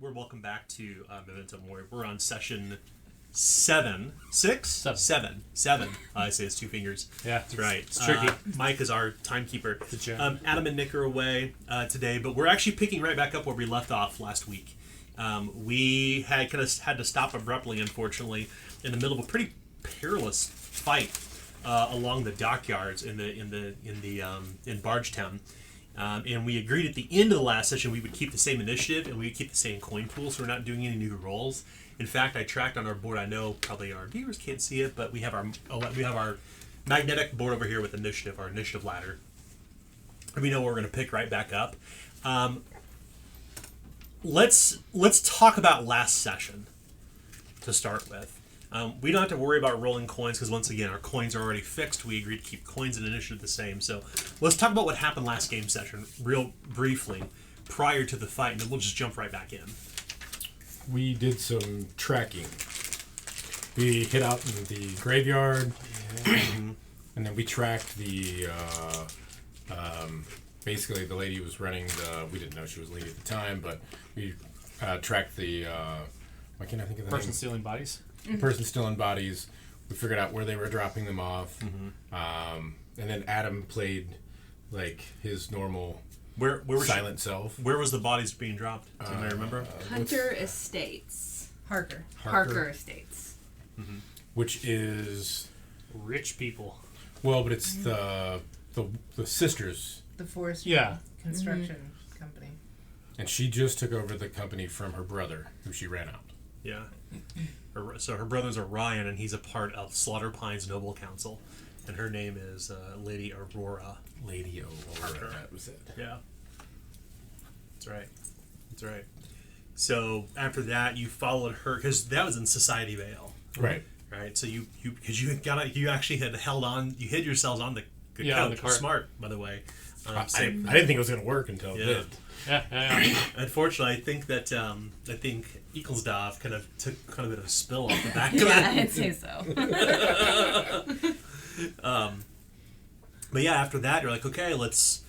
We're welcome back to Momentum Warrior. We're on session 7. 6? 7. I say it's 2 fingers. Yeah, that's right. It's tricky. Mike is our timekeeper. Adam and Nick are away today, but we're actually picking right back up where we left off last week. We had to stop abruptly, unfortunately, in the middle of a pretty perilous fight along the dockyards in Bargetown. And we agreed at the end of the last session we would keep the same initiative and we would keep the same coin pool, so we're not doing any new rolls. In fact, I tracked on our board. I know probably our viewers can't see it, but we have our magnetic board over here with initiative, our initiative ladder. And we know we're going to pick right back up. Let's talk about last session to start with. We don't have to worry about rolling coins because, once again, our coins are already fixed. We agreed to keep coins and initiative the same. So let's talk about what happened last game session real briefly prior to the fight, and then we'll just jump right back in. We did some tracking. We hid out in the graveyard, and then we tracked the... basically, the lady who was running the... We didn't know she was a lady at the time, but we tracked the... why can't I think of the person name? stealing bodies? The person stealing bodies. We figured out where they were dropping them off. And then Adam played like his normal where silent self. Where was the bodies being dropped? Do you remember? Hunter Estates. Harker Estates. Which is Rich people. well, but it's the sisters, The forest construction company. and she just took over the company from her brother, who she ran out. Yeah. So her brother's Orion, and he's a part of Slaughter Pine's Noble Council, and her name is Lady Aurora. Lady Aurora, that was it. Yeah. That's right. So after that, you followed her because that was in Society Vale. Right. Right. So you actually had held on. You hid yourselves on the couch. On the cart. Smart, by the way. I didn't think it was going to work until it did. Yeah. Unfortunately, I think that Eaglesdorf kind of took a bit of a spill off the back of Yeah, it. I'd say so. But yeah, after that, you're like, okay, let's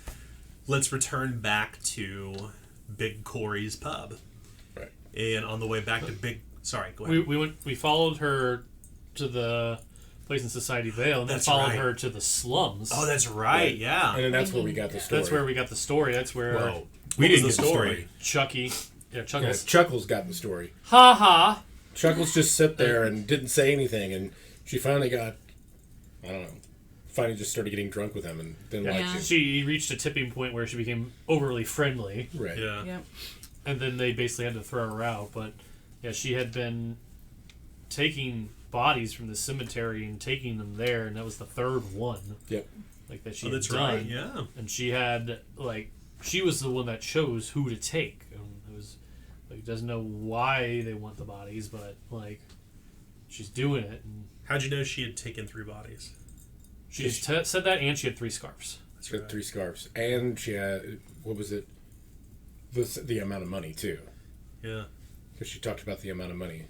return back to Big Corey's pub. Right. And on the way back to sorry, go ahead. We followed her to the place in Society Vale, and then followed her to the slums. Oh, that's right. Yeah. And then that's where we got the story. That's where we got the story. That's where we didn't get get the story. Chucky, Chuckles. Yeah, Chuckles got the story. Ha ha! Chuckles just sat there and didn't say anything, and she finally just started getting drunk with him and didn't like him. She reached a tipping point where she became overly friendly. Right. Yeah. Yep. And then they basically had to throw her out. But yeah, she had been taking bodies from the cemetery and taking them there, and that was the third one. Yep. Like that she had That's done. right. Yeah. And she had she was the one that chose who to take. And it was doesn't know why they want the bodies, but she's doing it. And How'd you know she had taken 3 bodies? she said that, and she had 3 scarves. She had 3 scarves, and she had what was it? The amount of money too. Yeah. Because she talked about the amount of money,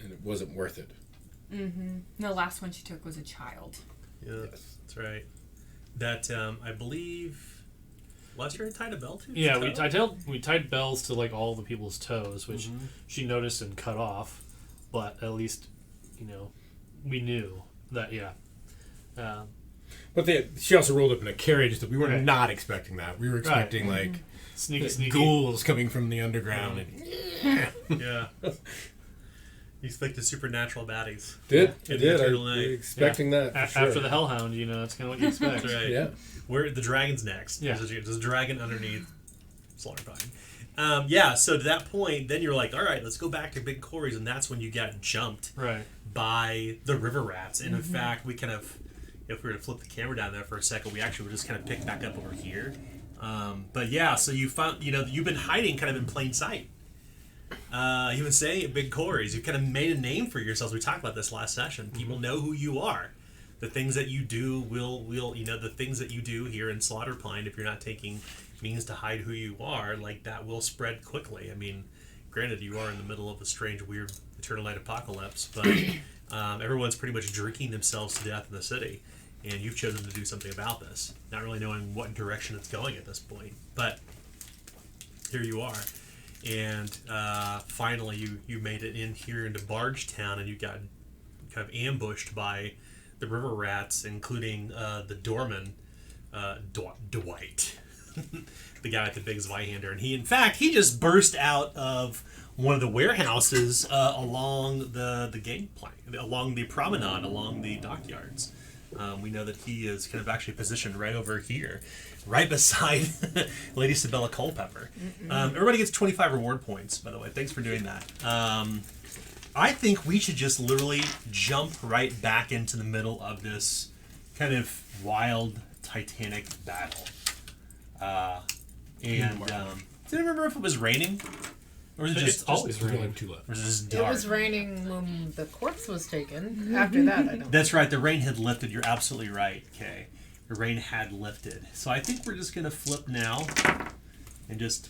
and it wasn't worth it. The last one she took was a child. Yeah. Yes. That's right. That I believe Lester had tied a bell to. Yeah, we tied bells to all the people's toes, which she noticed and cut off. But at least, we knew that. Yeah. But she also rolled up in a carriage that we were not expecting. That we were expecting sneaky ghouls coming from the underground. And Yeah. You expected supernatural baddies. I Eternal was Night. expecting that for sure. After the Hellhound, that's kind of what you expect. That's right. Yeah. Where the dragon's next. Yeah. There's a dragon underneath Slaughter Pine. So to that point, then you're like, all right, let's go back to Big Corey's, and that's when you got jumped by the river rats. And in fact, we kind of, if we were to flip the camera down there for a second, we actually would just kind of pick back up over here. But yeah, so you found, you've been hiding kind of in plain sight. You would say at Big Corey's, you kind of made a name for yourselves. We talked about this last session. People know who you are. The things that you do will the things that you do here in Slaughter Pine, if you're not taking means to hide who you are, that will spread quickly. I mean, granted, you are in the middle of a strange, weird Eternal Night apocalypse, but everyone's pretty much drinking themselves to death in the city, and you've chosen to do something about this, not really knowing what direction it's going at this point. But here you are. and finally you made it in here into Bargetown, and you got kind of ambushed by the river rats, including the doorman, Dwight, the guy with the big Zweihander. And he just burst out of one of the warehouses along the gangplank, along the promenade, along the dockyards. We know that he is kind of actually positioned right over here, right beside Lady Sabella Culpepper. Everybody gets 25 reward points, by the way. Thanks for doing that. I think we should just literally jump right back into the middle of this kind of wild Titanic battle. Do you remember if it was raining? Or was it just always raining? Or was it just dark? It was raining when the corpse was taken. After that, I don't. That's right. The rain had lifted. You're absolutely right, Kay. The rain had lifted. So I think we're just going to flip now and just...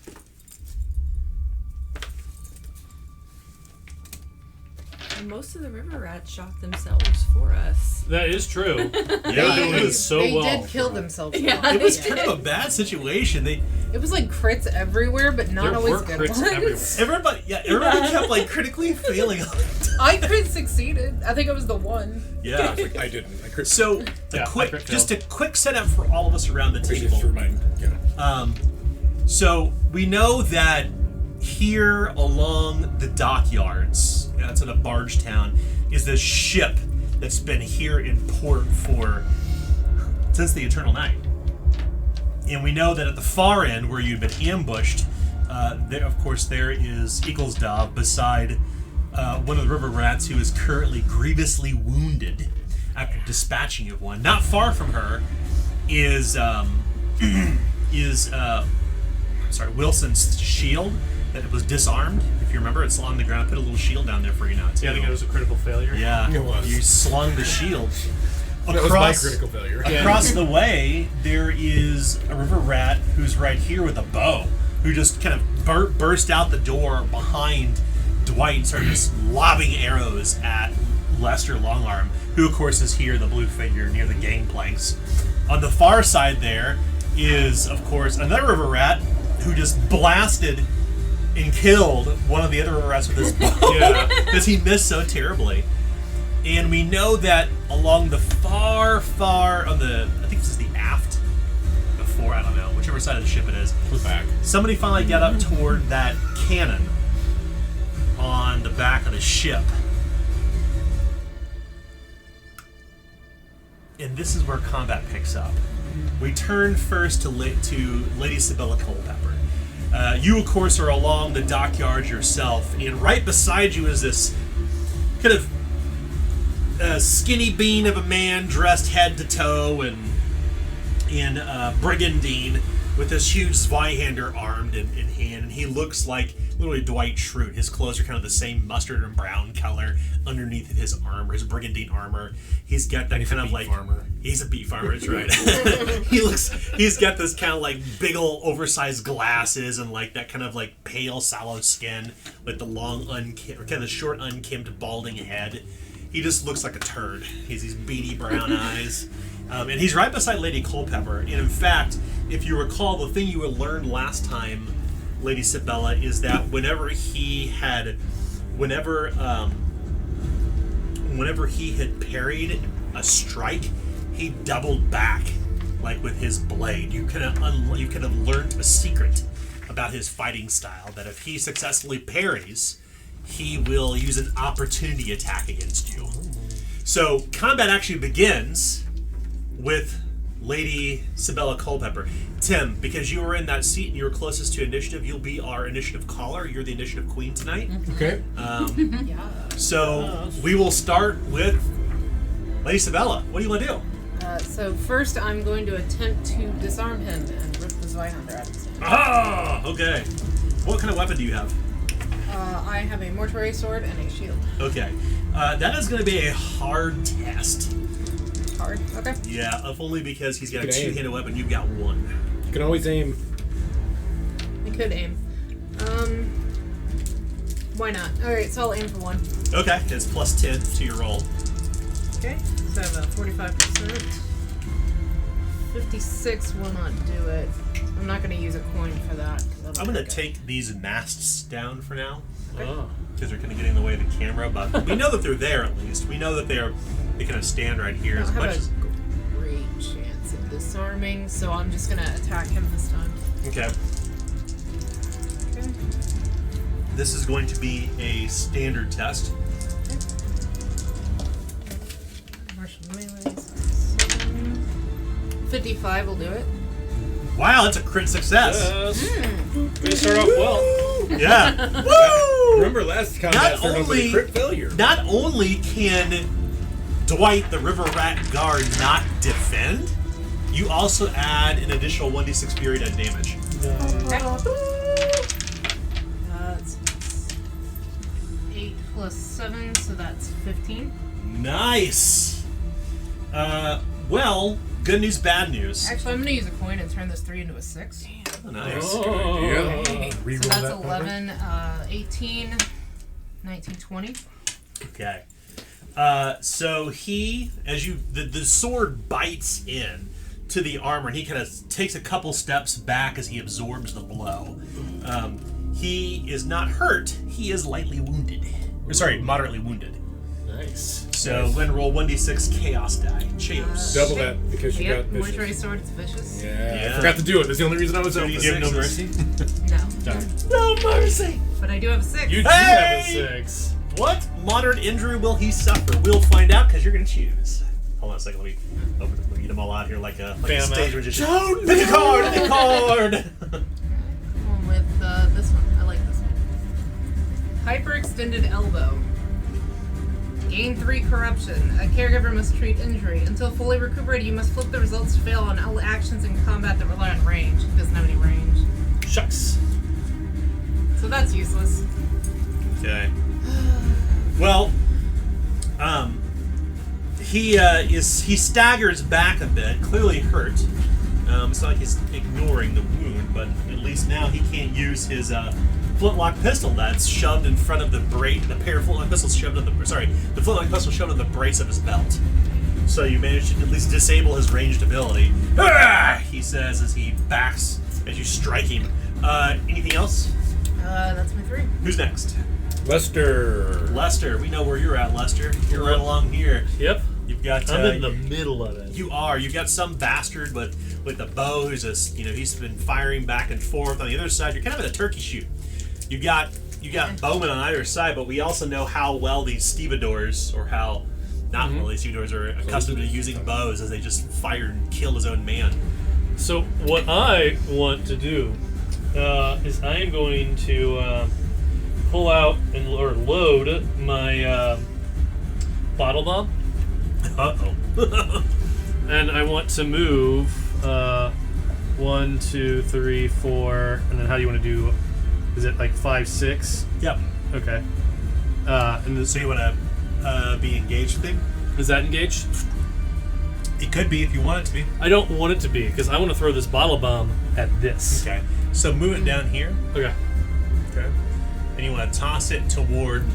And most of the river rats shot themselves for us. That is true. Yeah, it was so they well. did kill themselves. Yeah. It was kind of a bad situation. It was like crits everywhere, but not There always were good crits ones. everywhere. Everybody kept like critically failing. I crit succeeded. I think it was the one. Yeah. I didn't. I crit. So just a quick setup for all of us around the table. For mine. Yeah. So we know that here along the dockyards, it's in a barge town, is this ship that's been here in port since the Eternal Night. And we know that at the far end, where you've been ambushed, there is Eaglesdove beside one of the river rats who is currently grievously wounded after dispatching of one. Not far from her is Wilson's shield that was disarmed. If you remember, it's on the ground. I put a little shield down there for you now, too. Yeah, I think it was a critical failure. Yeah, It was. You slung the shield. That was my critical failure. Across the way, there is a river rat who's right here with a bow, who just kind of burst out the door behind Dwight and started just lobbing arrows at Lester Longarm, who, of course, is here, the blue figure near the gangplanks. On the far side there is, of course, another river rat who just blasted and killed one of the other river rats with his bow because he missed so terribly. And we know that along the far on the, I think this is the aft, before, I don't know, whichever side of the ship it is. Flip back. Somebody finally got up toward that cannon on the back of the ship. And this is where combat picks up. We turn first to Lady Sabella Culpepper. You, of course, are along the dockyard yourself, and right beside you is this kind of skinny bean of a man dressed head to toe and in brigandine with this huge Zweihander armed in hand, and he looks like literally Dwight Schrute. His clothes are kind of the same mustard and brown color underneath of his armor, his brigandine armor. He's got that kind of like farmer. He's a beet farmer, that's right. He's got this kind of like big ol' oversized glasses and like that kind of like pale sallow skin with the long kind of short unkempt balding head. He just looks like a turd. He has these beady brown eyes. And he's right beside Lady Culpepper. And in fact, if you recall, the thing you had learned last time, Lady Sabella, is that whenever he had parried a strike, he doubled back, like with his blade. You could have learned a secret about his fighting style, that if he successfully parries, he will use an opportunity attack against you. So combat actually begins with Lady Sabella Culpepper. Tim, because you were in that seat and you were closest to initiative, you'll be our initiative caller. You're the initiative queen tonight. Okay. So we will start with Lady Sabella. What do you want to do? So first, I'm going to attempt to disarm him and rip the Zweihander out of his hand. Ah, okay. What kind of weapon do you have? I have a mortuary sword and a shield. Okay. That is going to be a hard test. Hard? Okay. Yeah, if only because he's got a You can aim. two-handed weapon, you've got one. You can always aim. I could aim. Why not? Alright, so I'll aim for one. Okay, it's plus 10 to your roll. Okay, so I have a 45%. 56 will not do it. I'm not going to use a coin for that. I'm going to take these masts down for now. Oh. Because they're kind of getting in the way of the camera, but we know that they're there at least. We know that they kind of stand right here as much as... great chance of disarming, so I'm just going to attack him this time. Okay. This is going to be a standard test. Martial melee. 55 will do it. Wow, that's a crit success. We start off well. Yeah. Woo! Remember last combat started with a crit failure. Not only can Dwight the River Rat Guard not defend, you also add an additional 1d6 fury to damage. That's 8 plus 7, so that's 15. Nice. Well, good news, bad news. Actually, I'm going to use a coin and turn this 3 into a 6. Oh, nice. Oh. So that's 11, 18, 19, 20. Okay. So he, as you, the sword bites in to the armor, and he kind of takes a couple steps back as he absorbs the blow. He is not hurt. He is lightly wounded. Or, sorry, moderately wounded. Nice. So go ahead and roll 1d6 chaos die. Chaos. Double that because you got vicious. Mortuary sword, it's vicious. Yeah, I forgot to do it. That's the only reason I was So open. you have no mercy? No. No mercy! But I do have a 6. You do Hey! have a 6. What moderate injury will he suffer? We'll find out because you're going to choose. Hold on a second. Let me get them all out here like a stage magician. Pick a card! Pick a card! One with this one. I like this one. Hyperextended elbow. Gain 3 corruption. A caregiver must treat injury. Until fully recuperated, you must flip the results to fail on all actions in combat that rely on range. He doesn't have any range. Shucks. So that's useless. Okay. Well, he staggers back a bit, clearly hurt. It's not like he's ignoring the wound, but at least now he can't use his flintlock pistol that's shoved in front of the the pair of flintlock pistols shoved in the flintlock pistol shoved in the brace of his belt. So you managed to at least disable his ranged ability. Ah! He says as he backs as you strike him. Anything else? That's my 3. Who's next? Lester, we know where you're at, Lester. You're right along here. Yep. You've got. I'm in the middle of it. You are. You've got some bastard with the bow who's he's been firing back and forth. On the other side, you're kind of at a turkey shoot. You got bowmen on either side, but we also know how well these stevedores, or how not well these stevedores are accustomed to using bows, as they just fire and kill his own man. So what I want to do is I am going to pull out or load my bottle bomb. Uh-oh. And I want to move 1, 2, 3, 4, and then how do you want to do? Is it like 5, 6? Yep. Okay. And this, So you want to be engaged with him? is that engaged? It could be if you want it to be. I don't want it to be because I want to throw this bottle bomb at this. Okay. So move it down here. Okay. Okay. And you want to toss it toward.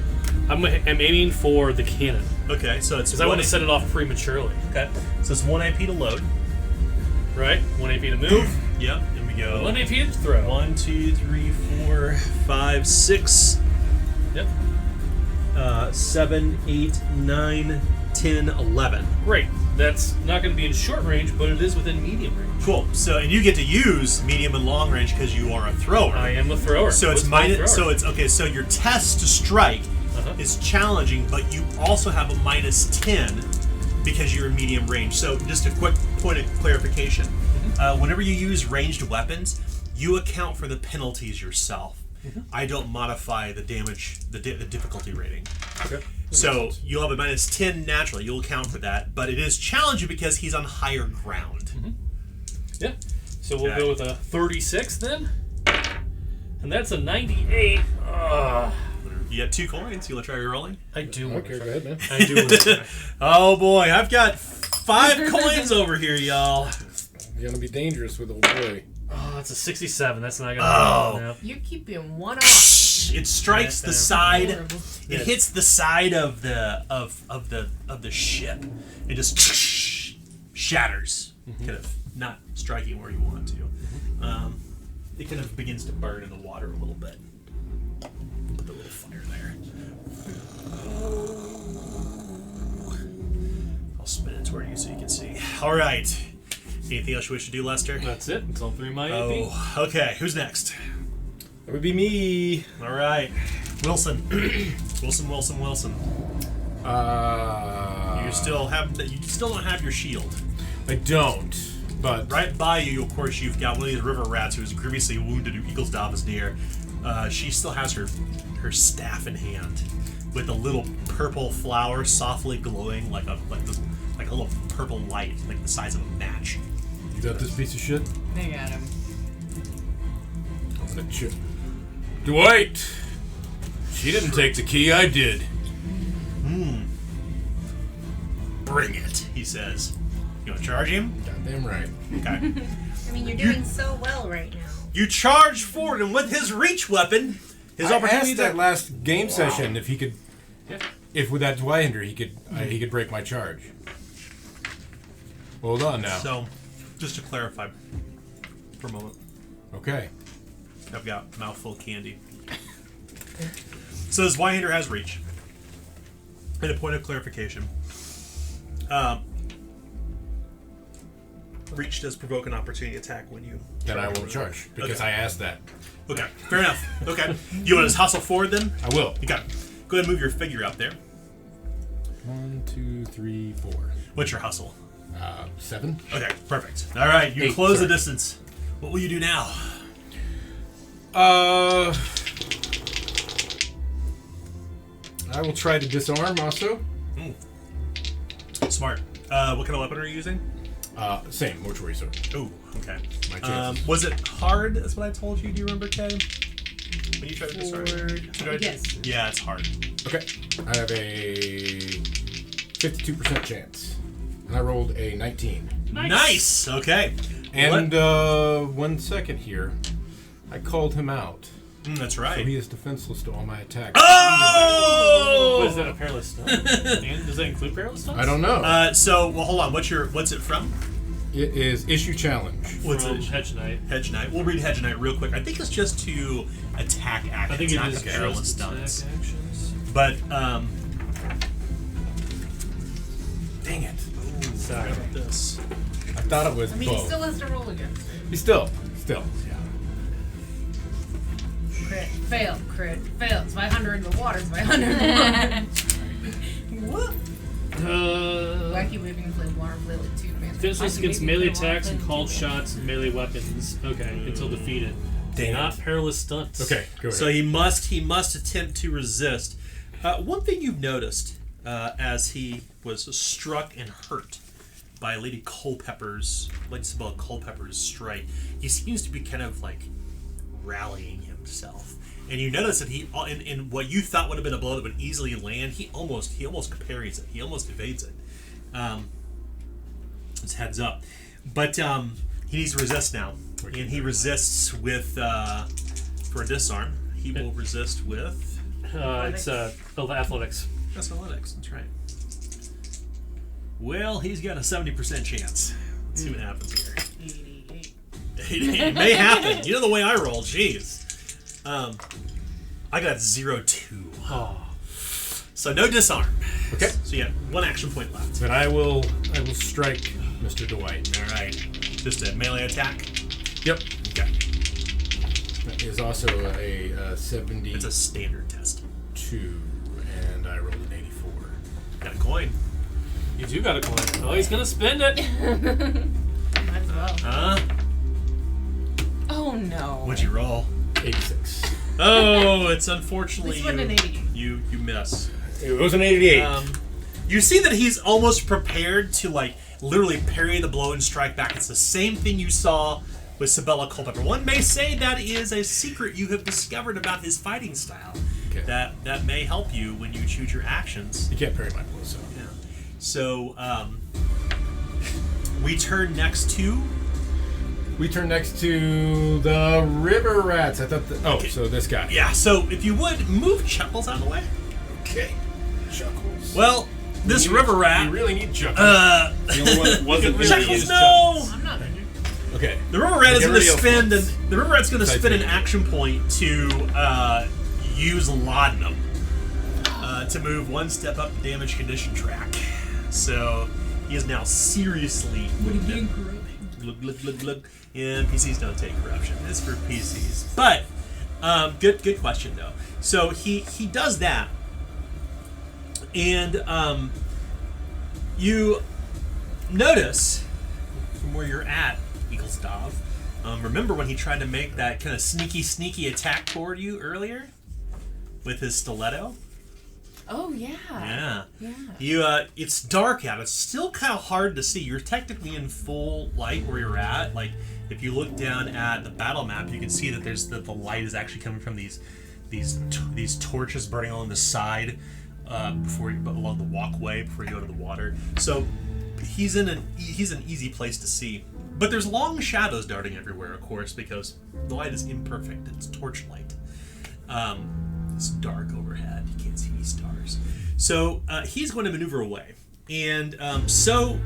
I'm aiming for the cannon Okay. So it's. because I want to set it off prematurely. Okay. So it's 1 AP to load. Right? 1 AP to move. Yep. And we go. 1 AP to throw. 1, 2, 3, 4, 5, 6. Yep. 7, 8, 9, 10, 11. Great. That's not going to be in short range, but it is within medium range. Cool. So, and you get to use medium and long range because you are a thrower. I am a thrower. So it's What's my minus. thrower? So it's okay. So your test to strike is challenging, but you also have a -10 because you're in medium range. So just a quick point of clarification: whenever you use ranged weapons, you account for the penalties yourself. I don't modify the damage, the difficulty rating. Okay. So you'll have a -10 naturally. You'll account for that, but it is challenging because he's on higher ground. Yeah. So we'll Okay. go with a 36 then. And that's a 98. You got 2 coins. You want to try rolling? I do want Okay, to go try. ahead, man. I do want to try. Oh boy, I've got 5 coins over here, y'all. You're gonna be dangerous with old boy. Oh, that's a 67. That's not going to Oh. no. You keep being one off. It strikes the That's side. Horrible. It hits the side of the ship. It just shatters, kind of not striking where you want to. It kind of begins to burn in the water a little bit. Put the little fire there. I'll spin it toward you so you can see. All right. Anything else you wish to do, Lester? That's it. It's all 3 my AP. Oh, okay. Who's next? That would be me. All right. Wilson. Wilson. You still don't have your shield. I don't, but Right by you, of course, you've got one of these river rats who was grievously wounded who Eagle's Dav is near. She still has her staff in hand with a little purple flower softly glowing like a little purple light, like the size of a match. you got this piece of shit? I got him. I'm gonna chip. Dwight! She didn't take the key, I did. Bring it, he says. You want to charge him? Goddamn right. Okay. I mean, you're doing so well right now. You charge forward, and with his reach weapon, his I opportunity asked that last game session if he could, if with that Zweihander he could break my charge. Hold on now. So, just to clarify for a moment, Okay. I've got mouthful of candy. So this Zweihander has reach. And a point of clarification. Reach does provoke an opportunity attack when you... Then I won't charge because Okay. I asked that. Okay, fair enough. Okay. You want to hustle forward then? I will. You got it. Go ahead and move your figure up there. 1, 2, 3, 4. What's your hustle? 7. Okay, perfect. All right, you 8, close the sorry. distance. What will you do now? I will try to disarm also. Smart. What kind of weapon are you using? Same, mortuary sword. Oh, okay. My chances. Was it hard? That's what I told you. Do you remember, Kay? When you tried to disarm? Yes. Yeah, it's hard. Okay. I have a 52% chance. And I rolled a 19. Nice. Okay. And 1 second here. I called him out. That's So right. he is defenseless to all my attacks. Oh! What is that, a perilous stunt? And does that include perilous stunts? I don't know. Well, hold on. What's it from? It is issue challenge. What's From it? Hedge Knight. Hedge Knight. We'll read Hedge Knight real quick. I think it's just to attack actions, I think it not is to perilous just stunts. attack actions. But Dang it. Sorry. about this. I thought it was I mean, bow. he still has to roll against it. He's still. Yeah. Crit, fail, Zweihander in the water, Zweihander in the water. Whoop. Wacky waving flame water flailing too, man. Defenseless against melee attacks and called shots and melee weapons. Okay, until defeated. Dang Not it. perilous stunts. Okay, go ahead. So he must attempt to resist. One thing you've noticed as he was struck and hurt by Lady Isabella Culpepper's strike, he seems to be kind of like rallying himself. And you notice that he, in what you thought would have been a blow that would easily land, he almost parries it. He almost evades it. It's heads up. But he needs to resist now. And he resists with, for a disarm, he will resist with... It's athletics. That's athletics, that's right. Well, he's got a 70% chance. Let's see what happens here. 88. It may happen. You know the way I roll, jeez. I got 0-2. Oh. So no disarm. Okay. So you got 1 action point left. Then I will strike Mr. Dwight. All right. Just a melee attack. Yep. Okay. That is also a 72, It's a standard test. and I rolled an 84. Got a coin. You do got a coin. Oh, he's gonna spend it. Might as well. Huh? Oh no. What'd you roll? 86. Oh, it's unfortunately This wasn't an 80. you miss. It was an 88. You see that he's almost prepared to like literally parry the blow and strike back. It's the same thing you saw with Isabella Culpepper. One may say that is a secret you have discovered about his fighting style. Okay. That may help you when you choose your actions. You can't parry my blow, so. Yeah. So we turn next to. We turn next to the river rats. I thought. Okay. So this guy. Yeah. So if you would move Chuckles out of the way. Okay. Chuckles. Well, this river rat. You really need Chuckles. The only one that wasn't really Chuckles, used no. I'm not injured. Okay. The river rat is going to Get spin. ready. The river rat's going to spin an Besides action point to use laudanum to move one step up the damage condition track. So he is now seriously wounded. Glug, glug, glug, glug. And PCs don't take corruption. It's for PCs. But good question though. So he does that, and you notice from where you're at, Eaglestav. Remember when he tried to make that kind of sneaky attack toward you earlier with his stiletto? Oh yeah. Yeah. Yeah. You it's dark out. It's still kind of hard to see. You're technically in full light where you're at. Like if you look down at the battle map, you can see that there's the light is actually coming from these torches burning along the side along the walkway before you go to the water. So he's an easy place to see. But there's long shadows darting everywhere, of course, because the light is imperfect. It's torchlight. It's dark overhead. You can't see any stars. So he's going to maneuver away. And so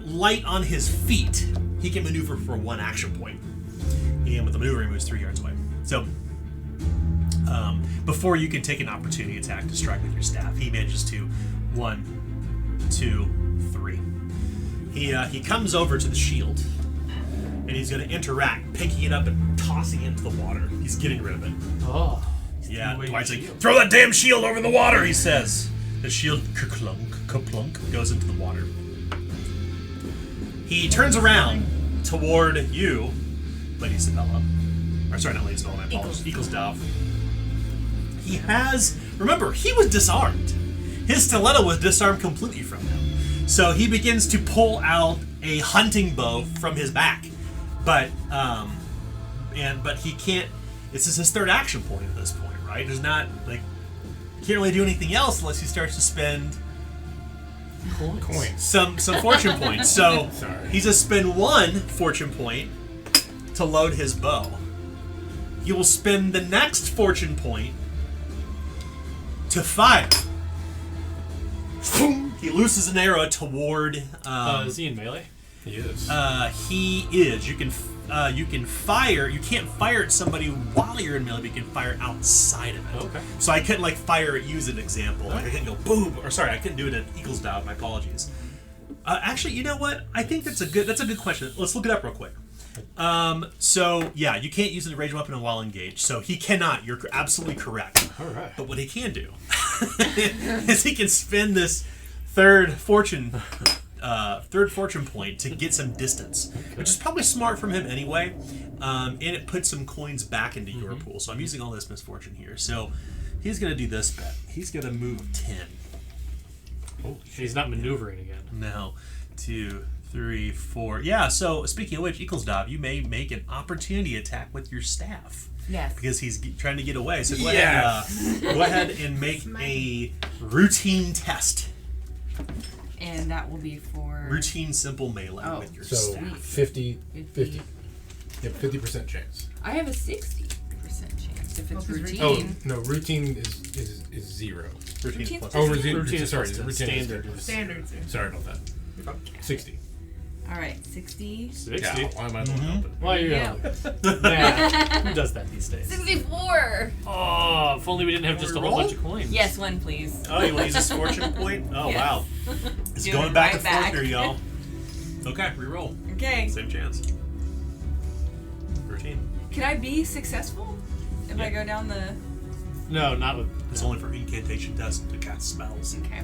light on his feet, he can maneuver for one action point. And with the maneuver, he moves 3 yards away. So before you can take an opportunity attack to strike with your staff, he manages to 1, 2, 3. He comes over to the shield, and he's going to interact, picking it up and tossing it into the water. He's getting rid of it. Oh. Yeah, Dwight's like, throw that damn shield over the water, he says. The shield kerplunk goes into the water. He turns around toward you, Lady Isabella. Or sorry, not Lady Isabella, my apologies. Eaglestav. He has, remember, he was disarmed. His stiletto was disarmed completely from him. So he begins to pull out a hunting bow from his back. But he can't, this is his third action point at this point. Right? There's not, like, can't really do anything else unless he starts to spend Coins. some fortune points. So Sorry. he's going to spend 1 fortune point to load his bow. He will spend the next fortune point to fire. He looses an arrow toward. Is he in melee? He is. He is. You can fire. You can't fire at somebody while you're in melee, but you can fire outside of it. Okay. So I couldn't fire at you as an example. Like I couldn't go boom. Or sorry, I couldn't do it at Eaglestav. My apologies. Actually, you know what? I think that's a good question. Let's look it up real quick. So yeah, you can't use a ranged weapon while engaged. So he cannot. You're absolutely correct. All right. But what he can do is he can spend this third fortune point to get some distance, which is probably smart from him anyway, and it puts some coins back into your pool. So I'm using all this misfortune here. So he's going to do this bet. He's going to move 10. Oh, he's not maneuvering again. No. 2, 3, 4. Yeah, so speaking of which, Eaglestav, you may make an opportunity attack with your staff. Yes. Because he's trying to get away. So go ahead and make a routine test. And that will be for Routine simple melee with your So staff. 50. You have 50% chance. I have a 60% chance if it's because routine. Oh, no, routine is 0. Routine Routine- plus. Oh, routine. Routine is Sorry, plus routine is standard. Standards. Sorry about that. 60. All right, 60. 60. Yeah, why am I the one helping? Why are you Yeah. Nah, who does that these days? 64. Oh, if only we didn't have just a whole bunch of coins. Yes, one please. Oh, you want to use this fortune point? Oh, Yes. wow. It's Doing going it back right and back. forth here, y'all. Okay, reroll. Okay. Same chance. Routine. Can I be successful if I go down the? No, not with. It's only for incantation tests to cast spells. Okay.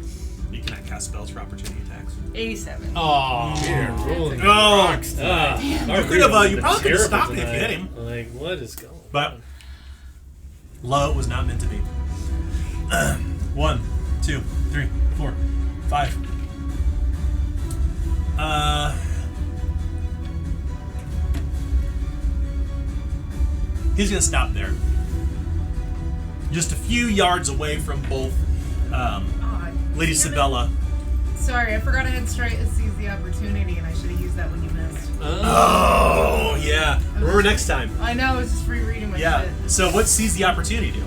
You cannot cast spells for opportunity attacks. 87. Oh. Here, rolling. Oh! You could have, you probably could have stopped it if you hit him. Like, what is going on? But low was not meant to be. 1, 2, 3, 4, 5. He's gonna stop there. Just a few yards away from both Lady Sabella. Sorry, I forgot I had straight to seize the opportunity, and I should have used that when you missed. Oh, yeah. Remember next time. I know, I was just rereading my Yeah. shit. So what seize the opportunity do?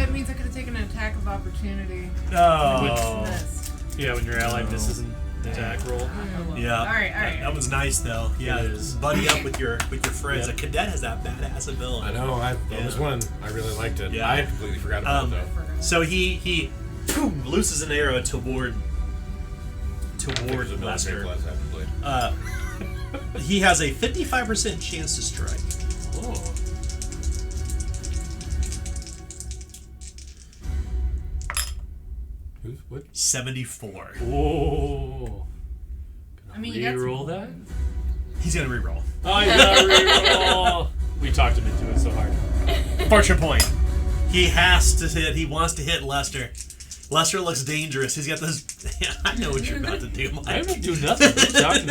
It means I could have taken an attack of opportunity. Oh. Missed. Yeah, when your ally misses and attack roll. Yeah. All right. That was nice though. Yeah, It is. buddy up with your friends. Yep. A cadet has that badass ability. I know. That was one. I really liked it. Yeah. I had completely forgot about it though. So he boom, looses an arrow toward Lester. He has a 55% chance to strike. Oh. What? 74. Whoa. I mean, you got Reroll some that? points. He's gonna reroll. Oh, you gotta reroll. We talked him into it so hard. Fortune point. He has to hit. He wants to hit Lester. Lester looks dangerous. He's got this. I know what you're about to do, Mike. I haven't do nothing. What are you talking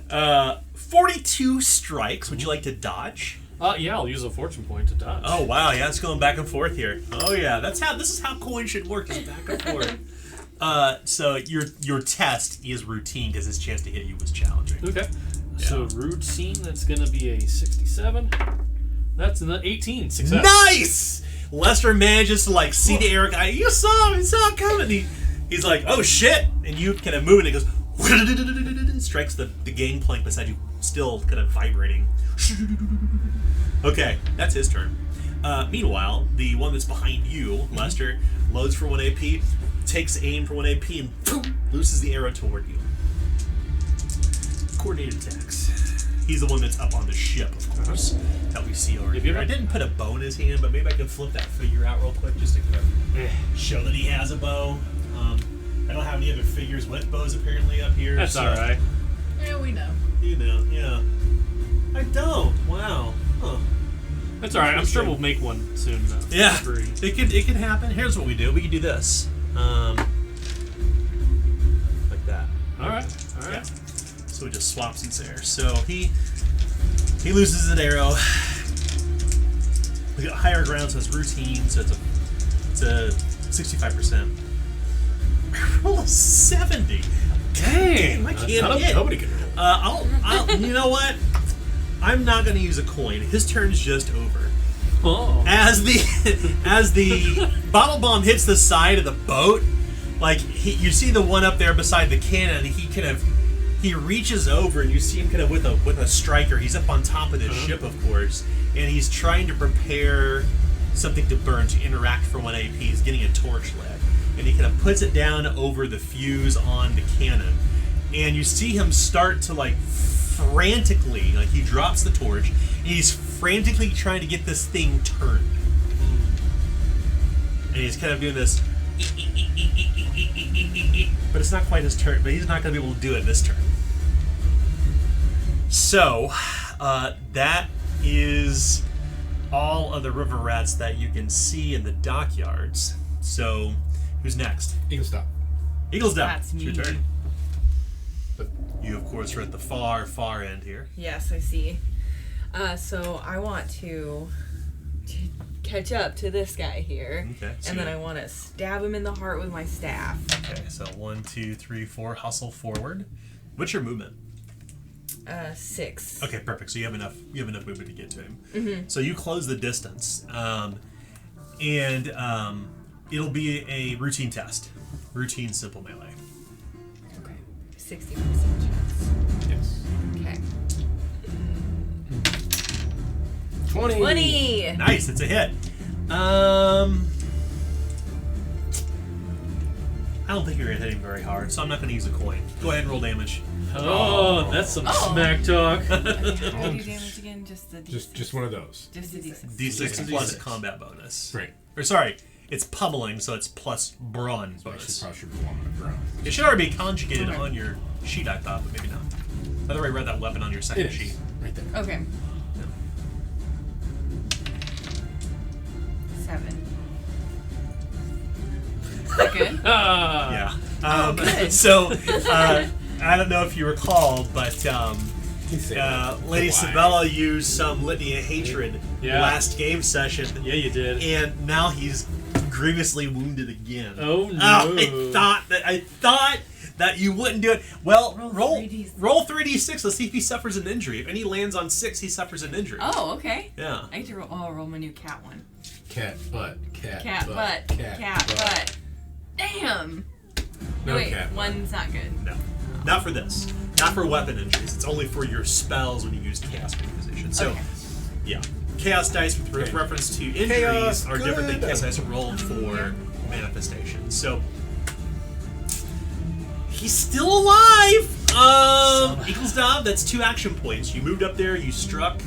about? 42 strikes. Would you like to dodge? Yeah, I'll use a fortune point to dodge. Oh wow, yeah, it's going back and forth here. Oh yeah, this is how coin should work, is back and forth. So your test is routine because his chance to hit you was challenging. Okay. So routine, that's gonna be a 67. That's an 18 success. Nice! Lester manages to see the arrow guy. You saw him coming. He's like, oh shit! And you kind of move and it goes strikes the gangplank beside you, still kind of vibrating. Okay, that's his turn. Meanwhile, the one that's behind you, Lester, loads for 1 AP, takes aim for 1 AP, and looses the arrow toward you. Coordinated attacks. He's the one that's up on the ship, of course, that we see over here. I didn't put a bow in his hand, but maybe I can flip that figure out real quick just to kind of show that he has a bow. I don't have any other figures with bows apparently up here. That's alright. Yeah, we know. You know, yeah. I don't. Wow. Huh. That's alright. I'm sure we'll make one soon, though. Yeah. Free. It could happen. Here's what we do. We can do this. Like that. Alright. Yeah. So we just swap seats there. So he loses an arrow. We got higher ground, so it's routine. So it's a 65%. Roll a 70. Dang! I can't hit. Nobody can roll. I'll. You know what? I'm not going to use a coin. His turn's just over. Oh. As the bottle bomb hits the side of the boat, you see the one up there beside the cannon. He reaches over and you see him kind of with a striker. He's up on top of this ship, of course, and he's trying to prepare something to burn to interact for 1 AP. He's getting a torch lit, and he kind of puts it down over the fuse on the cannon, and you see him start to frantically, he drops the torch, and he's frantically trying to get this thing turned, and he's kind of doing this. But it's not quite his turn. But he's not going to be able to do it this turn. So, that is all of the river rats that you can see in the dockyards. So, who's next? Eagle stop. Eagle's down. That's It's your me. turn. You, of course, are at the far, far end here. Yes, I see. So I want to catch up to this guy here. Okay. So And then I want to stab him in the heart with my staff. Okay, so 1, 2, 3, 4, hustle forward. What's your movement? 6. Okay, perfect. So you have enough movement to get to him. Mm-hmm. So you close the distance, and it'll be a routine test, routine simple melee. Okay. 60% chance. Yes. Okay. 20. 20! Nice, it's a hit. I don't think you're gonna hit him very hard, so I'm not gonna use a coin. Go ahead and roll damage. Oh, that's some smack talk. How do you do damage again? Just the D6. Just one of those. Just the D6. D6 plus D6. combat bonus. Right. Or sorry, it's pummeling, so it's plus brawn So I should bonus. probably roll on the ground. It should already be conjugated on your sheet, I thought, but maybe not. By the way, read that weapon on your second It is. sheet. Right there. Okay. 7. Is that good? Ah. Yeah. good. So, I don't know if you recall, but Lady Sabella used some Litany of Hatred last game session. Yeah, you did. And now he's grievously wounded again. Oh no! I thought that you wouldn't do it. Well, roll 3d6. 3d6. Let's see if he suffers an injury. If any lands on 6, he suffers an injury. Oh, okay. Yeah. I get to roll my new cat one. Cat butt. Cat Cat butt. Cat Cat butt. Damn! No, wait, Okay. one's not good. No, not for this. Not for weapon injuries. It's only for your spells when you use chaos manipulation. So, Okay. yeah, chaos dice with Okay. reference to injuries Chaos, are different than good. chaos dice rolled for manifestation. So, he's still alive. Eagles Dob, that's 2 action points. You moved up there. You struck.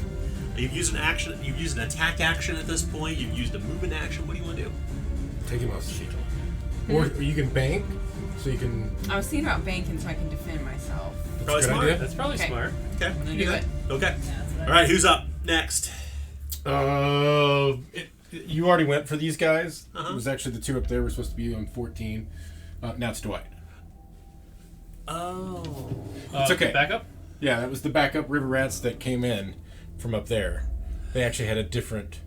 You've used an action. You've used an attack action at this point. You've used a movement action. What do you want to do? Take him off. Or you can bank, so you can. I was thinking about banking so I can defend myself. Probably Good smart. idea. That's probably Okay. smart. Okay, I'm gonna you do that. it. Okay. Yeah, that's what I All right, who's up next? You already went for these guys. Uh-huh. It was actually the 2 up there were supposed to be on 14. Now it's Dwight. Oh. It's okay. Back up? Yeah, that was the backup river rats that came in from up there. They actually had a different.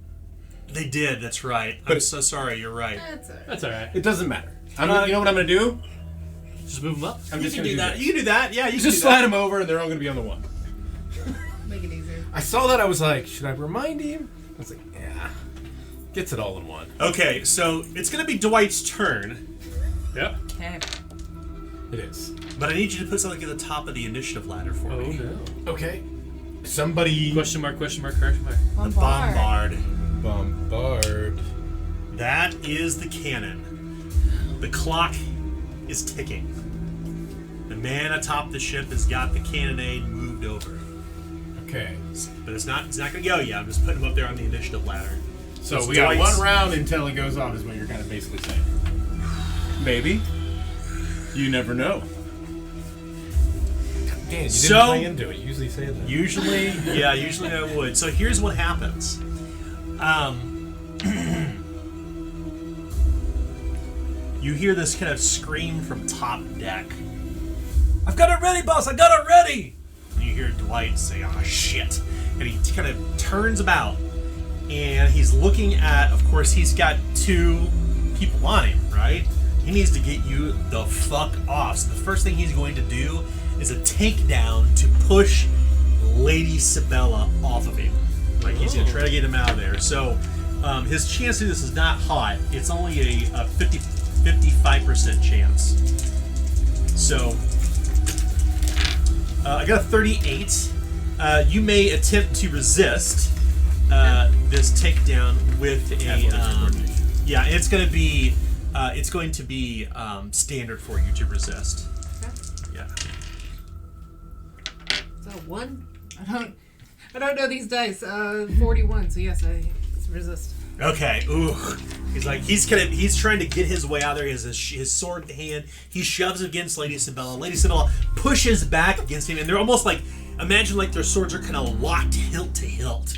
They did. That's right. But I'm so sorry. You're right. That's alright. That's alright. It doesn't matter. You know what I'm gonna do? Just move them up. I'm You just can gonna do that. this. You can do that. Yeah, you can Just do slide that. them over, and they're all gonna be on the 1. Make it easier. I saw that. I was like, should I remind him? I was like, yeah. Gets it all in one. Okay, so it's going to be Dwight's turn, Yep. Okay. It is. but I need you to put something at the top of the initiative ladder for Oh me. no. Okay. Somebody. Question mark, question mark, question mark. The bombard. Bombard. That is the cannon. The clock is ticking. The man atop the ship has got the cannonade moved over. Okay. But it's not going to go yet. I'm just putting him up there on the initiative ladder. So It's we got Dwight's- 1 round until it goes off, is what you're kind of basically saying. Maybe. You never know. Dan, you didn't So- play into it. You usually say that. Usually I would. So here's what happens. You hear this kind of scream from top deck. I've got it ready, boss! I got it ready! And you hear Dwight say, "Ah, shit." And he kind of turns about. And he's looking at, of course, he's got 2 people on him, right? He needs to get you the fuck off. So the first thing he's going to do is a takedown to push Lady Sabella off of him. Like, he's going to try to get him out of there. So his chance to do this is not hot. It's only a 55% chance. So I got a 38. You may attempt to resist this takedown with a yeah. It's going to be standard for you to resist. Okay. Yeah. So 1. I don't know these dice. 41. So yes, I resist. Okay. Ooh. He's trying to get his way out there. He has his sword in hand. He shoves against Lady Sabella. Lady Sabella pushes back against him, and they're almost like, imagine like their swords are kind of locked hilt to hilt.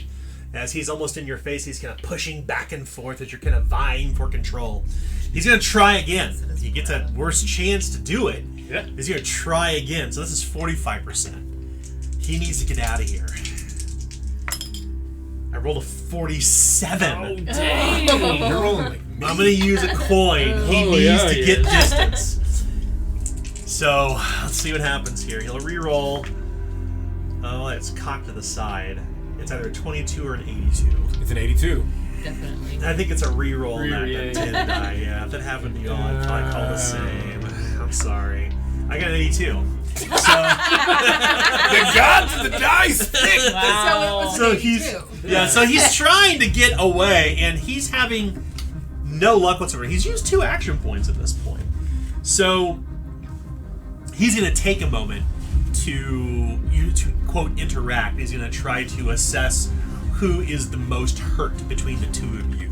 As he's almost in your face, he's kind of pushing back and forth as you're kind of vying for control. He's going to try again. He gets a worse chance to do it. Yeah. He's going to try again. So this is 45%. He needs to get out of here. I rolled a 47. Oh, dang. You're rolling like me. I'm going to use a coin. He Oh, needs yeah, to he get is. distance. So let's see what happens here. He'll re-roll. Oh, it's cocked to the side. It's either a 22 or an 82. It's an 82. Definitely. I think it's a re-roll on that Yeah. 10 die. Yeah, if that happened to y'all, I'd probably call the same. I'm sorry. I got an 82. So, The gods of the dice pick. Wow. So it was so an he's 82. so he's trying to get away, and he's having no luck whatsoever. He's used 2 action points at this point. So he's going to take a moment to quote interact. He's going to try to assess who is the most hurt between the 2 of you.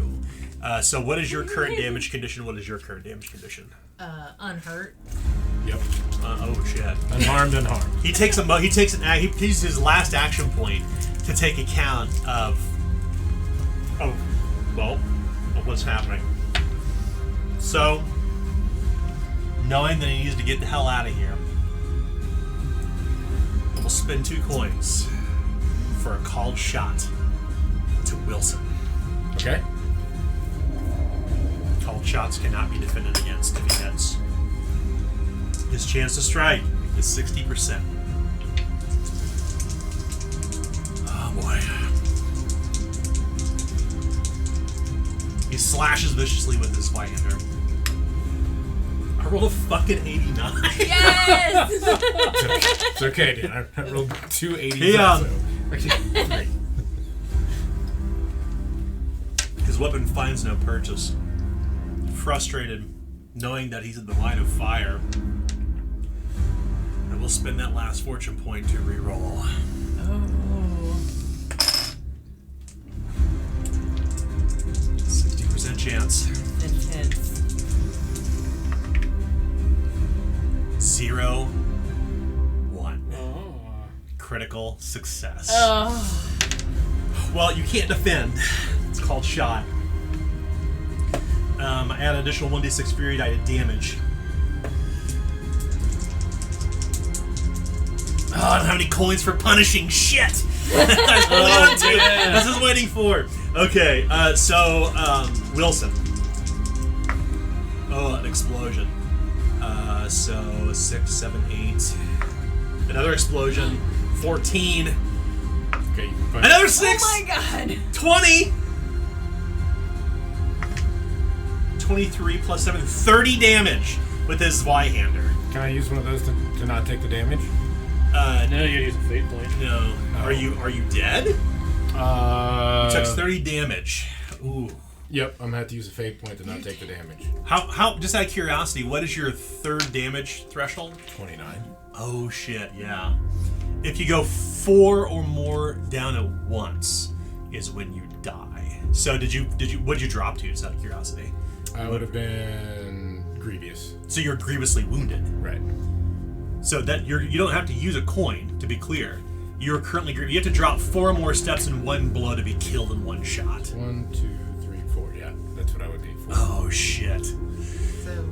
So what is your current damage condition? What is your current damage condition? Unhurt. Yep. Oh shit. Unharmed, unharmed. He uses his last action point to take account of what's happening. So, knowing that he needs to get the hell out of here, we'll spend 2 coins for a called shot to Wilson. Okay. Called shots cannot be defended against if he hits. His chance to strike is 60%. Oh boy. He slashes viciously with his Zweihander. I rolled a fucking 89. Yes! It's okay, Dan. I rolled 2 80s. Hey, also. Actually, 3. His weapon finds no purchase. Frustrated, knowing that he's in the line of fire, I will spend that last fortune point to reroll. Oh. 60% chance. Intense. 0, 1. Oh. Critical success. Oh. Well, you can't defend. It's called shot. I add an additional 1d6 fury die to damage. Oh, I don't have any coins for punishing shit. That's what I want to do. That's what I was waiting for. Okay, so Wilson. Oh, an explosion. So 6, 7, 8. Another explosion. 14. Okay. Fine. Another 6. Oh my god. 20. 23 plus 7. 30 damage with his Zweihander. Can I use one of those to not take the damage? No, you gotta use a fate point. No. Oh. Are you dead? You took 30 damage. Ooh. Yep, I'm gonna have to use a fate point to not take the damage. How? Just out of curiosity, what is your third damage threshold? 29. Oh shit, yeah. If you go 4 or more down at once, is when you die. So what'd you drop to? Just out of curiosity. I would have been grievous. So you're grievously wounded. Right. So that you don't have to use a coin, to be clear. You're currently grievous. You have to drop 4 more steps in one blow to be killed in one shot. 1, 2, 3, 4. Yeah, that's what I would be for. Oh shit.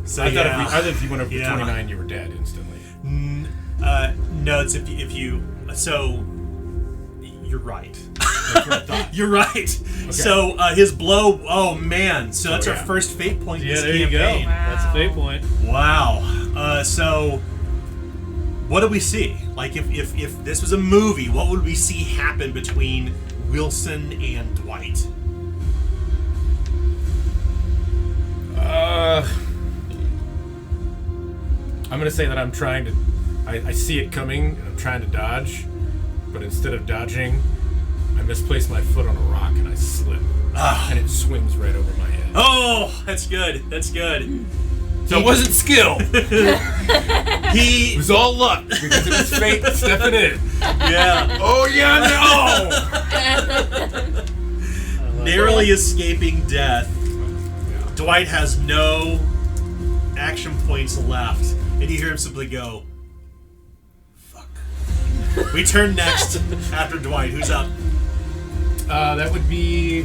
So I yeah. thought if you went over Yeah. 29, you were dead instantly. No, it's if you. So you're right. That's what I thought. You're right. Okay. So his blow. Oh man. So that's our yeah. first fate point. Yeah, this there you go. campaign. That's a fate point. Wow. So what do we see? Like if this was a movie, what would we see happen between Wilson and Dwight? I'm gonna say that I'm trying to. I see it coming and I'm trying to dodge, but instead of dodging, I misplace my foot on a rock and I slip, and it swings right over my head. Oh, that's good. That's good. So it wasn't skill. It He. was all luck because it was fate stepping in. Yeah. Oh yeah, no. Narrowly escaping death. Dwight has no action points left, and you hear him simply go, "Fuck." We turn next after Dwight. Who's up? That would be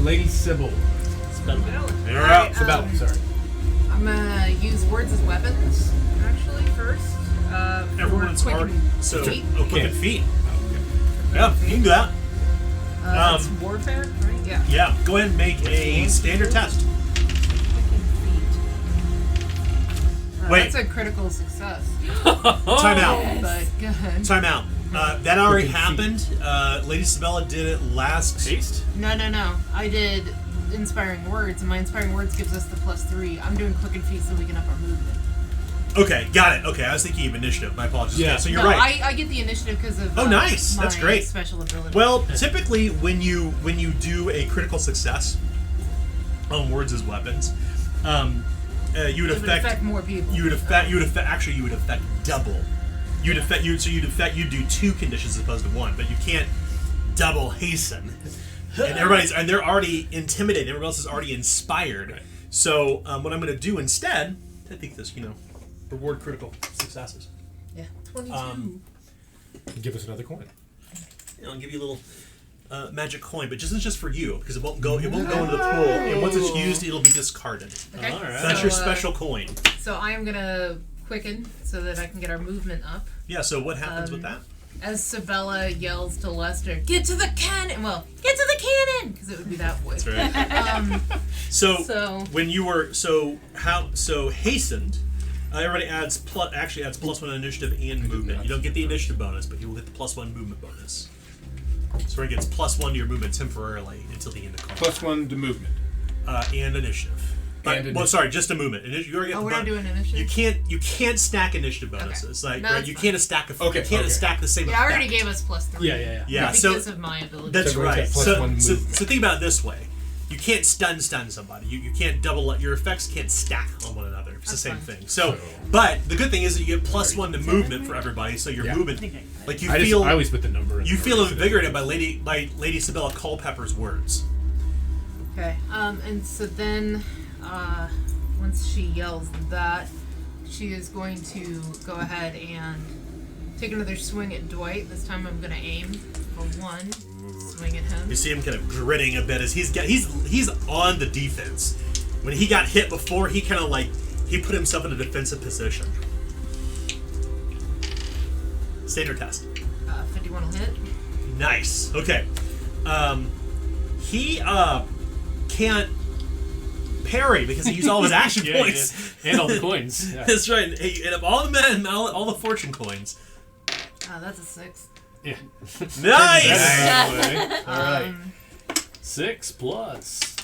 Lady Sybil. You're up. Sybil, sorry. I'm gonna use words as weapons, actually, first. Everyone's quick already. So, feet. quick and feet. Yeah, you can do that. That's warfare, right? Yeah. Yeah, go ahead and make a standard test. Wait. That's a critical success. Time out. But good. Time out. That already Quick and happened. Lady Sabella did it last. Haste? No. I did inspiring words, and my inspiring words gives us the +3. I'm doing quick and feet so we can up our movement. Okay, got it. Okay, I was thinking of initiative. My apologies. Yeah. Okay, so you're no, right. I get the initiative because of Oh, nice. That's my great. special ability. Well, typically when you do a critical success on words as weapons, you would it would affect more people. You would affect double. You'd do 2 conditions as opposed to 1, but you can't double hasten. And they're already intimidated. Everyone else is already inspired. Right. So what I'm going to do instead, I think this, reward critical successes. Yeah. 22. Give us another coin. I'll give you a little magic coin, but this is just for you because it won't go into the pool. And once it's used, it'll be discarded. Okay. All right. So that's So, your special coin. So I am gonna quicken so that I can get our movement up. Yeah. So what happens with that? As Sabella yells to Lester, "Get to the cannon!" Well, get to the cannon, because it would be that voice. That's right. So when you were hastened, everybody adds +1 initiative and movement. You don't get the initiative bonus, but you will get the +1 movement bonus. So it gets +1 to your movement temporarily until the end of combat. +1 to movement. And initiative. Well, sorry, just a movement. You already got we're not doing initiative? You can't stack initiative bonuses. Okay. Like No, right, you fine. can't stack the same. Yeah, I already effect. gave us +3. Yeah. Yeah, Because so of my ability. that's Everyone's right. got plus So, one so movement. think about it this way: you can't stun somebody. You can't double. Your effects can't stack on one another. It's the same That's fine. thing. So, but the good thing is that you get +1 to movement for everybody. So your movement, like you feel, I always put the number in. you the feel order, so invigorated by Lady Sabella Culpepper's words. Okay. And so then, once she yells that, she is going to go ahead and take another swing at Dwight. This time I'm going to aim for 1. Swing at him. You see him kind of gritting a bit as he's on the defense. When he got hit before, he kind of like he put himself in a defensive position. Standard test. 51 will hit. Nice. Okay. He can't parry because he used all of his action points. And all the coins. Yeah. That's right. And of all the men, all the fortune coins. That's a 6. Yeah. Nice. All right. 6 plus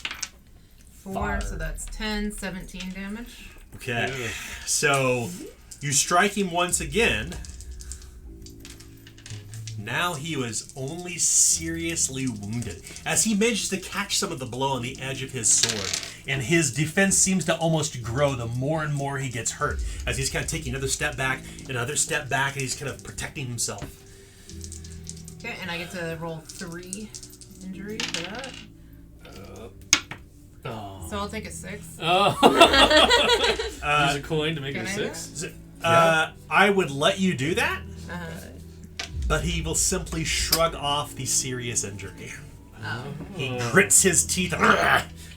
4, Fire. so that's 10, 17 damage. Okay. So you strike him once again. Now he was only seriously wounded, as he manages to catch some of the blow on the edge of his sword, and his defense seems to almost grow the more and more he gets hurt, as he's kind of taking another step back, and he's kind of protecting himself. Okay, and I get to roll 3 injury for that. Oh. So I'll take a 6. Use a coin to make it a Can I 6. I would let you do that, Uh, but he will simply shrug off the serious injury. oh. He grits his teeth.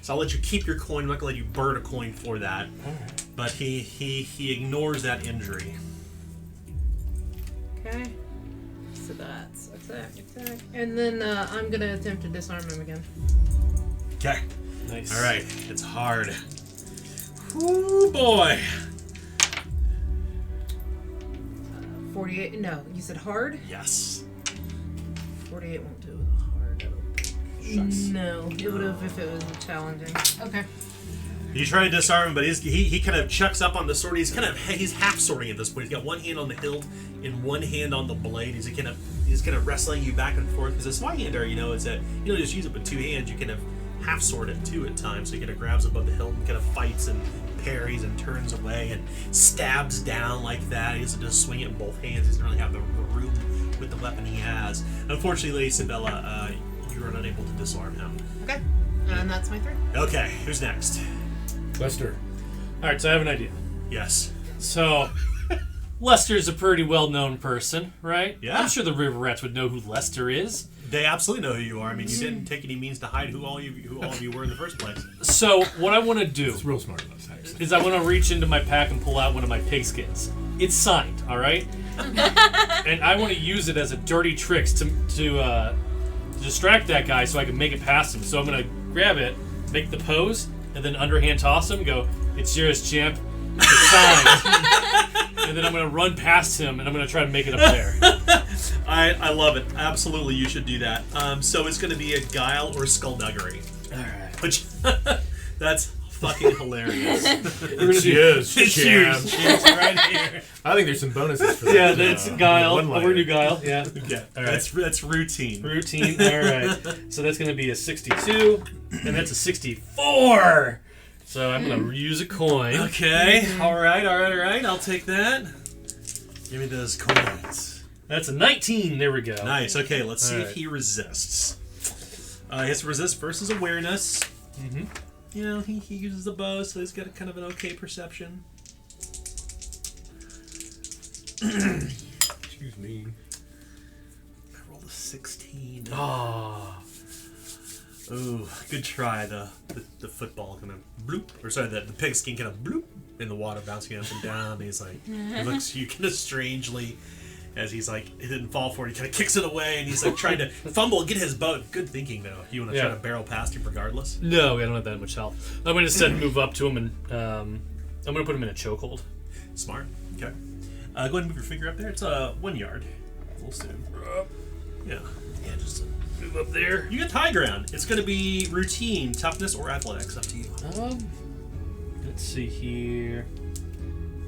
So I'll let you keep your coin. I'm not gonna let you burn a coin for that. But he ignores that injury. Okay. So that's attack. And then I'm going to attempt to disarm him again. Okay. Nice. All right. It's hard. Ooh boy. 48. No, you said hard? Yes. 48 won't do with hard. No, it would have if it was challenging. Okay. You try to disarm him, but he kind of chucks up on the sword. He's half swording at this point. He's got one hand on the hilt and one hand on the blade. He's kind of wrestling you back and forth. Because a Zweihander, is that you don't just use it with 2 hands. You kind of half sword it too at times. So he kind of grabs above the hilt and kind of fights and parries and turns away and stabs down like that. He doesn't just swing it in both hands. He doesn't really have the room with the weapon he has. Unfortunately, Lady Sabella, you are unable to disarm him. Okay. And that's my 3. Okay, who's next? Lester. All right, so I have an idea. Yes. So, Lester's a pretty well-known person, right? Yeah. I'm sure the River Rats would know who Lester is. They absolutely know who you are. I mean, you didn't take any means to hide who all of you were in the first place. So, what I want to do It's real smart of us, actually. is I want to reach into my pack and pull out one of my pigskins. It's signed, all right? And I want to use it as a dirty trick to distract that guy so I can make it past him. So I'm going to grab it, make the pose, and then underhand toss him, go, "It's yours, champ. It's signed." And then I'm going to run past him, and I'm going to try to make it up there. I love it. Absolutely, you should do that. So it's going to be a guile or skullduggery. All right. Which, that's fucking hilarious. We're going to do It's huge. It's right here. I think there's some bonuses for that. Yeah, that's Guile. one Oh, lighter. we're new Guile. Yeah. Okay, All right. that's routine. Routine. All right. So that's going to be a 62, and that's a 64. So I'm going to use a coin. Okay. All right. I'll take that. Give me those coins. That's a 19. There we go. Nice. Okay, let's see All if right. he resists. He has to resist versus awareness. Mm-hmm. He uses the bow, so he's got a kind of an okay perception. Excuse me. I rolled a 16. Oh. Ooh, good try. The football kind of bloop, or sorry, the pigskin kind of bloop in the water, bouncing up and down. And he's like, he looks at you kind of strangely as he's like, it didn't fall for it. He kind of kicks it away, and he's like trying to fumble, get his bow. Good thinking though. You want to try Yeah. to barrel past him regardless. No, I don't have that much health. I'm going to instead move up to him and I'm going to put him in a chokehold. Smart. Okay. Go ahead and move your figure up there. It's 1 yard. We'll soon. Yeah. Yeah, just move up there. You get high ground. It's going to be routine, toughness, or athletics. Up to you. Let's see here.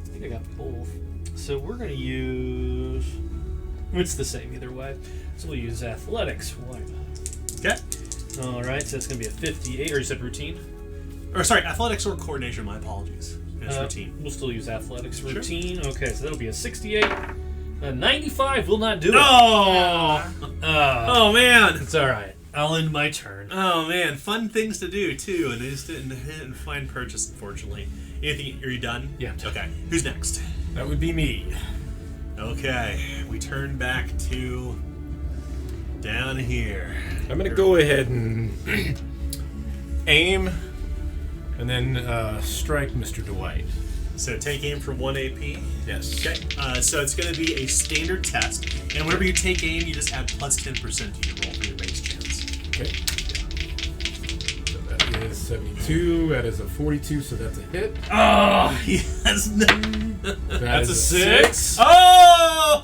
I think I got both. So we're going to use... It's the same either way. So we'll use athletics. Why not? Okay. All right, so it's going to be a 58. Or you said routine? Or sorry, athletics or coordination. My apologies. It's routine. We'll still use athletics. Sure. Routine. Okay, so that'll be a 68. A 95 will not do it. Oh man. It's all right. I'll end my turn. Oh man, fun things to do too, and they just didn't find purchase, unfortunately. Anything? Are you done? Yeah. Okay. Who's next? That would be me. Okay, we turn back to down here. I'm gonna go ahead and aim, and then strike Mr. Dwight. So take aim for 1 AP. Yes. Okay. So it's going to be a standard test, and whenever you take aim, you just add plus 10% to your roll for your base chance. Okay. So that is 72. That is a 42. So that's a hit. Oh, yes. That's a 6. Oh!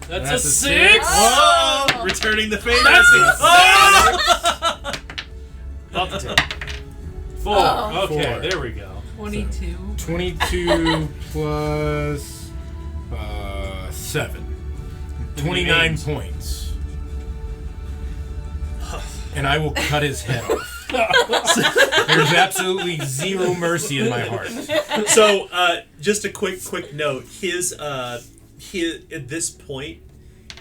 That's That's a a 6. Oh! Returning the favor. That's a Oh! About the 10. 4. Oh. Okay, 4. there we go. 22. 22 plus 7. 29 points. And I will cut his head off. There's absolutely zero mercy in my heart. So, just a quick note. His at this point,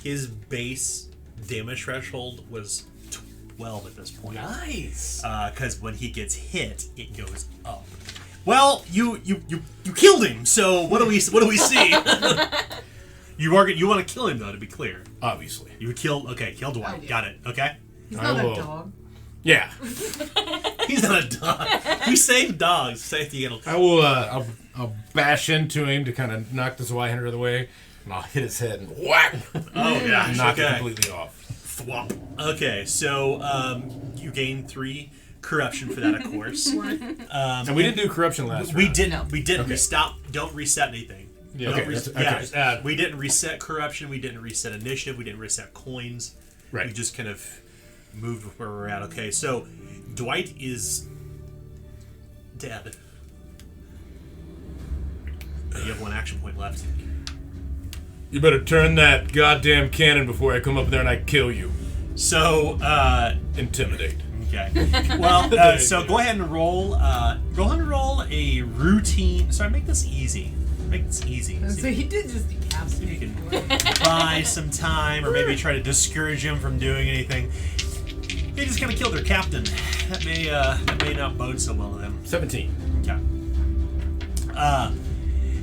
his base damage threshold was 12 at this point. Nice. Because when he gets hit, it goes up. Well, you killed him. So what do we see? you want to kill him though, to be clear. Obviously. You would kill. Okay, kill Dwight. Oh, yeah. Got it. Okay. He's I not will. a dog. Yeah. He's not a dog. We save dogs. Save the animal. I will. I'll bash into him to kind of knock the Zweihander out of the way, and I'll hit his head and whack. Oh gosh. Knock it Okay. completely off. Thwomp. Okay. So you gain 3 corruption for that, of course. And we didn't do corruption last We round. didn't. No. We didn't. Okay. We stopped. Don't reset anything. Yeah. Okay, Don't that's- yeah, okay. Just add. we didn't reset corruption. We didn't reset initiative. We didn't reset coins. Right. We just kind of moved where we're at. Okay, so Dwight is dead. You have 1 action point left. You better turn that goddamn cannon before I come up there and I kill you. So, Intimidate. okay. Well, so go ahead and roll. Go ahead and roll a routine. Sorry, make this easy. Make this easy. So he did just decapitate You you. buy some time, or maybe try to discourage him from doing anything. They just kind of killed their captain. That may not bode so well to them. 17. Okay.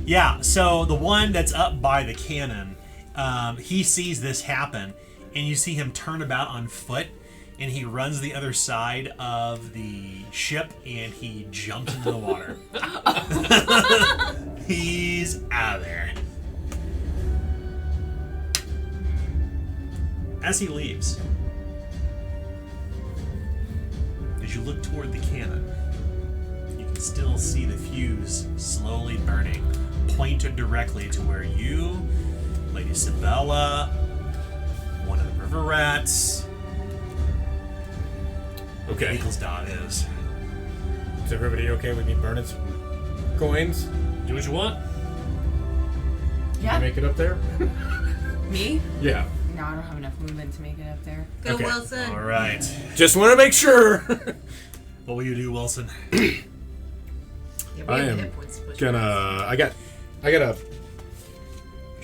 Yeah. So the one that's up by the cannon, he sees this happen, and you see him turn about on foot, and he runs the other side of the ship, and he jumps into the water. He's out of there. As he leaves, as you look toward the cannon, you can still see the fuse slowly burning, pointed directly to where you, Lady Sabella, one of the river rats, Okay. Eagle's dot is. Is everybody okay with me burning some coins? Do what you want. Yeah. Make it up there? Me? Yeah. No, I don't have enough movement to make it up there. Go Okay. Wilson. All right. Just want to make sure. What will you do, Wilson? Yeah, we I have am hit points to push Gonna. I got a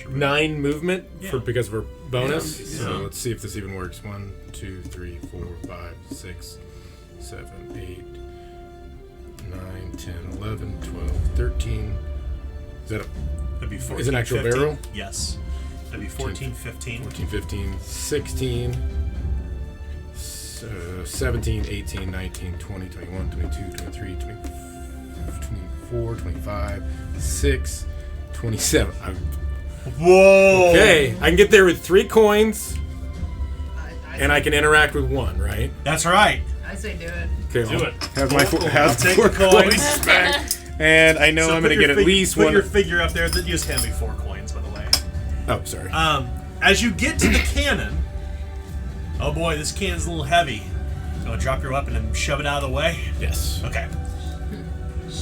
9 movement for because of our bonus. Yeah. So let's see if this even works. 1, 2, 3, 4, 5, 6, 7, 8, 9, 10, 11, 12, 13. Is that a That'd be 14, Is it an actual 15. barrel? Yes. That'd be 14, 15. 14, 15, 16, 17, 18, 19, 20, 21, 22, 23, 24, 25, 6, 27. Whoa! Okay, I can get there with 3 coins, I and I can interact with 1, right? That's right. say do it. Okay, Do I'll it. have my Cool. have I'll take 4 the coins. coins back. And I know So I'm put going to your get at fig- least put 1. your figure up there. Then you just hand me 4 coins, by the way. Oh, sorry. As you get to the cannon, oh boy, this cannon's a little heavy. So drop your weapon and shove it out of the way. Yes. Okay.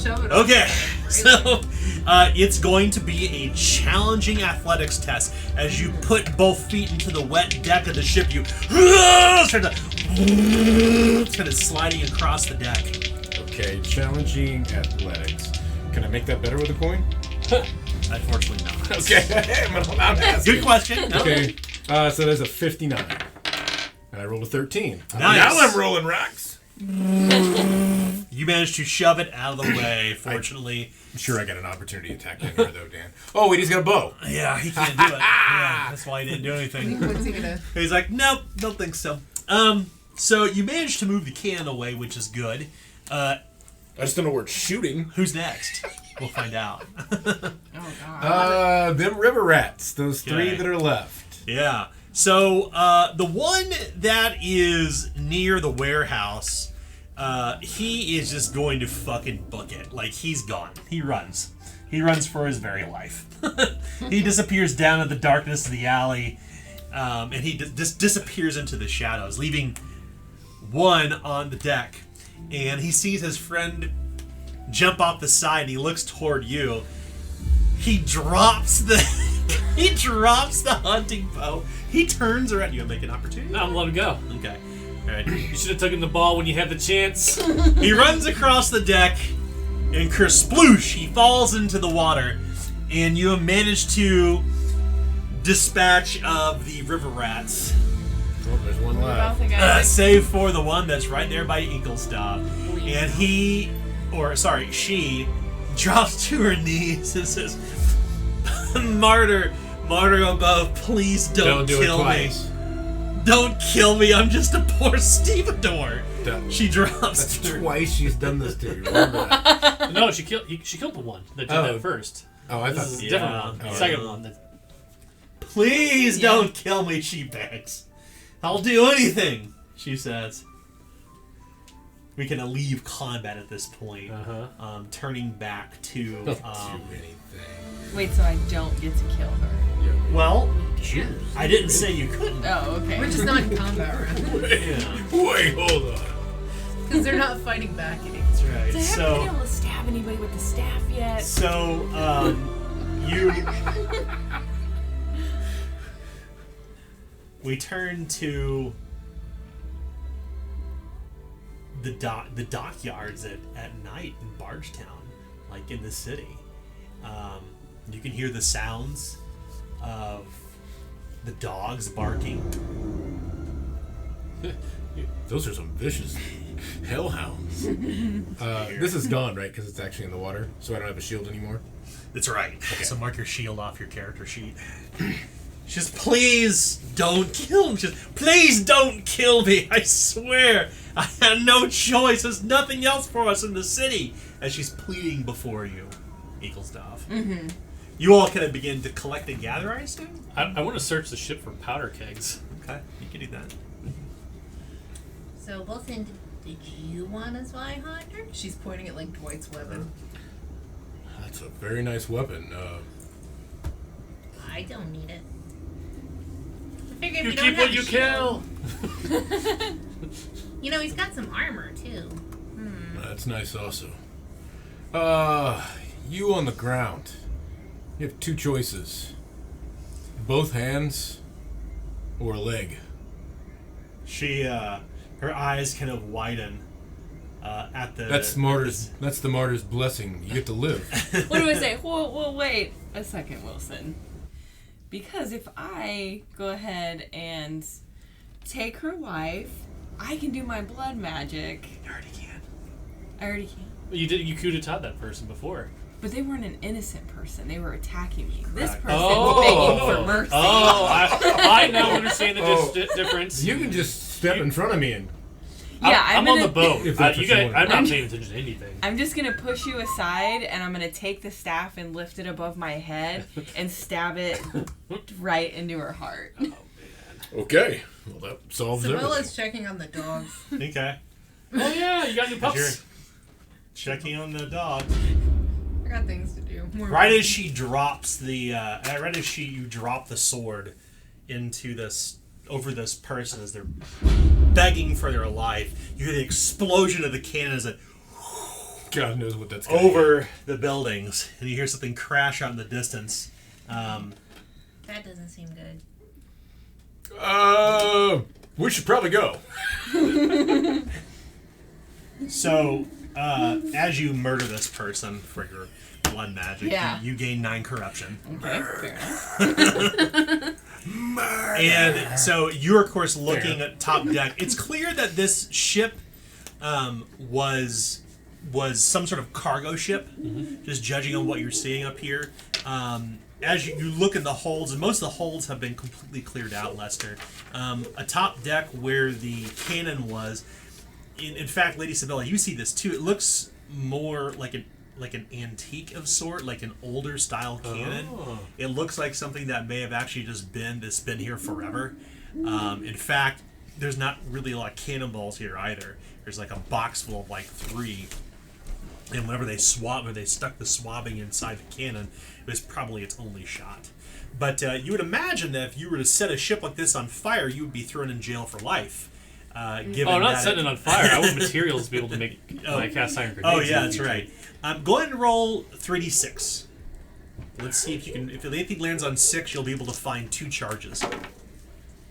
Shove it. Okay, so it's going to be a challenging athletics test as you put both feet into the wet deck of the ship. You start kind of sliding across the deck. Okay, challenging athletics. Can I make that better with a coin? Unfortunately not. Okay, I'm asking. Good question. No. Okay, so there's a 59. And I rolled a 13. Nice. Now I'm rolling rocks. You managed to shove it out of the way, fortunately. I'm sure I got an opportunity to attack that here, though, Dan. Oh, wait, he's got a bow. Yeah, he can't do it. Yeah, that's why he didn't do anything. What's he gonna? He's like, nope, don't think so. So you managed to move the can away, which is good. I just don't know where it's shooting. Who's next? We'll find out. Oh god. Them river rats. Those three Okay. that are left. Yeah. So the one that is near the warehouse, he is just going to fucking book it. Like, he's gone. He runs. He runs for his very life. He disappears down in the darkness of the alley, and he disappears into the shadows, leaving one on the deck. And he sees his friend jump off the side, and he looks toward you. He drops the hunting bow. He turns around. You want to make an opportunity? No, I'm letting go. Okay. All right. You should have taken the ball when you had the chance. He runs across the deck, and kersploosh, he falls into the water, and you have managed to dispatch of the river rats. Oh, there's one What about left. the guy? Save for the one that's right there by Inkelstadt. And she drops to her knees and says, Martyr above, please don't do kill it me. twice. Don't kill me, I'm just a poor stevedore. She drops That's to her. twice she's done this to you. Remember that. No, she killed the one that did that first. Oh, I This thought. is a Yeah. different one. The Oh, second yeah. one. Please don't kill me, she begs. I'll do anything, she says. We can leave combat at this point. Turning back to... Don't do anything. Wait, so I don't get to kill her? Yeah. well, Cheers. I didn't say you couldn't. Oh, okay. We're just not in combat round. Yeah, Wait, hold on. Because they're not fighting back at each that's right. I haven't So, been able to stab anybody with the staff yet. you... We turn to the dockyards at night in Bargetown, like in the city. You can hear the sounds of the dogs barking. Those are some vicious hellhounds. This is gone, right? Because it's actually in the water, so I don't have a shield anymore. That's right. Okay. So mark your shield off your character sheet. She says, please don't kill me. She says, please don't kill me. I swear. I had no choice. There's nothing else for us in the city. As she's pleading before you, Eaglestaff. Mm-hmm. You all kind of begin to collect and gather, I assume? I want to search the ship for powder kegs. Okay, you can do that. So, Wilson, did you want a Zweihander? She's pointing at like Dwight's weapon. That's a very nice weapon. I don't need it. I figured You we don't keep have what a you shield. kill. You know, he's got some armor too. That's nice also. You on the ground. You have two choices. Both hands or a leg. She, her eyes kind of widen at the... That's the martyr's blessing. You get to live. What do I say? Well, wait a second, Wilson. Because if I go ahead and take her life, I can do my blood magic. You already can. I already can. You could have taught that person before. But they weren't an innocent person. They were attacking me. This Correct. person Oh. begging for mercy. Oh, I now understand the difference. You can just step in front of me and... Yeah, I'm gonna, on the boat. If that's what you want. I'm not paying attention to anything. I'm just gonna push you aside, and I'm gonna take the staff and lift it above my head and stab it right into her heart. Okay. Well, that solves everything. Sabella's checking on the dogs. Okay. Oh yeah, you got new You're pups. checking on the dog. I got things to do. More Right as she drops the, right as you drop the sword into over this person as they're begging for their life, you hear the explosion of the cannon as it God knows what that's gonna over the buildings, and you hear something crash out in the distance. That doesn't seem good. We should probably go. So, as you murder this person for your blood magic, you gain 9 corruption. Okay, fair enough. And so you're, of course, looking at top deck. It's clear that this ship was some sort of cargo ship, just judging on what you're seeing up here. As you look in the holds, and most of the holds have been completely cleared out, Lester. A top deck where the cannon was, in fact, Lady Sabella, you see this too. It looks more like an antique of sort, like an older style cannon. Oh. It looks like something that may have actually just been here forever. In fact, there's not really a lot of cannonballs here either. There's like a box full of like 3. And whenever they stuck the swabbing inside the cannon, it was probably its only shot. But you would imagine that if you were to set a ship like this on fire, you would be thrown in jail for life. Given I'm not setting it on fire. I want materials to be able to make my cast iron grenades. Oh yeah, that's right. Go ahead and roll 3d6. Let's see if you can. If anything lands on 6, you'll be able to find 2 charges. Can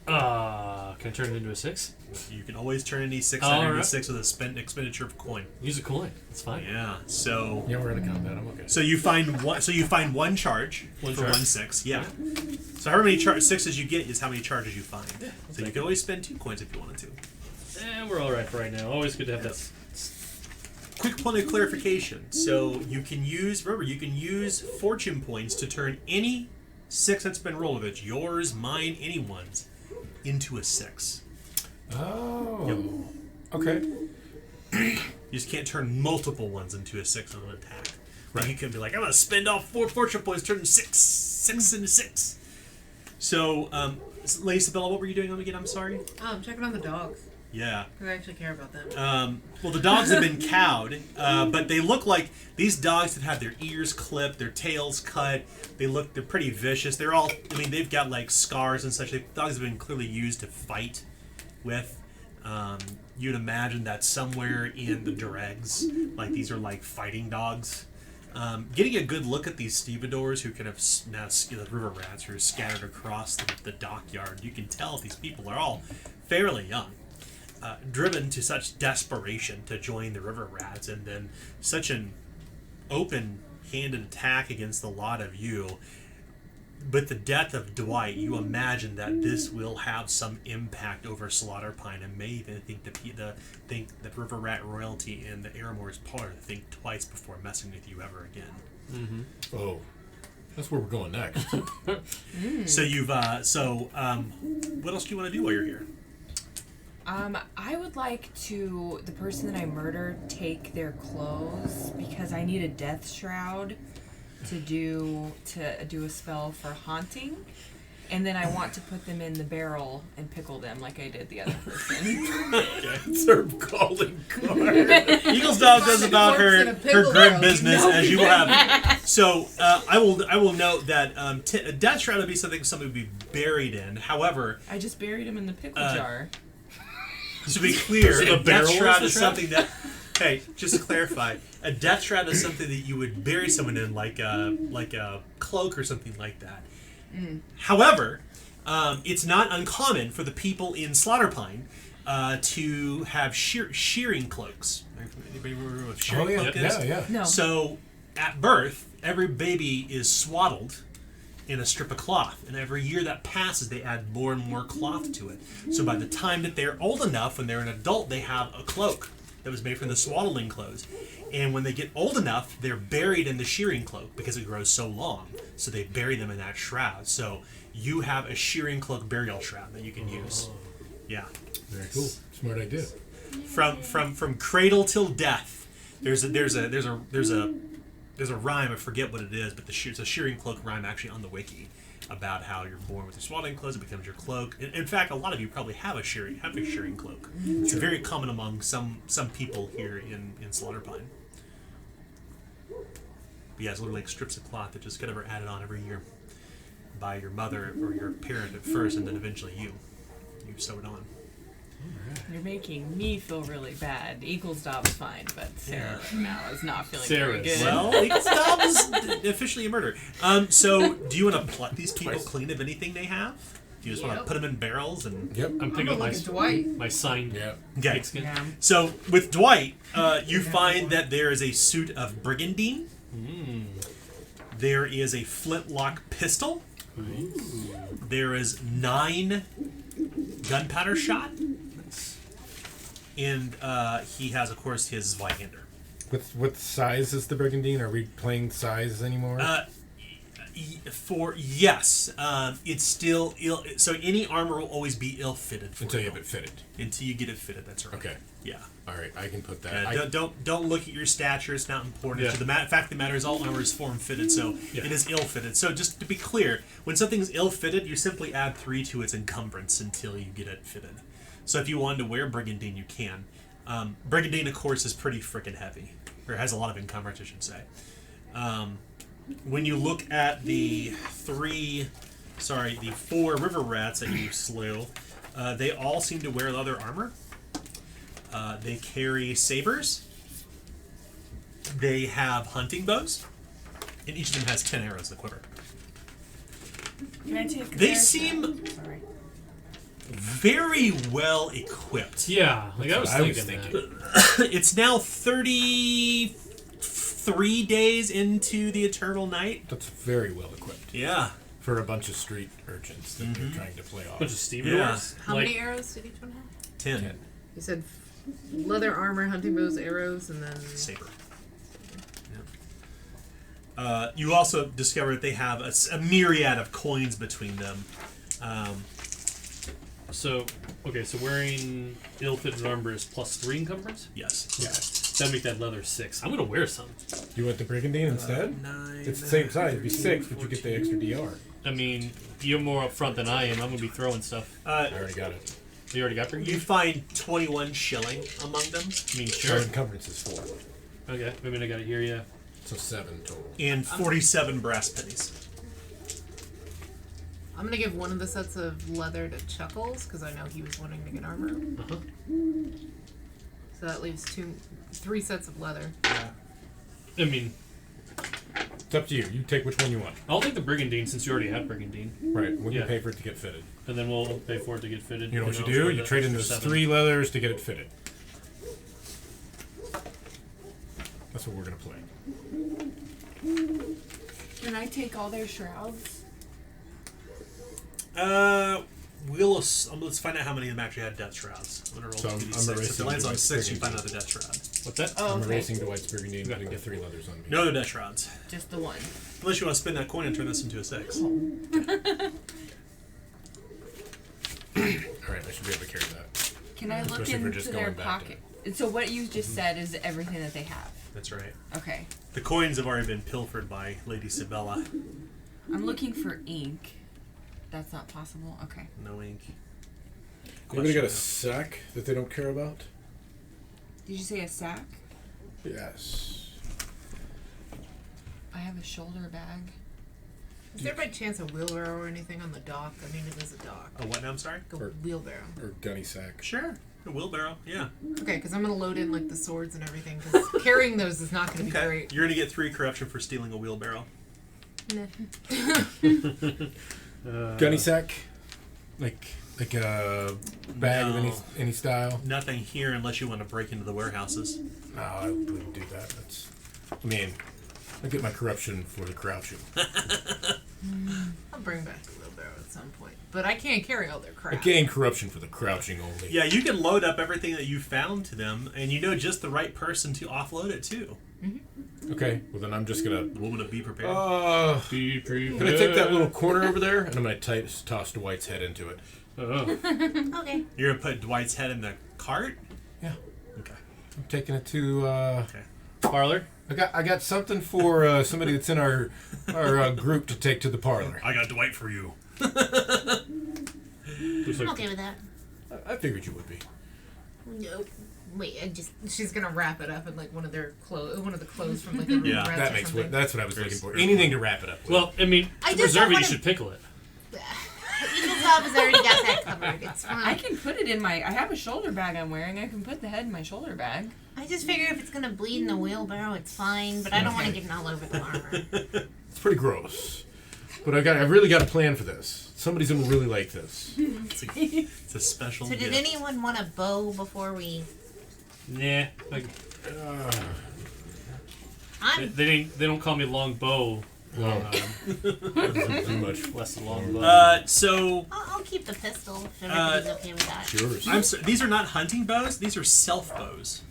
I turn it into a 6? You can always turn an E6 under an E6 with an expenditure of coin. Use a coin. That's fine. Yeah. So. Yeah, we're in a combat. I'm okay. So you find one. So you find 1 charge for 1 6. Yeah. So however many 6s you get is how many charges you find. Yeah, so you can always spend 2 coins if you wanted to. We're all right for right now. Always good to have that. Quick point of clarification. So you can use fortune points to turn any 6 that's been rolled, if it's yours, mine, anyone's, into a 6. Oh. Yep. Okay. You just can't turn multiple ones into a 6 on an attack. Right. Like you can be like, I'm gonna spend all 4 fortune points, turn 6 into 6. So, Lady Sabella, what were you doing again? I'm sorry. Oh, I'm checking on the dogs. Yeah. Because I actually care about them. Well, the dogs have been cowed, but they look like these dogs that have their ears clipped, their tails cut. They're pretty vicious. They've got like scars and such. Dogs have been clearly used to fight with. You'd imagine that somewhere in the dregs, like these are like fighting dogs. Getting a good look at these stevedores who kind of the river rats who are scattered across the dockyard, you can tell these people are all fairly young. Driven to such desperation to join the river rats, and then such an open-handed attack against the lot of you. With the death of Dwight, you imagine that this will have some impact over Slaughterpine, and may even think the river rat royalty and the Aramor's part think twice before messing with you ever again. Mm-hmm. Oh, that's where we're going next. So what else do you want to do while you're here? I would like the person that I murdered, take their clothes because I need a death shroud to do a spell for haunting, and then I want to put them in the barrel and pickle them like I did the other person. Okay. Serve calling card. Eagle's dog does about her grim business, as you will have. So I will note that a death shroud would be something somebody would be buried in. However, I just buried him in the pickle jar. To be clear, So a death shroud is something that. Hey, just to clarify, a death shroud is something that you would bury someone in, like a cloak or something like that. However, it's not uncommon for the people in Slaughterpine to have shearing cloaks. Anybody remember what shearing cloak is? Yeah. No. So, at birth, every baby is swaddled in a strip of cloth, and every year that passes, they add more and more cloth to it. So by the time that they're old enough, when they're an adult, they have a cloak that was made from the swaddling clothes. And when they get old enough, they're buried in the shearing cloak because it grows so long. So they bury them in that shroud. So you have a shearing cloak burial shroud that you can use. Yeah. Very cool. Smart idea. From cradle till death. There's a rhyme. I forget what it is, but it's a shearing cloak rhyme actually on the wiki about how you're born with your swaddling clothes, it becomes your cloak. In fact, a lot of you probably have a shearing cloak. It's very common among some people here in Slaughterpine. But yeah, it's literally like strips of cloth that just get added on every year by your mother or your parent at first, and then eventually you sew it on. All right. You're making me feel really bad. Eaglesdob's fine, but Sarah right now is not feeling Sarah's. very good. Well, Eaglesdob is officially a murderer. So, do you want to pluck these people clean of anything they have? Do you just want to put them in barrels and? Yep. I'm picking up my signed Okay. pigskin. Yeah. So with Dwight, you find that there is a suit of brigandine. There is a flintlock pistol. There is 9 gunpowder shot. And he has, of course, his Zweihander. What size is the brigandine? Are we playing size anymore? Yes, it's still ill. So any armor will always be ill-fitted for Until you have it fitted. Until you get it fitted. That's right. Okay. Yeah. All right, I can put that. Don't look at your stature. It's not important. Yeah. So the fact of the matter is, all armor is form-fitted, so it is ill-fitted. So just to be clear, when something's ill-fitted, you simply add 3 to its encumbrance until you get it fitted. So if you wanted to wear brigandine, you can. Brigandine, of course, is pretty freaking heavy, or has a lot of encumbrance, I should say. When you look at the 4 river rats that you slew, they all seem to wear leather armor. They carry sabers. They have hunting bows, and each of them has 10 arrows in the quiver. Can I take They their- seem Sorry. very well equipped. Yeah, like I was thinking. That. It's now 33 days into the Eternal Night. That's very well equipped Yeah. for a bunch of street urchins that they're trying to play off. Bunch of stevedores. How many arrows did each one have? 10. You said leather armor, hunting bows, arrows, and then Saber. Yeah. You also discover that they have a myriad of coins between them. So wearing ill-fitted armor is +3 encumbrance. Yes. Yeah, that'd make that leather 6. I'm gonna wear some. You want the brigandine instead? 9. It's the same size. It'd be 6, but you get the extra DR. I mean, you're more up front than I am. I'm gonna be throwing stuff. I already got it. You already got brigandine? You find 21 shilling among them. I mean, Our sure. encumbrance is 4. Okay, maybe I got it here. Yeah. So 7 total. And 47 brass pennies. I'm gonna give one of the sets of leather to Chuckles because I know he was wanting to get armor. Uh-huh. So that leaves 3 sets of leather. I mean, It's up to you. You take which one you want. I'll take the brigandine since you already have brigandine, Right. We Yeah. can pay for it to get fitted. and then we'll pay for it to get fitted. You know what you for do? the You trade in extra those 7. 3 leathers to get it fitted. That's what we're gonna play. Can I take all their shrouds? Let's find out how many of them actually had death shrouds. I'm gonna roll So I'm 2d6. If it erasing lands on the 6, you brigandine. find out the death shroud. What's that? Oh, I'm okay. erasing Dwight's brigandine and putting the 3 leathers on me. No other death shrouds. Just the one. Unless you want to spin that coin and turn this into a 6. Alright, I should be able to carry that. Can I look Especially if we're into just their going back to- pocket? So what you just said is everything that they have. That's right. Okay. The coins have already been pilfered by Lady Sibella. I'm looking for ink. That's not possible. Okay. No ink. Anybody got a Question sack that they don't care about? Did you say a sack? Yes. I have a shoulder bag. Is there by chance a wheelbarrow or anything on the dock? I mean, it is a dock. A what now? I'm sorry? Like a wheelbarrow. Or gunny sack. Sure. A wheelbarrow. Yeah. Okay, because I'm gonna load in like the swords and everything. Because carrying those is not gonna be great. You're gonna get 3 corruption for stealing a wheelbarrow. Gunny sack? Like a bag No. of any style? Nothing here unless you want to break into the warehouses. No, I wouldn't do that. I mean, I get my corruption for the crouching. I'll bring back the wheelbarrow at some point. But I can't carry all their I crap. gain corruption for the crouching only. Yeah, you can load up everything that you found to them, and you know just the right person to offload it to. Okay, well then I'm just gonna. Woman to be prepared. Be prepared. Can I take that little corner over there? And I'm gonna toss Dwight's head into it. Okay. You're gonna put Dwight's head in the cart? Yeah. Okay. I'm taking it to. Okay. Parlor. I got something for somebody that's in our group to take to the parlor. I got Dwight for you. Looks I'm like okay with that. I figured you would be. No. Wait, I just. She's gonna wrap it up in like one of the clothes from like the Yeah, rats That or makes something. that's what I was looking There's- for. there's Anything to wrap it up with. Well, I mean, I to just preserve don't it, you wanna- should pickle it. You can Bob has already got that covered. It's fine. I can put it in my. I have a shoulder bag I'm wearing. I can put the head in my shoulder bag. I just figure if it's gonna bleed in the wheelbarrow, it's fine. But I don't want to get it all over the armor. It's pretty gross. But I've really got a plan for this. Somebody's gonna really like this. It's a special So did gift. anyone want a bow before we? Nah. They don't call me Long Bow. No. Too much. Less than Long Bow. I'll keep the pistol if everybody's okay with that. Yours. These are not hunting bows. These are self bows.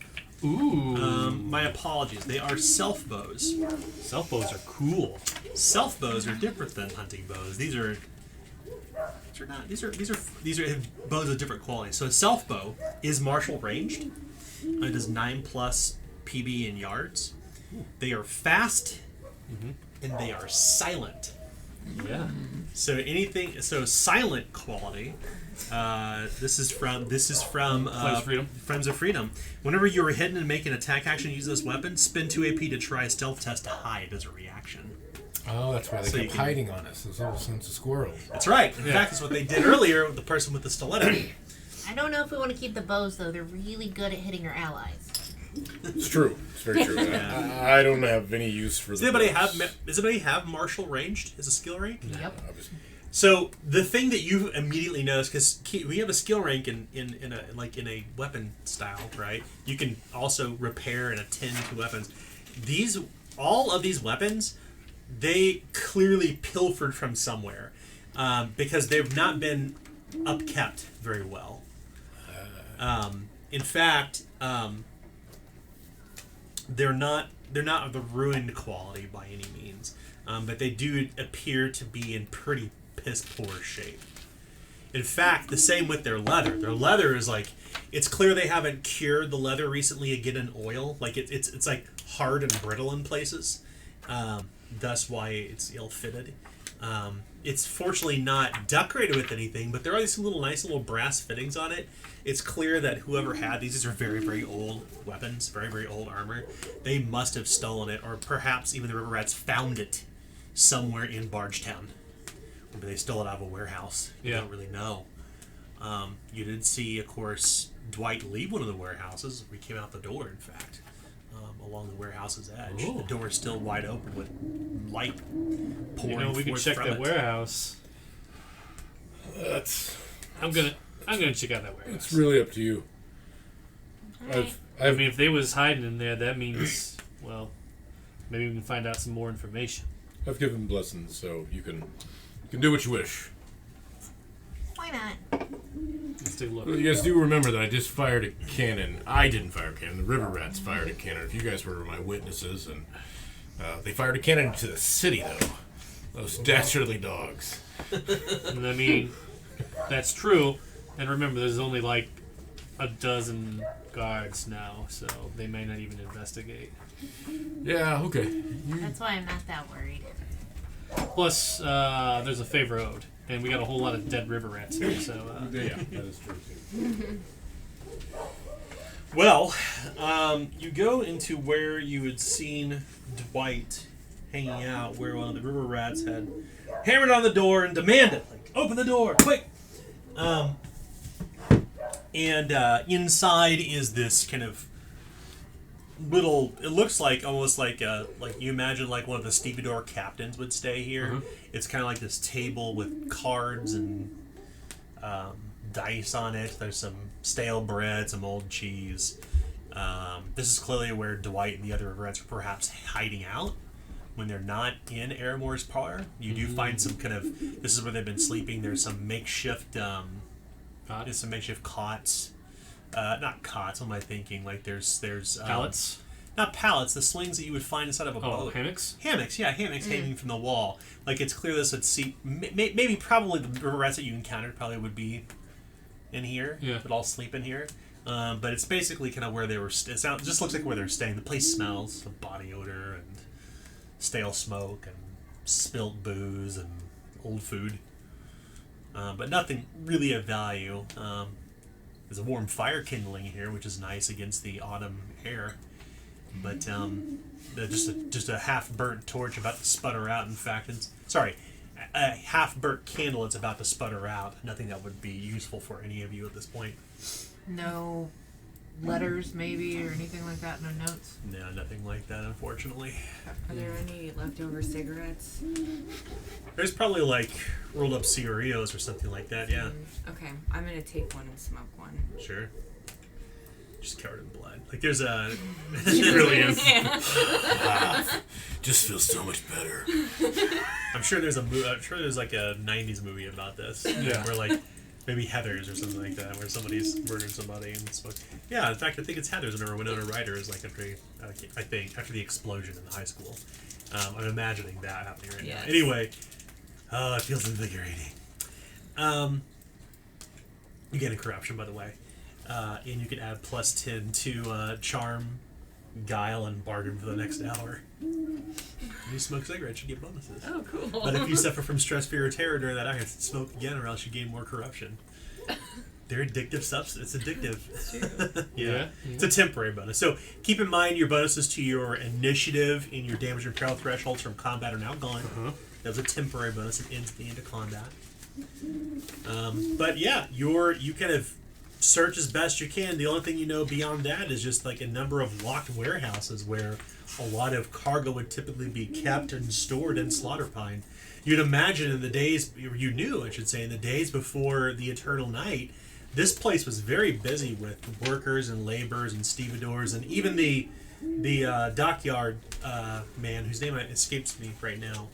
Ooh. My apologies. They are self bows. Self bows are cool. Self bows are different than hunting bows. These are bows of different quality. So a self bow is martial ranged. It does 9+ PB in yards. They are fast, and they are silent. Yeah. So silent quality. This is from Friends of Freedom. Whenever you are hidden and make an attack action, use this weapon. Spend 2 AP to try a stealth test to hide as a reaction. Oh, that's why they kept hiding on us. There's all sense of squirrel. That's right. In fact, that's what they did earlier with the person with the stiletto. I don't know if we want to keep the bows though. They're really good at hitting our allies. It's true. It's very true. I don't have any use for Does the anybody have martial ranged as a skill rank? Yep. So the thing that you immediately notice, because we have a skill rank in a weapon style, right? You can also repair and attend to weapons. All of these weapons, they clearly pilfered from somewhere, because they've not been upkept very well. In fact, they're not of the ruined quality by any means, but they do appear to be in pretty piss poor shape. In fact, the same with their leather. Their leather is like, it's clear they haven't cured the leather recently again in oil. Like it's like hard and brittle in places. Thus why it's ill-fitted. It's fortunately not decorated with anything, but there are these nice little brass fittings on it. It's clear that whoever had these are very, very old weapons, very, very old armor. They must have stolen it, or perhaps even the River Rats found it somewhere in Bargetown. Maybe they stole it out of a warehouse. You don't really know. You did see, of course, Dwight leave one of the warehouses. We came out the door, in fact, along the warehouse's edge. Ooh. The door is still wide open with light pouring we can forth check from that it. warehouse. I'm gonna check out that warehouse. It's really up to you. Right. I mean, if they was hiding in there, that means, well, maybe we can find out some more information. I've given blessings, so you can do what you wish. Why not? Let's take a look. Well, you guys do remember that I just fired a cannon. I didn't fire a cannon. The River Rats fired a cannon. If you guys were my witnesses, and they fired a cannon into the city, though. Those dastardly dogs. And I mean, that's true. And remember, there's only like a dozen guards now, so they may not even investigate. Yeah, okay. That's why I'm not that worried. Plus, there's a favor owed, and we got a whole lot of dead river rats here, so... Yeah, that is true, too. Well, you go into where you had seen Dwight hanging out, where one of the river rats had hammered on the door and demanded, like, open the door, quick! And inside is this kind of little, it looks like almost like you imagine like one of the stevedore captains would stay here. Mm-hmm. It's kind of like this table with cards and dice on it. There's some stale bread, some old cheese. This is clearly where Dwight and the other rats are perhaps hiding out when they're not in Aramore's parlor. You do find some kind of, this is where they've been sleeping. There's some makeshift there's some makeshift cots. Not cots, what am I thinking? Like there's pallets? Not pallets, the slings that you would find inside of a boat. Hammocks? Hammocks hanging from the wall. Like it's clear this would see, maybe probably the river rats that you encountered probably would be in here. Yeah. Would all sleep in here. But it's basically kind of where they were, it just looks like where they're staying. The place smells of body odor and stale smoke and spilt booze and old food. But nothing really of value. There's a warm fire kindling here, which is nice against the autumn air. But just a half-burnt torch about to sputter out. In fact, a half-burnt candle that's about to sputter out. Nothing that would be useful for any of you at this point. No letters, maybe, or anything like that. No notes. No, nothing like that, unfortunately. Are there any leftover cigarettes? There's probably like rolled up cigarillos or something like that. Yeah. Okay, I'm gonna take one and smoke one. Sure. Just covered in blood. Like there's a. It really is. Just feels so much better. I'm sure there's I'm sure there's like a '90s movie about this. Yeah. Where like maybe Heathers or something like that, where somebody's murdered somebody and smoked. Yeah. In fact, I think it's Heathers. Whenever Winona Ryder is like after the explosion in the high school. I'm imagining that happening right now. Anyway, it feels invigorating. You get a corruption, by the way. And you can add +10 to charm, guile, and bargain for the next hour. You smoke cigarettes, you get bonuses. Oh, cool. But if you suffer from stress, fear, or terror during that hour, you have to smoke again, or else you gain more corruption. They're addictive substance. It's addictive. Yeah. It's a temporary bonus. So keep in mind your bonuses to your initiative and your damage and peril thresholds from combat are now gone. That was a temporary bonus. It ends at the end of combat. But yeah, you kind of search as best you can. The only thing you know beyond that is just like a number of locked warehouses where a lot of cargo would typically be kept and stored in Slaughterpine. You'd imagine in the days, you knew, I should say, in the days before the Eternal Night, this place was very busy with workers and laborers and stevedores, and even the dockyard man, whose name escapes me right now,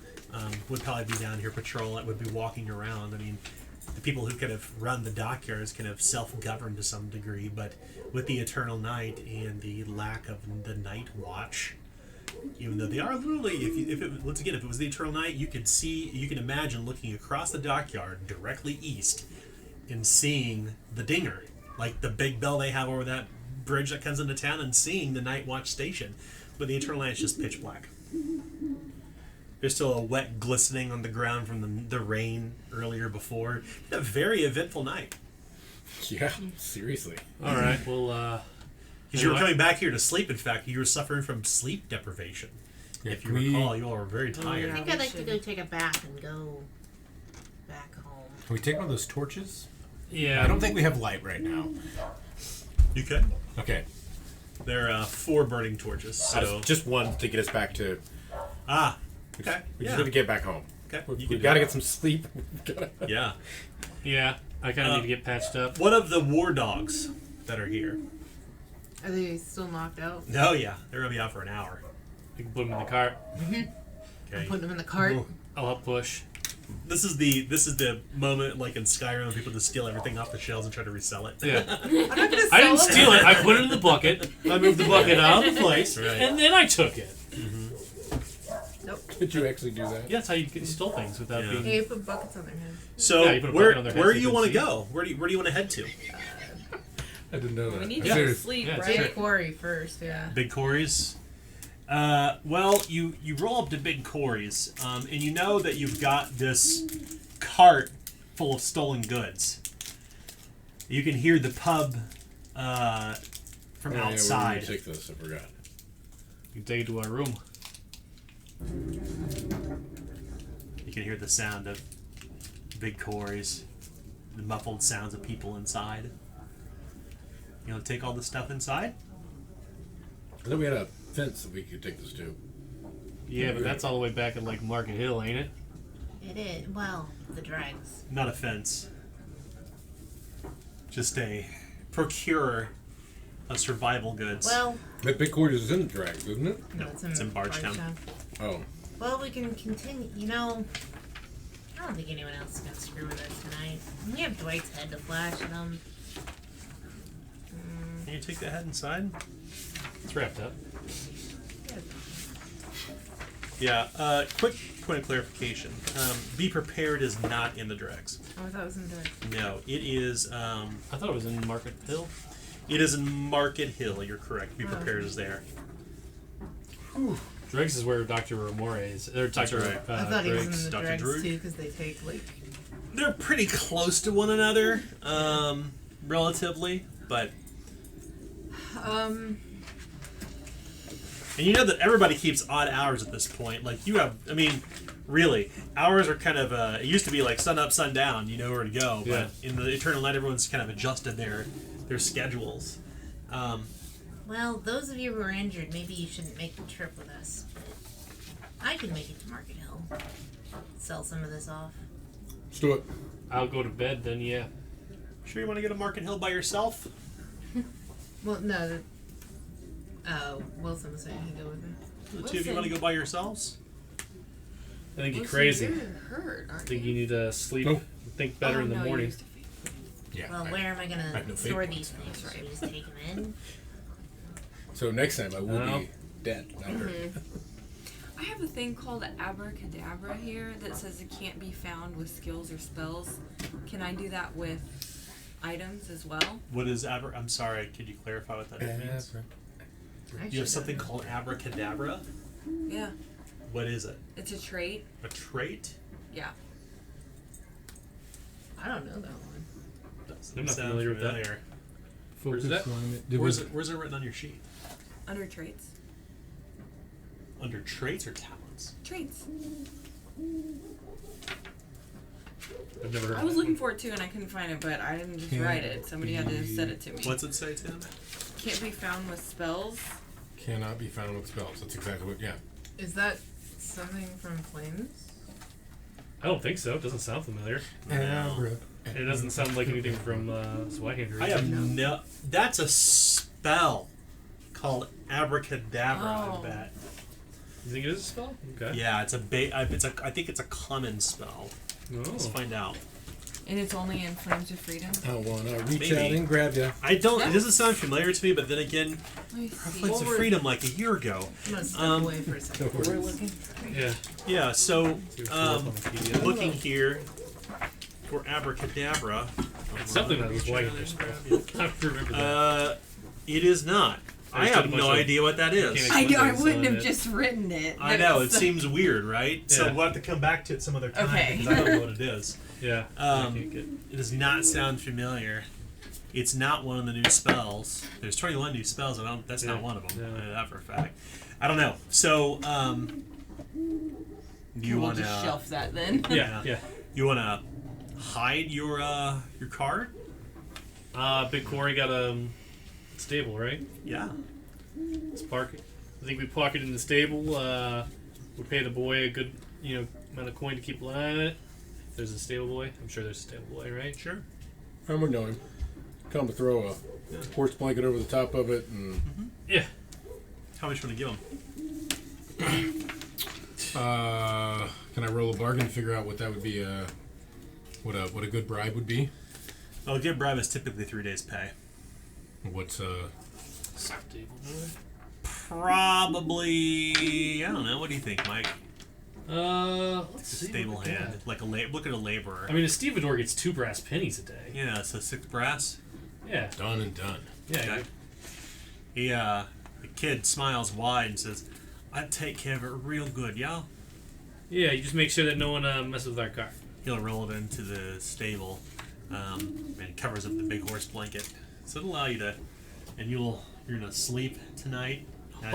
would probably be down here patrolling, would be walking around. I mean, the people who kind of run the dockyards kind of self-govern to some degree, but with the Eternal Night and the lack of the Night Watch, even though they are literally, if it was the Eternal Night, you can imagine looking across the dockyard directly east and seeing the Dinger, like the big bell they have over that bridge that comes into town, and seeing the Night Watch station. But the Eternal Night is just pitch black. There's still a wet glistening on the ground from the rain earlier before. A very eventful night. Yeah, seriously. All right, well, because you were coming back here to sleep. In fact, you were suffering from sleep deprivation. Yeah, if you recall, you all were very tired. I think I'd like to go take a bath and go back home. Can we take one of those torches? Yeah. I don't think we have light right now. You could. Okay. There are 4 burning torches. So Just one to get us back to... Okay. We just need to get back home. Okay. We've got to get some sleep. Yeah. Yeah, I kind of need to get patched up. What of the war dogs that are here? Are they still knocked out? Oh, yeah. They're going to be out for an hour. You can put them in the cart. Okay. I'm putting them in the cart. I'll help push. This is the moment, like in Skyrim, when people just steal everything off the shelves and try to resell it. Yeah. I'm not gonna sell I didn't steal it. I put it in the bucket. I moved the bucket out of the place, Right. and then I took it. Did you actually do that? Yeah, that's how you stole things without being... Hey, put buckets on their head. So Yeah, you put a bucket on their head where so do you you can want to see. go? Where do you want to head to? I didn't know that. We need Yeah. to sleep, Yeah, right? sure. Big quarry first, yeah. Big Corey's. Well, you roll up to Big Corey's, and you know that you've got this cart full of stolen goods. You can hear the pub from outside. Yeah, take this. I forgot. You can take it to our room. You can hear the sound of Big Corey's, the muffled sounds of people inside. You want to take all the stuff inside? I thought we had a fence that we could take this to. Yeah, but that's all the way back at, like, Market Hill, ain't it? It is. Well, the dregs. Not a fence. Just a procurer of survival goods. Well, That big quarters is in the drags, isn't it? No, it's in Bardstown. Oh. well, we can continue. You know, I don't think anyone else is gonna screw with us tonight. We have Dwight's head to flash at them. Can you take that head inside? It's wrapped up. Yeah, quick point of clarification. Be prepared is not in the dregs. Oh, I thought it was in the... No, it is. I thought it was in Market Hill. It is in Market Hill. You're correct. Be prepared is there. Dregs is where Dr. Ramore is. Or Dr. right. I thought he was Driggs. in the Dr. dregs Droog? too, because they take, like... They're pretty close to one another, relatively, but And you know that everybody keeps odd hours at this point. Like you have, I mean, really, hours are kind of. It used to be like sun up, sun down. You know where to go. Yeah. But in the Eternal Night, everyone's kind of adjusted their schedules. Well, those of you who are injured, maybe you shouldn't make the trip with us. I can make it to Market Hill. Sell some of this off. Let's do it. I'll go to bed then. Yeah. Sure, you want to go to Market Hill by yourself? Well, no. Wilson was saying he'd go with me. The two of you want to go by yourselves? I think you're Wilson, crazy. You're hurt, I aren't think you? you need to sleep. Nope. Think better in the no, you morning. used to fake. Yeah. Well, where am I I gonna have no fate store points. these things? That's right. Should we just take them in? So next time I will No. be dead, not hurt. I have a thing called abracadabra here that says it can't be found with skills or spells. Can I do that with items as well? What is I'm sorry. Could you clarify what that means? You have something called abracadabra. Yeah. What is it? It's a trait. A trait? Yeah. I don't know that one. Doesn't I'm not sound familiar with that. familiar. Where's that? Where's it written on your sheet? Under traits. Under traits or talents? Traits. I've never heard. I was looking for it too and I couldn't find it, but I didn't just write it. Somebody had to set it to me. What's it say, Tim? Can't be found with spells. Cannot be found with spells. That's exactly what. Yeah. Is that something from Flames? I don't think so. It doesn't sound familiar. It doesn't sound like anything from Zweihander. I have no. That's a spell called abracadabra. Oh. I bet. You think it is a spell? Okay. Yeah, it's a I think it's a common spell. Let's Oh. find out. And it's only in Flames of Freedom. I wanna reach Maybe. out and grab you. I don't. Yeah. It doesn't sound familiar to me, but then again, Let me see. Flights of Freedom like a year ago. I'm gonna step Um, away for a second. no worries. We're looking. Yeah. Yeah. So, See what's up on the PDF. looking here for abracadabra. It's something that was Zweihander spell. I remember that. It is not. I There's have a bunch no of idea what that is. mechanics I know. I Windows wouldn't on have it. just written it. I know it seems weird, right? So Yeah. we'll have to come back to it some other time Okay. because I don't know what it is. Yeah. Um, I can't get- It does not sound familiar. It's not one of the new spells. There's 21 new spells, and that's not Yeah. one of them. Yeah. I know that for a fact. I don't know. So, you We'll want just to shelf that then. Yeah. Yeah. you want to hide your card? Big Quarry got a stable, right? Yeah. Let's park it. I think we park it in the stable. We pay the boy a good, amount of coin to keep an eye on it. If there's a stable boy, I'm sure there's a stable boy, right? Sure. I would know him. Come to throw a horse blanket over the top of it, and Yeah. How much you want to give him? can I roll a bargain to figure out what that would be? What a good bribe would be? Oh, a good bribe is typically 3 days' pay. What's Stable boy. Probably. I don't know. What do you think, Mike? Let's see. Stable what we hand, got. like look at a laborer. I mean, a stevedore gets 2 brass pennies a day. Yeah, so 6 brass. Yeah. done and done? Yeah. Okay. The kid smiles wide and says, "I'd take care of it real good, y'all." Yeah. You just make sure that no one messes with our car. He'll roll it into the stable, and covers up the big horse blanket. So it'll allow you to, and you're gonna sleep tonight. At,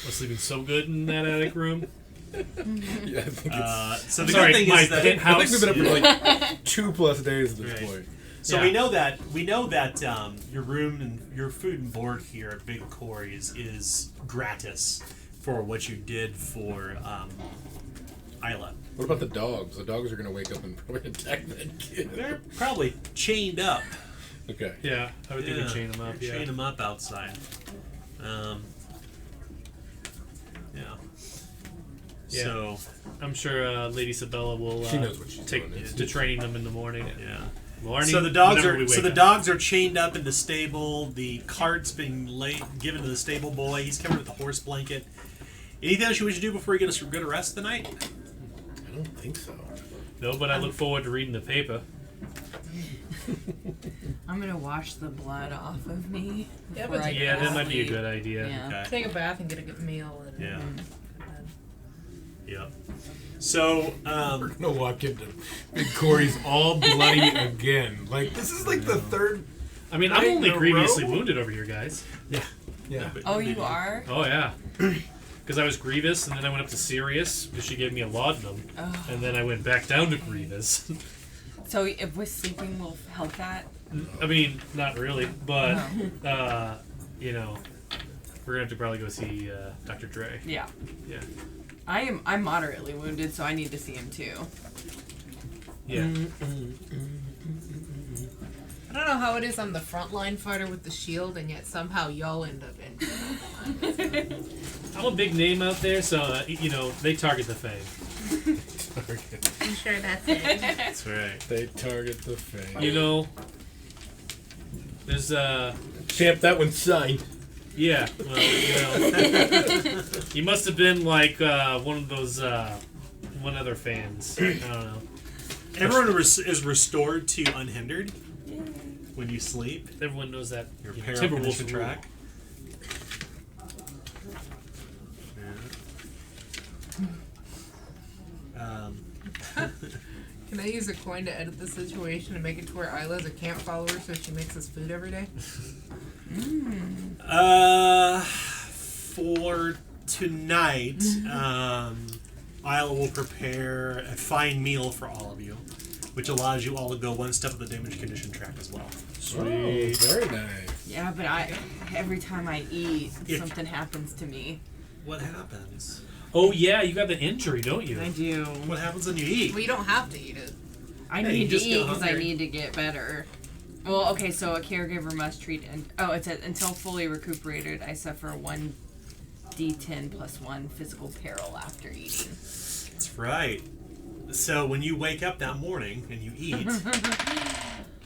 Was sleeping so good in that attic room. Yeah, I think it's. so the Sorry, good thing my is that penthouse. I think we've been up for like 2+ days at this Right. point. So Yeah. we know that your room and your food and board here at Big Corey's is gratis for what you did for Isla. What about the dogs? The dogs are going to wake up and probably attack that kid. They're probably chained up. Okay. Yeah. I would think we chain them up. They're Yeah. chain them up outside. Yeah. Yeah. So I'm sure Lady Sabella will She knows what she's take doing. to training them in the morning. yeah. Morning. So the dogs whenever we are wake up. dogs are chained up in the stable. The cart's being given to the stable boy. He's covered with the horse blanket. Anything else you wish to do before you get a good rest tonight? I don't think so. No, but I look forward to reading the paper. I'm gonna wash the blood off of me. Yeah, before but I Yeah, go that to might be a sleep. good idea. Yeah. Okay. Take a bath and get a good meal. And Yeah. and Yeah. So We're going to walk into Big Corey's all bloody again. Like, this is like the third. I mean, I'm Night only in a grievously row? wounded over here, guys. yeah. Yeah. Oh, you are? Oh yeah. Because I was Grievous, and then I went up to Sirius because she gave me a laudanum, and then I went back down to Grievous. So if we're sleeping, will help that? I mean, not really, but you know, we're gonna have to probably go see Dr. Dre. Yeah. Yeah. I'm moderately wounded, so I need to see him too. Yeah. I don't know how it is I'm the frontline fighter with the shield, and yet somehow y'all end up in. I'm a big name out there, so you know they target the Fang. I'm sure that's it. That's right. They target the Fang. You know, there's Champ, that one's signed. yeah. Well, you know, he must have been like one of those one other fans. I don't know. Everyone is restored to unhindered when you sleep. Everyone knows that Your you know, pair Timberwolf of rule. track. Can I use a coin to edit the situation and make it to where Isla's a camp follower so she makes us food every day? For tonight, Isla will prepare a fine meal for all of you, which allows you all to go one step of the damage condition track as well. Sweet. Oh, very nice. Yeah, but every time I eat, something happens to me. What happens? Oh yeah, you got the injury, don't you? I do. What happens when you eat? Well, you don't have to eat it. I Yeah, need you to just eat get because I hungry. need to get better. Well, okay, so a caregiver must treat it says until fully recuperated, I suffer 1d10 plus 1 physical peril after eating. That's right. So when you wake up that morning and you eat,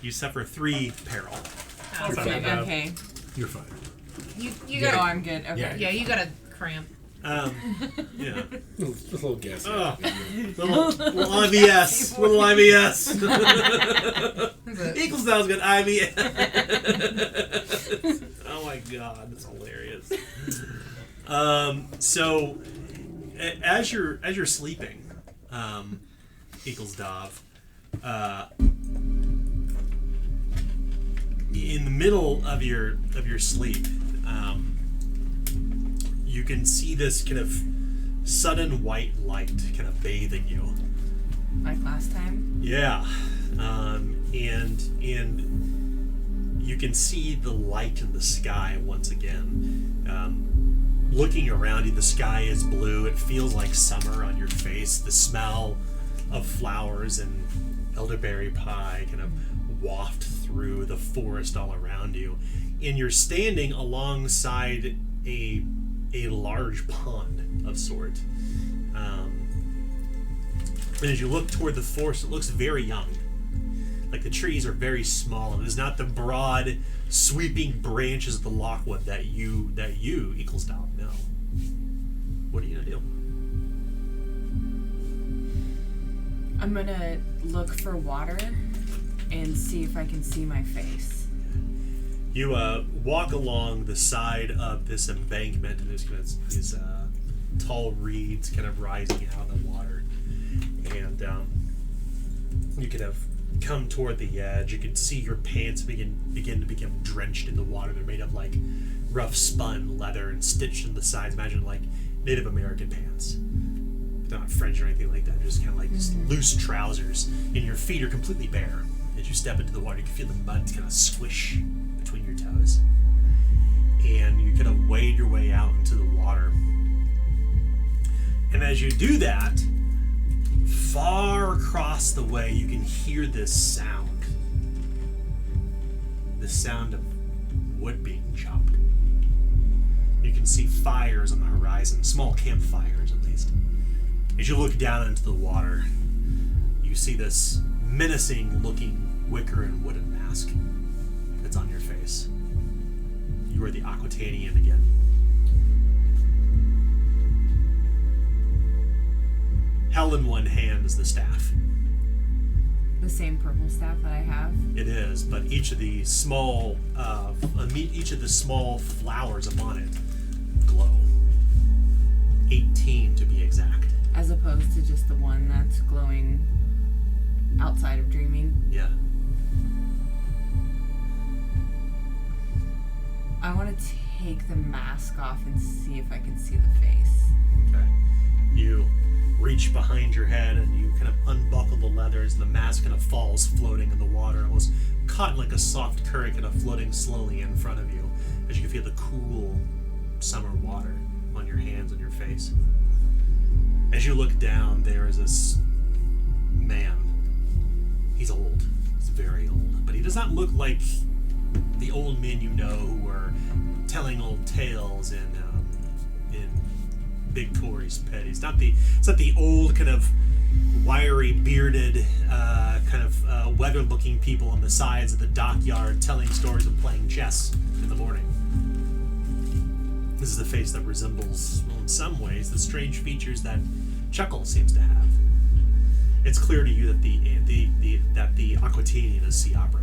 you suffer 3 peril. That's not bad. Okay. You're fine. You Oh, got I'm good. Okay. yeah, you got a cramp. Yeah. Just a little guess. Oh, little IBS. Little IBS. Equals sounds good. IBS. Oh my god, that's hilarious. So as you're sleeping, Equals Dov, in the middle of your sleep, you can see this kind of sudden white light kind of bathing you. Like last time? Yeah, and you can see the light in the sky once again. Looking around you, the sky is blue. It feels like summer on your face. The smell of flowers and elderberry pie kind of waft through the forest all around you, and you're standing alongside a large pond of sort. And as you look toward the forest, it looks very young. Like the trees are very small. It is not the broad, sweeping branches of the Lockwood that you Equals Down know. What are you gonna do? I'm gonna look for water and see if I can see my face. You walk along the side of this embankment, and there's these tall reeds kind of rising out of the water, and you kind of come toward the edge. You can see your pants begin to become drenched in the water. They're made of like rough spun leather and stitched in the sides. Imagine like Native American pants. They're not French or anything like that. They're just kind of like just loose trousers, and your feet are completely bare. As you step into the water, you can feel the mud kind of squish between your toes, and you kind of wade your way out into the water. And as you do that, far across the way, you can hear this sound. The sound of wood being chopped. You can see fires on the horizon, small campfires at least. As you look down into the water, you see this menacing-looking wicker and wooden mask that's on your face. You are the Aquitanian again. Held in one hand is the staff. The same purple staff that I have. It is, but each of the small flowers upon it glow. 18 to be exact. As opposed to just the one that's glowing outside of dreaming. Yeah. I want to take the mask off and see if I can see the face. Okay. You reach behind your head and you kind of unbuckle the leathers, and the mask kind of falls floating in the water, almost caught in like a soft current, kind of floating slowly in front of you as you can feel the cool summer water on your hands and your face. As you look down, there is this man. He's old. He's very old. But he does not look like the old men you know who were telling old tales in Big Corey's pit. It's not the old kind of wiry, bearded, weathered-looking people on the sides of the dockyard telling stories and playing chess in the morning. This is a face that resembles, well, in some ways, the strange features that Chuckle seems to have. It's clear to you that the Aquitanian is Sea Opera.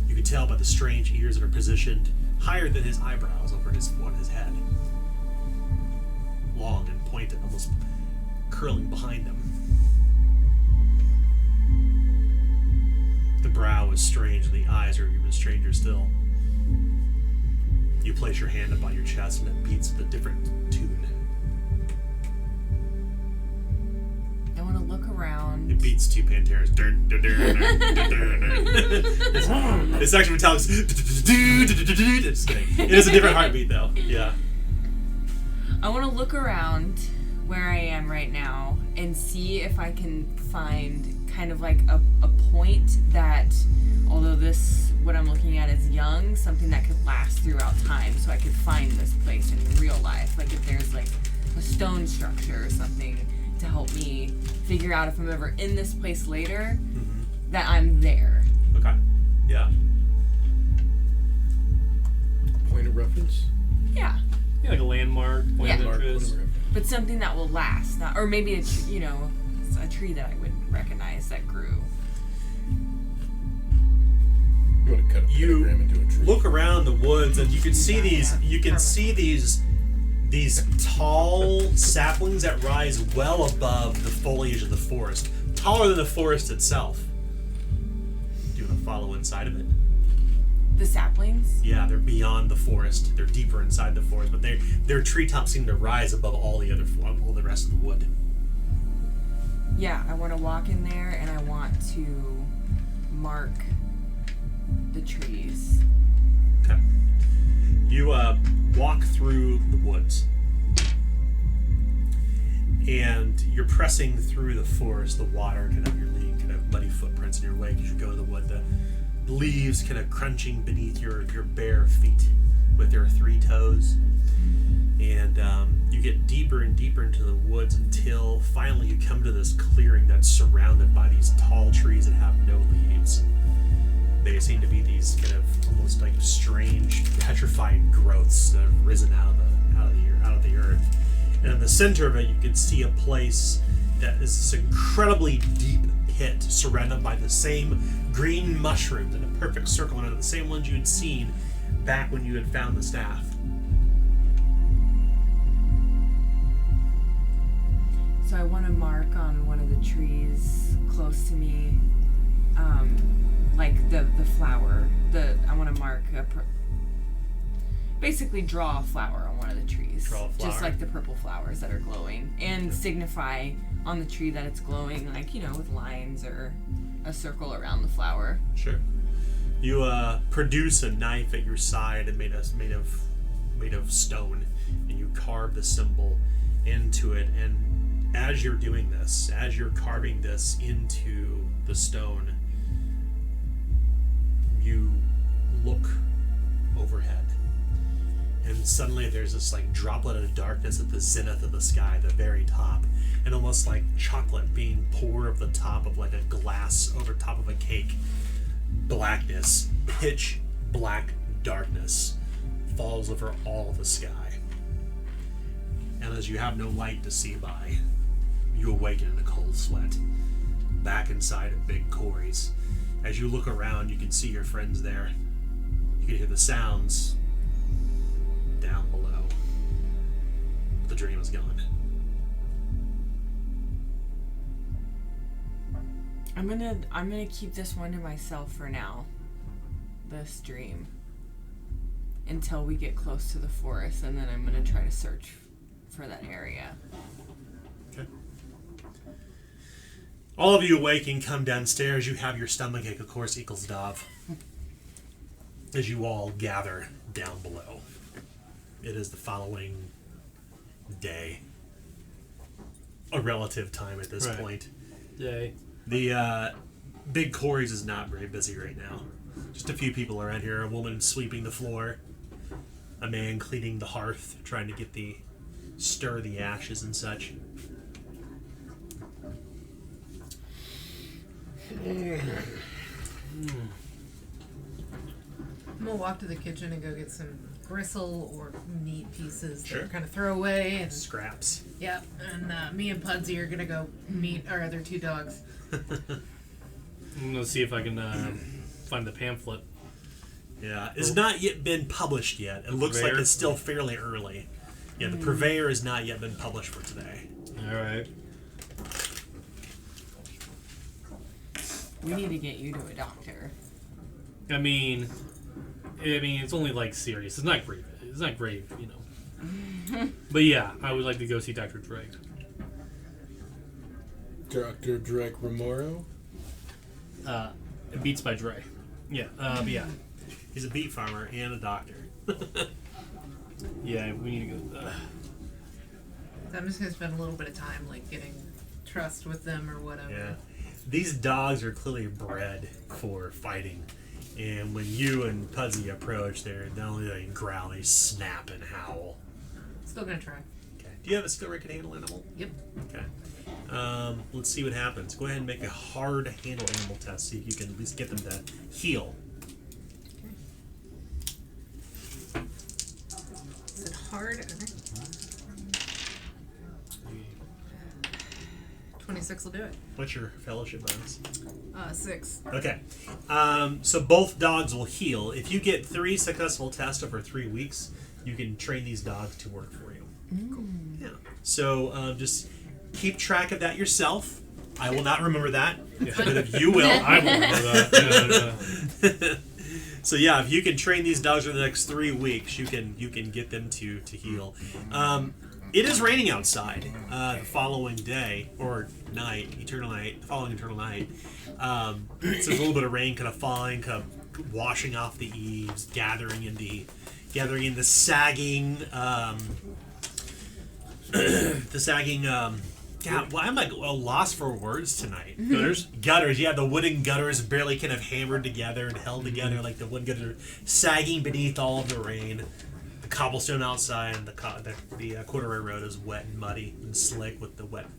You can tell by the strange ears that are positioned higher than his eyebrows on his head. Long and pointed, almost curling behind him. The brow is strange, and the eyes are even stranger still. You place your hand upon your chest, and it beats with a different tune. I want to look around. It beats two Panteras. It's actually metallic. Just kidding. It is a different heartbeat, though. Yeah. I want to look around where I am right now and see if I can find kind of like a point that, although what I'm looking at is young, something that could last throughout time, so I could find this place in real life. Like if there's like a stone structure or something to help me figure out if I'm ever in this place later, that I'm there. Okay. Yeah. Point of reference? Yeah. Yeah, like a landmark, point of Landmark, interest. point of reference. But something that will last, or maybe a tree that I would recognize that grew. You want to cut a pentagram into a tree. Look around the woods, and you can see these tall saplings that rise well above the foliage of the forest, taller than the forest itself. Do you want to follow inside of it? The saplings? Yeah, they're beyond the forest. They're deeper inside the forest, but their treetops seem to rise above all the rest of the wood. Yeah, I want to walk in there and I want to mark the trees. Okay. You walk through the woods, and you're pressing through the forest. The water you're leaving kind of muddy footprints in your wake as you go to the wood. The leaves kind of crunching beneath your bare feet with their three toes. And you get deeper and deeper into the woods until finally you come to this clearing that's surrounded by these tall trees that have no leaves. They seem to be these kind of almost like strange petrified growths that have risen out of the earth. And in the center of it, you can see a place that is this incredibly deep pit surrounded by the same green mushrooms in a perfect circle, and the same ones you had seen back when you had found the staff. So I want to mark on one of the trees close to me, like the flower. I want to mark basically draw a flower on one of the trees. Draw a flower. Just like the purple flowers that are glowing, and signify on the tree that it's glowing, like, with lines or a circle around the flower. Sure. You produce a knife at your side and made of stone, and you carve the symbol into it. And as you're doing this, as you're carving this into the stone, you look overhead, and suddenly there's this like droplet of darkness at the zenith of the sky, the very top, and almost like chocolate being poured over the top of like a glass over top of a cake. Blackness, pitch black darkness falls over all the sky. And as you have no light to see by, you awaken in a cold sweat, back inside of Big Corey's. As you look around, you can see your friends there. You can hear the sounds down below. The dream is gone. I'm gonna keep this one to myself for now. This dream. until we get close to the forest, and then I'm going to try to search for that area. Okay. All of you awake and come downstairs. You have your stomachache, of course, equals Dov. As you all gather down below. It is the following day. A relative time at this point. Yay. The Big Corey's is not very busy right now. Just a few people around here. A woman sweeping the floor. A man cleaning the hearth, trying to stir the ashes and such. I'm gonna walk to the kitchen and go get some gristle or meat pieces Sure. that kind of throw away. And Scraps. yeah, and me and Pudsey are gonna go meet our other 2 dogs. I'm gonna see if I can find the pamphlet. Yeah, it's not yet been published yet. It looks like it's still fairly early. Yeah, the Purveyor has not yet been published for today. All right. We need to get you to a doctor. I mean, it's only like serious. It's not grave. It's not grave, you know. But yeah, I would like to go see Dr. Drake. Dr. Drake Romero? It beats by Dre. Yeah, but yeah. He's a beet farmer and a doctor. Yeah, we need to go. So I'm just gonna spend a little bit of time like getting trust with them or whatever. Yeah. These dogs are clearly bred for fighting. And when you and Pudsey approach, they're not only they growl, they snap and howl. Still gonna try. Okay. Do you have a skill where you can handle animal? Yep. Okay. Let's see what happens. Go ahead and make a hard handle animal test. See if you can at least get them to heal. Is it hard? Okay. 26 will do it. What's your fellowship bonus? 6. Okay. So both dogs will heal. If you get 3 successful tests over 3 weeks, you can train these dogs to work for you. Cool. Yeah. So just keep track of that yourself. I will not remember that, but if you will, I will remember that. Yeah. So yeah, if you can train these dogs for the next 3 weeks, you can get them to heal. It is raining outside the following day or night, the following eternal night. So there's a little bit of rain kind of falling, kind of washing off the eaves, gathering in the sagging, God, why am I lost for words tonight? Gutters, yeah, the wooden gutters barely kind of hammered together and held together like the wooden gutters sagging beneath all of the rain. The cobblestone outside and the corduroy road is wet and muddy and slick with the wet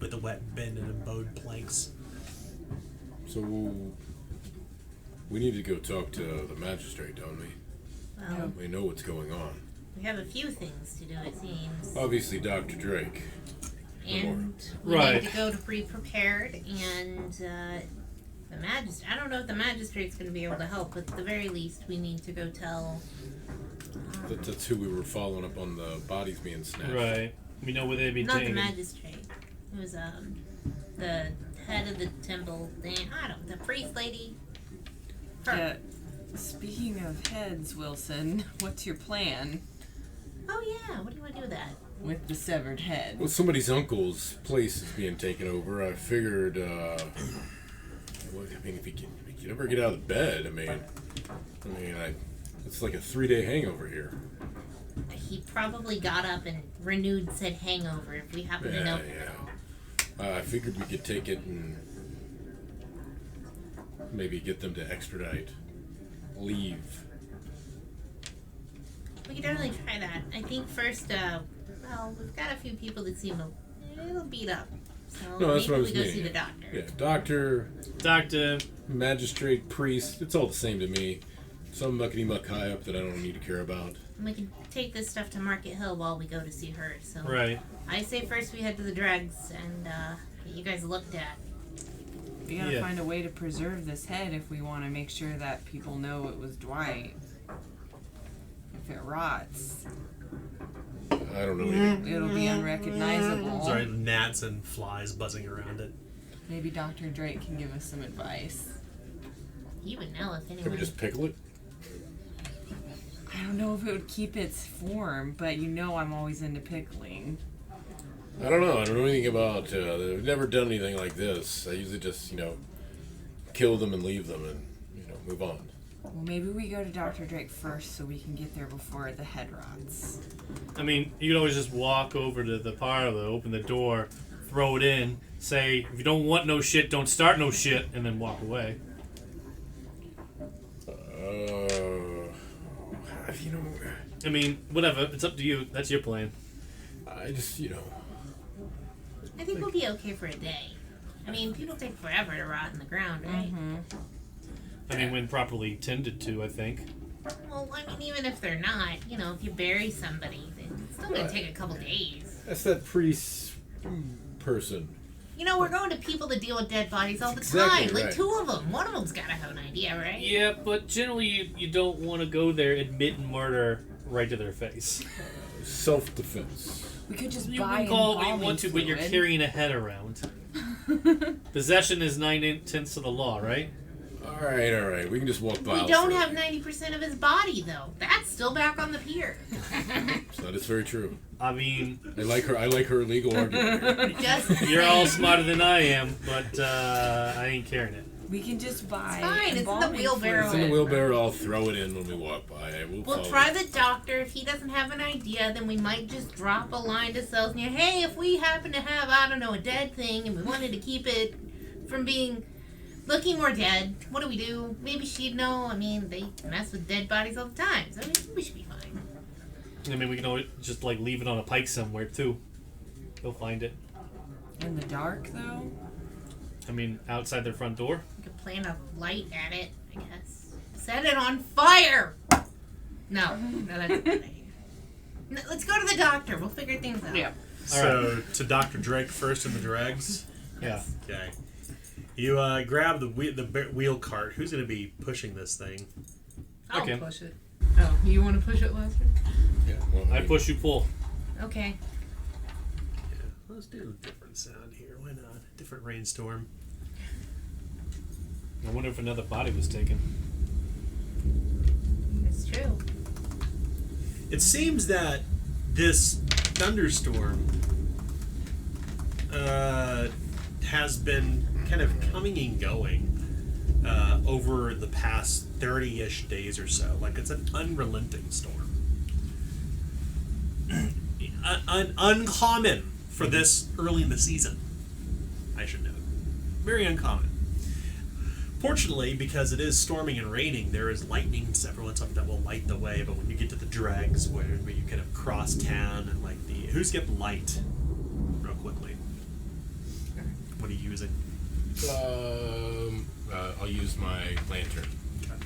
bend and bowed planks. So we need to go talk to the magistrate, don't we? Well, We know what's going on. we have a few things to do, it seems. Obviously, Dr. Drake. And we Right. need to go to be prepared, and the magistrate. I don't know if the magistrate's going to be able to help, but at the very least, we need to go tell. That's who we were following up on the bodies being snatched. Right. We know where they'd be Not taken. the magistrate. It was the head of the temple thing. The priest lady. Her. Yeah. Speaking of heads, Wilson, what's your plan Oh yeah. What do you want to do with that? with the severed head? Well, somebody's uncle's place is being taken over. I figured, well, if you can ever get out of the bed, it's like a 3-day hangover here. He probably got up and renewed said hangover. If we happen to know. Yeah. I figured we could take it and maybe get them to extradite. Leave. We could definitely try that. I think first, we've got a few people that seem a little beat up. So No, that's maybe what I we was go meaning. see the doctor. Yeah, doctor, Doctor. magistrate, priest, it's all the same to me. Some muckety-muck high up that I don't need to care about. And we can take this stuff to Market Hill while we go to see her. So Right. I say first we head to the dregs and get you guys looked at. We gotta Yeah. find a way to preserve this head if we want to make sure that people know it was Dwight. If it rots, I don't know anything. it'll be unrecognizable. Sorry, gnats and flies buzzing around it. Maybe Dr. Drake can give us some advice. He would know if anyone. Can we just pickle it? I don't know if it would keep its form, but I'm always into pickling. I don't know. I don't know anything about. They've never done anything like this. I usually just, kill them and leave them and, move on. Well, maybe we go to Dr. Drake first so we can get there before the head rots. I mean, you can always just walk over to the parlor, open the door, throw it in, say, if you don't want no shit, don't start no shit, and then walk away. I mean, whatever. It's up to you. That's your plan. I just, I think we'll be okay for a day. I mean, people take forever to rot in the ground, right? Mm-hmm. I mean, when properly tended to, I think. Well, I mean, even if they're not, if you bury somebody, it's still going to take a couple days. That's that priest person. We're going to people to deal with dead bodies all the Exactly time. Like right. 2 of them. One of them's got to have an idea, right? Yeah, but generally you don't want to go there, admit murder right to their face. Self-defense. We could just You buy can call it what you embalming want to, but you're fluid. carrying a head around. Possession is 9/10 of the law, right? All right. We can just walk by. We don't have 90% of his body, though. That's still back on the pier. So that is very true. I mean, I like her legal argument. Just you're all smarter than I am, but I ain't carrying it. We can just buy. It's fine, it's in the embalming wheelbarrow. It's in the wheelbarrow. I'll throw it in when we walk by. We'll follow. try the doctor. If he doesn't have an idea, then we might just drop a line to Selznia. Hey, if we happen to have, a dead thing, and we wanted to keep it from looking more dead, what do we do? Maybe she'd know. I mean, they mess with dead bodies all the time, so we should be fine. I mean, we can always just leave it on a pike somewhere too. They'll find it. In the dark, though? I mean, outside their front door. We could plant a light at it, I guess. Set it on fire! No, that's a bad idea. No, let's go to the doctor. We'll figure things out. Yeah. So, to Dr. Drake first in the dregs. Yeah. Okay. You grab the wheel cart. Who's going to be pushing this thing? I'll Okay. push it. Oh, you want to push it, Lester? Yeah, well, I push, you pull. Okay. Yeah, let's do a different sound here. Why not? Different rainstorm. I wonder if another body was taken. It's true. It seems that this thunderstorm has been kind of coming and going over the past 30-ish days or so. Like, it's an unrelenting storm. Uncommon for this early in the season, I should note. Very uncommon. Fortunately, because it is storming and raining, there is lightning and stuff that will light the way. But when you get to the dregs, where you kind of cross town and who's getting light, real quickly. What are you using? I'll use my lantern. Okay.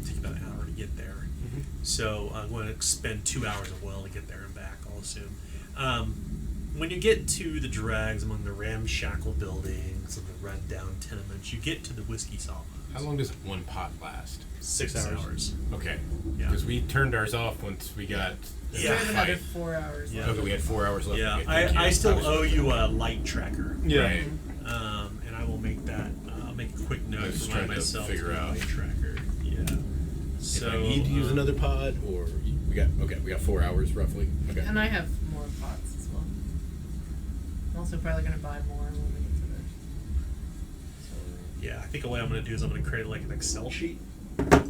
Take about an hour to get there. Mm-hmm. So I'm going to spend 2 hours of oil to get there and back, I'll assume. When you get to the dregs among the ramshackle buildings and the run-down tenements, you get to the whiskey sawmill. How long does one pot last? 6 hours. Okay. Yeah. Because we turned ours off once we got. We Yeah. have another 4 hours Yeah. left. Okay, we had 4 hours left. Yeah, Okay, thank you. I still was- owe you a light tracker. Yeah. Right. And I will make that. I'll make a quick note I was to trying remind to myself figure to out. light tracker. Yeah. So If I need to use another pod, or we got 4 hours roughly. Okay. And I have more pots as well. I'm also probably going to buy more when we get to theirs. Yeah, I think the way I'm going to do is I'm going to create an Excel sheet.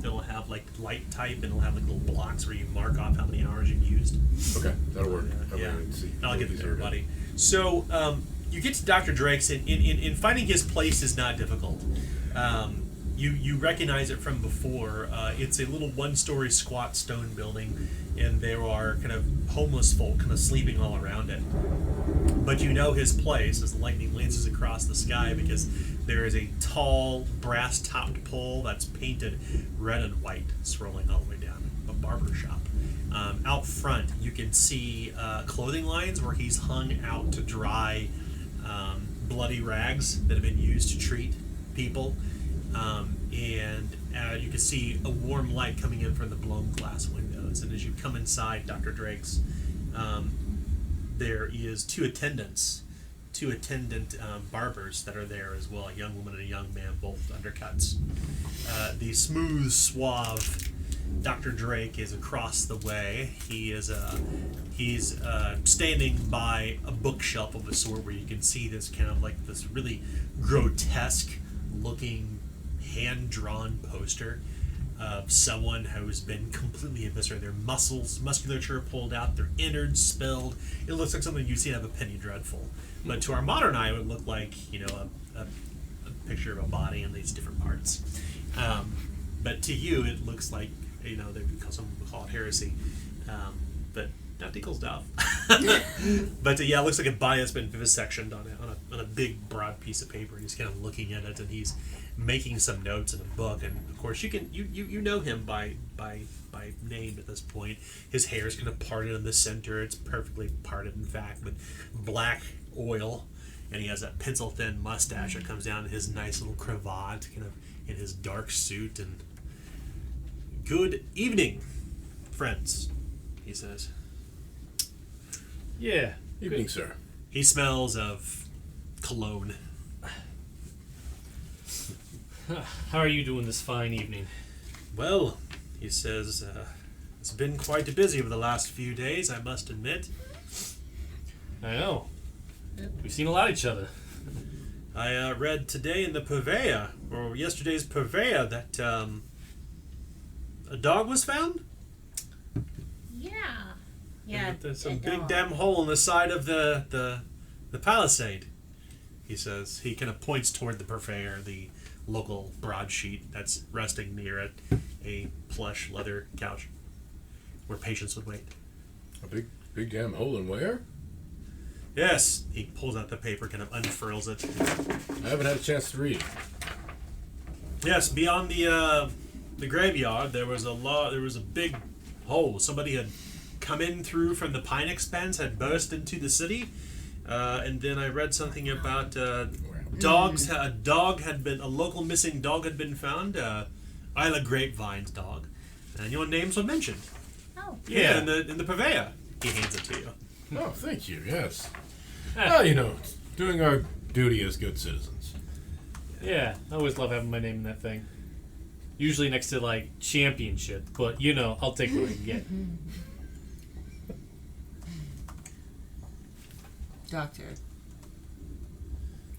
It'll have light type, and it'll have little blocks where you mark off how many hours you've used. Okay, that'll work. Yeah. Let's see. I'll get it to everybody. So you get to Dr. Drake's, and in finding his place is not difficult. You recognize it from before. It's a little one-story squat stone building, and there are kind of homeless folk kind of sleeping all around it. But you know his place as the lightning lances across the sky, because there is a tall brass-topped pole that's painted red and white, swirling all the way down. A barber shop. Out front, you can see clothing lines where he's hung out to dry bloody rags that have been used to treat people. And you can see a warm light coming in from the blown glass windows. And as you come inside Dr. Drake's, there is two attendant barbers that are there as well, a young woman and a young man, both undercuts. The smooth, suave Dr. Drake is across the way. He's standing by a bookshelf of a sort where you can see this kind of like this really grotesque looking hand-drawn poster of someone who's been completely eviscerated. Their musculature pulled out, their innards spilled. It looks like something you'd see out of a Penny Dreadful. But to our modern eye, it would look like, a picture of a body in these different parts. But to you, it looks like, some would call it heresy. But not Deagle's stuff. But it looks like a body that's been vivisectioned on a big, broad piece of paper. And he's kind of looking at it, and he's making some notes in a book. And of course, you know him by name at this point. His hair is kind of parted in the center. It's perfectly parted, in fact, with black oil. And he has that pencil-thin mustache that comes down to his nice little cravat, kind of in his dark suit. And good evening, friends, he says. Yeah. Evening, sir. He smells of cologne. How are you doing this fine evening? Well, he says, it's been quite busy over the last few days, I must admit. I know. We've seen a lot of each other. I read today in the Purveyor, or yesterday's Purveyor, that a dog was found? Yeah, There's some big damn hole in the side of the palisade, he says. He kind of points toward the Purveyor, the local broadsheet that's resting near a plush leather couch where patients would wait. A big damn hole in where? Yes, he pulls out the paper, kind of unfurls it. I haven't had a chance to read it. Yes, beyond the graveyard, there was a big hole. Somebody had come in through from the Pine Expanse, had burst into the city, and then I read something about dogs. A local missing dog had been found. Isla Grapevine's dog, and your names were mentioned. Oh. Yeah, in the Purveyor. He hands it to you. Oh, thank you, yes. Doing our duty as good citizens. Yeah, I always love having my name in that thing. Usually next to, like, championship, but, I'll take what I can get. Doctor,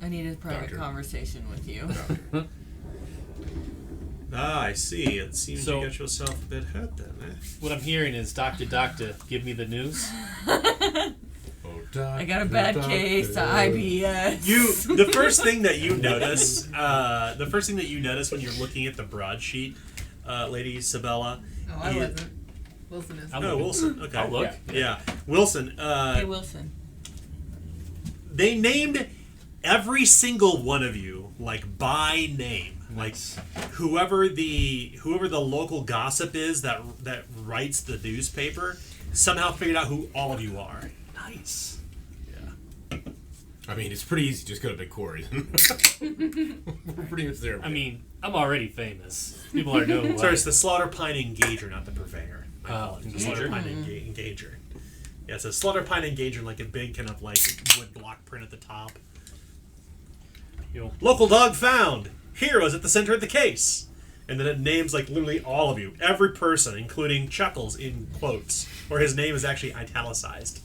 I need a private conversation with you. I see. It seems So- you got yourself a bit hurt then, eh? What I'm hearing is, Doctor, give me the news. I got a bad case of IBS. The first thing that you notice, when you're looking at the broadsheet, Lady Sabella. Oh, I wasn't. Wilson is. Oh, Wilson. Okay. I'll look. Yeah. Wilson. Hey, Wilson. They named every single one of you, like, by name. Like, whoever the local gossip is that writes the newspaper somehow figured out who all of you are. Nice. Yeah. I mean, it's pretty easy. Just go to Big Quarry. We're pretty much there. I mean, I'm already famous. People are know. Sorry, it's the Slaughter Pine Engager, not the Purveyor. Engager? The Slaughter Pine Engager. Yeah, it's a Slaughter Pine Engager, like a big kind of like wood block print at the top. Local dog found. Heroes at the center of the case. And then it names like literally all of you, every person, including Chuckles in quotes, or his name is actually italicized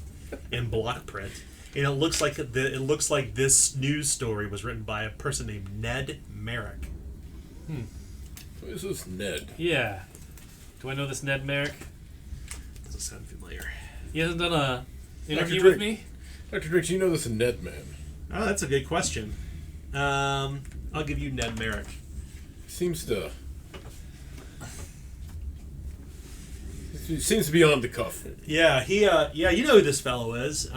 in block print. And it looks like this news story was written by a person named Ned Merrick. Who is this Ned? Yeah. Do I know this Ned Merrick? Doesn't sound familiar. He hasn't done a interview Drake. with me? Dr. Drake, you know this Ned man? Oh, that's a good question. I'll give you Ned Merrick. Seems to be on the cuff. Yeah, you know who this fellow is.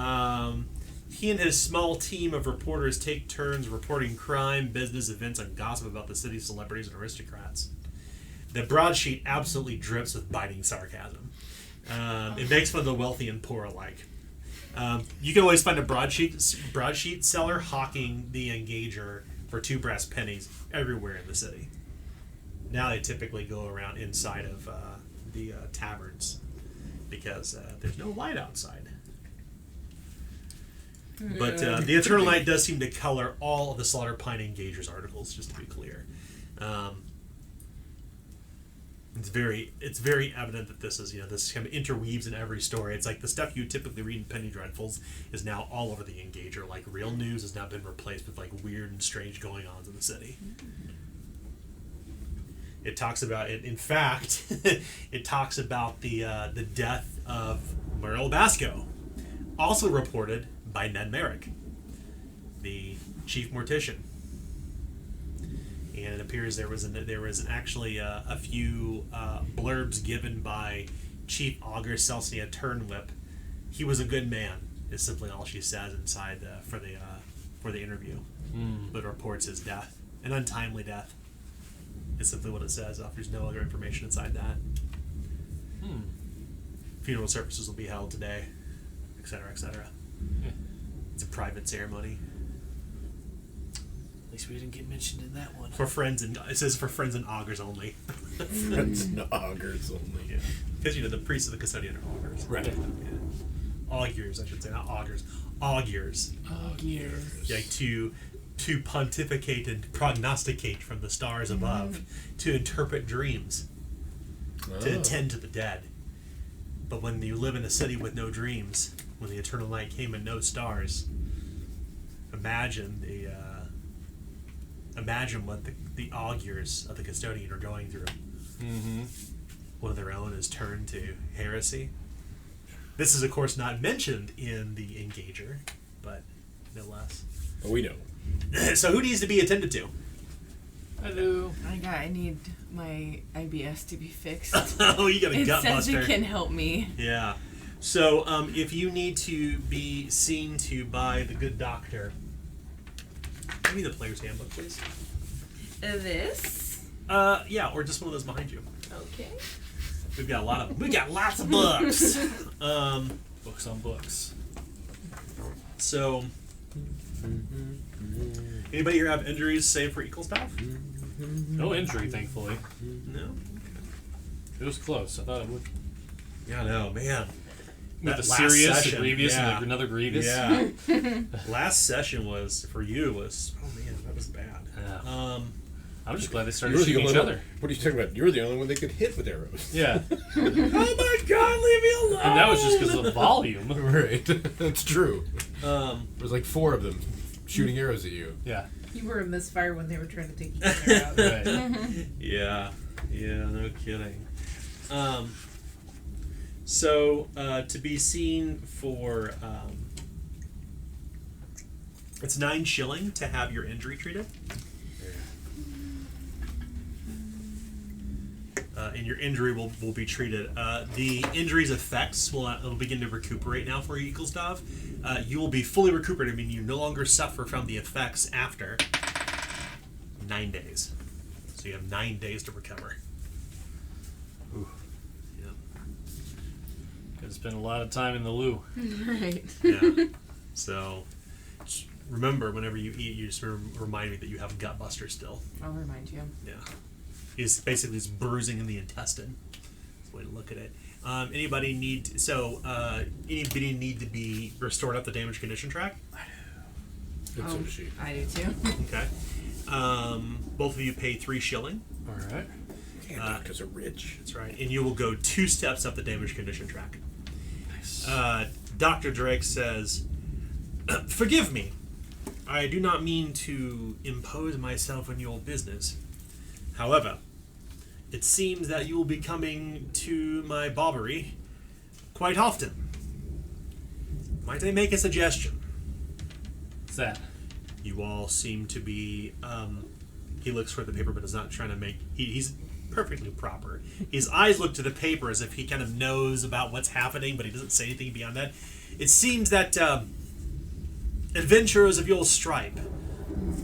He and his small team of reporters take turns reporting crime, business, events, and gossip about the city's celebrities and aristocrats. The broadsheet absolutely drips with biting sarcasm. It makes fun of the wealthy and poor alike. You can always find a broadsheet seller hawking the Engager for 2 brass pennies everywhere in the city. Now they typically go around inside of the taverns because there's no light outside. But the Eternal Night does seem to color all of the Slaughter Pine Engager's articles, just to be clear. It's very evident that this is, this kind of interweaves in every story. It's like the stuff you typically read in Penny Dreadfuls is now all over the Engager. Like, real news has now been replaced with, like, weird and strange going-ons in the city. It talks about it. In fact, it talks about the death of Muriel Basco, also reported by Ned Merrick, the chief mortician. And it appears there was actually a few blurbs given by Chief Augur Celsia Turnwhip. He was a good man, is simply all she says inside for the interview. But reports his death, an untimely death. Is simply what it says. There's no other information inside that. Funeral services will be held today, etc., etc. Yeah. It's a private ceremony. At least we didn't get mentioned in that one. For friends and it says for friends and augurs only. Friends and augurs only. Yeah, because the priests of the custodian are augurs. Right. Yeah. Augurs, I should say, not augurs. Augurs. Augurs. Yeah, to pontificate and prognosticate from the stars above, to interpret dreams, to attend to the dead. But when you live in a city with no dreams, when the eternal night came and no stars, imagine what the augurs of the custodian are going through. Mm-hmm. One of their own is turned to heresy. This is, of course, not mentioned in the Engager, but no less. Oh, we know. So who needs to be attended to? Hello. I need my IBS to be fixed. Oh, you got a It gut says buster. it can help me. Yeah. So if you need to be seen to by the good doctor, give me the player's handbook, please. This? Yeah, or just one of those behind you. Okay. We got lots of books. Books on books. So, anybody here have injuries save for equal stuff? No injury, thankfully. No. It was close. I thought it would. Yeah, no, man. With That the last serious, session, the grievous, yeah. and another grievous. Yeah. Last session was oh man, that was bad. Yeah. I'm just glad they You started were the shooting only each one. other. What are you talking about? You were the only one they could hit with arrows. Yeah. Oh my God, leave me alone! And that was just because of the volume. Right. That's true. Um, There was like 4 of them shooting arrows at you. Yeah. You were a misfire when they were trying to take each other out. Right. Yeah, no kidding. So to be seen for it's 9 shilling to have your injury treated, and your injury will be treated. The injury's effects will begin to recuperate now for you, Eaglestav. You will be fully recuperated, meaning you no longer suffer from the effects after 9 days. So you have 9 days to recover. Ooh. Yeah. Gotta spend a lot of time in the loo. Right. Yeah. So just remember, whenever you eat, you just remind me that you have gut buster still. I'll remind you. Yeah. He's basically just bruising in the intestine. That's the way to look at it. Anybody need to be restored up the damage condition track? Good so she. I do too. Okay. Both of you pay 3 shilling. All right. Damn, doctors are rich. That's right. And you will go 2 steps up the damage condition track. Nice. Dr. Drake says, "Forgive me. I do not mean to impose myself on your business. However, it seems that you will be coming to my barbery quite often. Might I make a suggestion? What's that? You all seem to be..." he looks for the paper but is not trying to make... He's perfectly proper. His eyes look to the paper as if he kind of knows about what's happening, but he doesn't say anything beyond that. It seems that adventurers of your stripe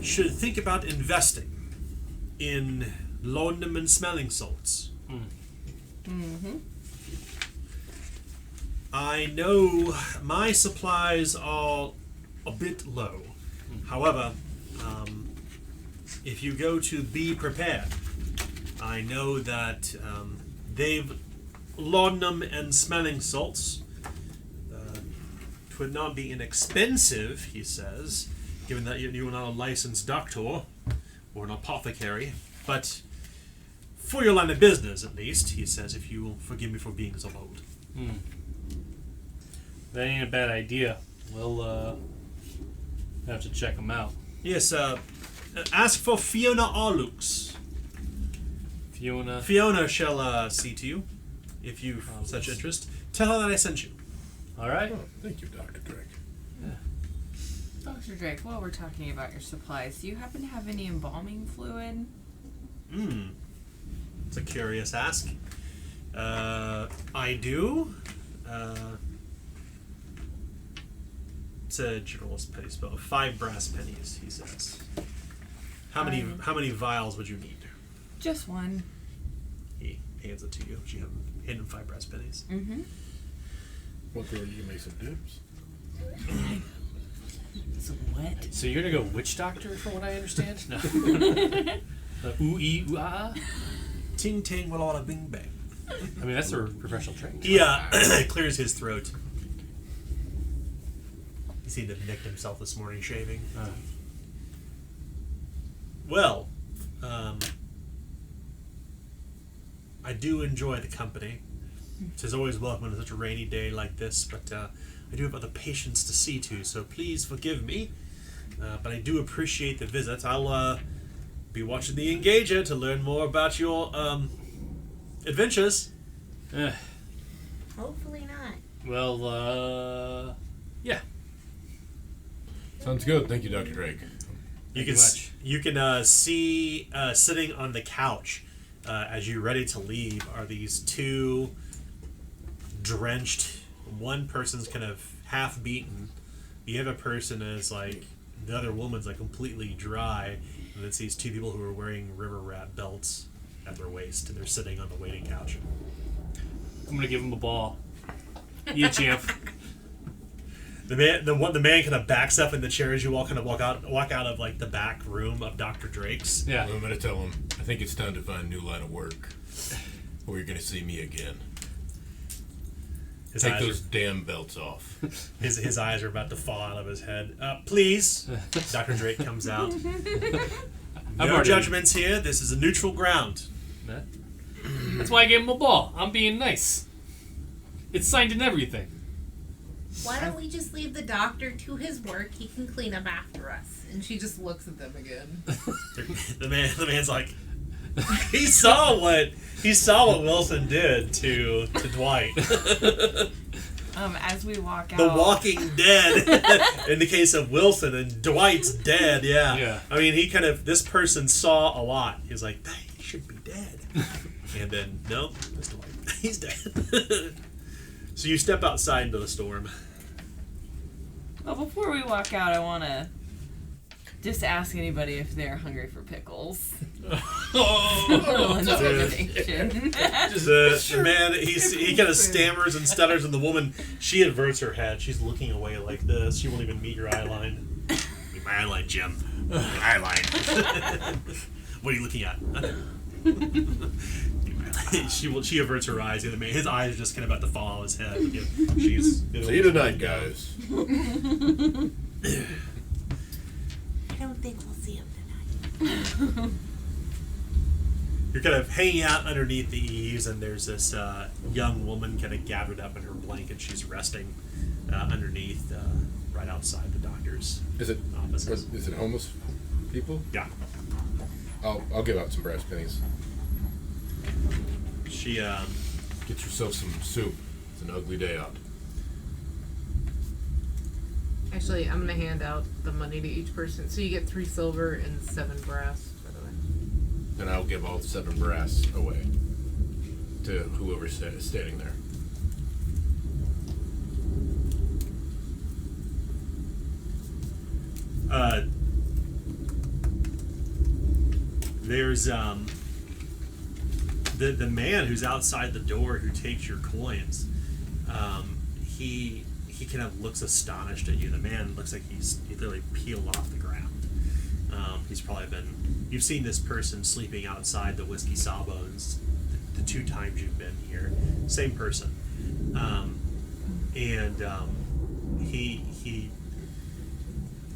should think about investing in laudanum and smelling salts. Mm-hmm. I know my supplies are a bit low. However, if you go to Be Prepared, I know that they've laudanum and smelling salts. It would not be inexpensive, he says, given that you are not a licensed doctor or an apothecary, but For your line of business, at least, he says, if you will forgive me for being so bold. That ain't a bad idea. We'll have to check them out. Yes, ask for Fiona Arlux. Fiona? Fiona shall see to you, if you've such interest. Tell her that I sent you. All right. Oh, thank you, Dr. Drake. Dr. Drake, while we're talking about your supplies, do you happen to have any embalming fluid? It's a curious ask. I do. It's a generalist petty spell. 5 brass pennies, he says. How many vials would you need? Just one. He hands it to you. You have hidden 5 brass pennies. Mm-hmm. What do you make some dips? It's wet. So you're gonna go witch doctor, from what I understand? No. Ooh-ee, ooh-ah? Ting ting, walla walla bing bang. I mean, that's a professional training. He clears his throat. He seemed to have nicked himself this morning shaving. Well, I do enjoy the company. It's always welcome on such a rainy day like this, but I do have other patients to see to, so please forgive me. But I do appreciate the visit. I'll be watching the Engager to learn more about your adventures. Hopefully not. Well, yeah. Sounds good. Thank you, Dr. Drake. You can see sitting on the couch as you're ready to leave are these 2 drenched. One person's kind of half beaten. The other person is like, the other woman's like completely dry. And it's these 2 people who are wearing river rat belts at their waist, and they're sitting on the waiting couch. I'm gonna give him a ball. Yeah, champ. The man kind of backs up in the chair as you all kind of walk out of like the back room of Dr. Drake's. Yeah. I'm going to tell him, I think it's time to find a new line of work, or you're going to see me again. Take those damn belts off. His eyes are about to fall out of his head. Please. Dr. Drake comes out. No judgments here. This is a neutral ground. That's why I gave him a ball. I'm being nice. It's signed and everything. Why don't we just leave the doctor to his work? He can clean up after us. And she just looks at them again. The man's like, he saw what Wilson did to Dwight. As we walk out, The Walking Dead. In the case of Wilson, and Dwight's dead. Yeah. I mean, this person saw a lot. He's like, he should be dead. And then no, that's Dwight. He's dead. So you step outside into the storm. well, before we walk out, I want to just ask anybody if they're hungry for pickles. The man, he kind of stammers and stutters, and the woman, she averts her head. She's looking away like this. She won't even meet your eye line. Meet my eye line, Jim. Your eye line. What are you looking at? She averts her eyes. The other man, his eyes are just kind of about to fall out of his head. See you tonight, guys. I don't think we'll see him tonight. You're kind of hanging out underneath the eaves, and there's this young woman kind of gathered up in her blanket. She's resting underneath, right outside the doctor's offices. Is it homeless people? Yeah. I'll give out some brass pennies. She Get yourself some soup. It's an ugly day out. Actually, I'm going to hand out the money to each person. So you get 3 silver and 7 brass, by the way. Then I'll give all 7 brass away to whoever's standing there. There's the man who's outside the door who takes your coins. He kind of looks astonished at you. The man looks like he literally peeled off the ground. He's probably you've seen this person sleeping outside the Whiskey Sawbones the 2 times you've been here. Same person.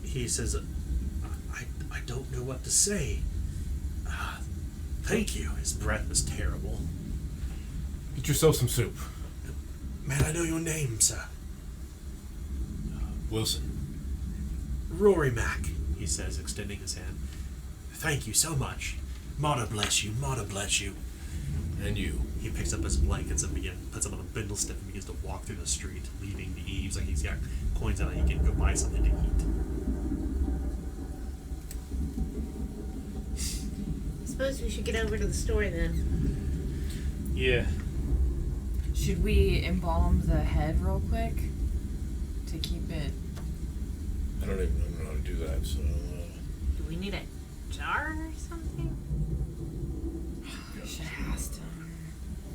He says, I don't know what to say. Thank you. His breath was terrible. Get yourself some soup. Man, I know your name, sir. Wilson. Rory Mack, he says, extending his hand. Thank you so much. Mother bless you. Mother bless you. And you. He picks up his blankets and puts them on a bindle stick and begins to walk through the street, leaving the eaves like he's got coins out and he can go buy something to eat. I suppose we should get over to the store then. Yeah. Should we embalm the head real quick to keep it? I don't even know how to do that, so... Do we need a jar or something? Should ask him.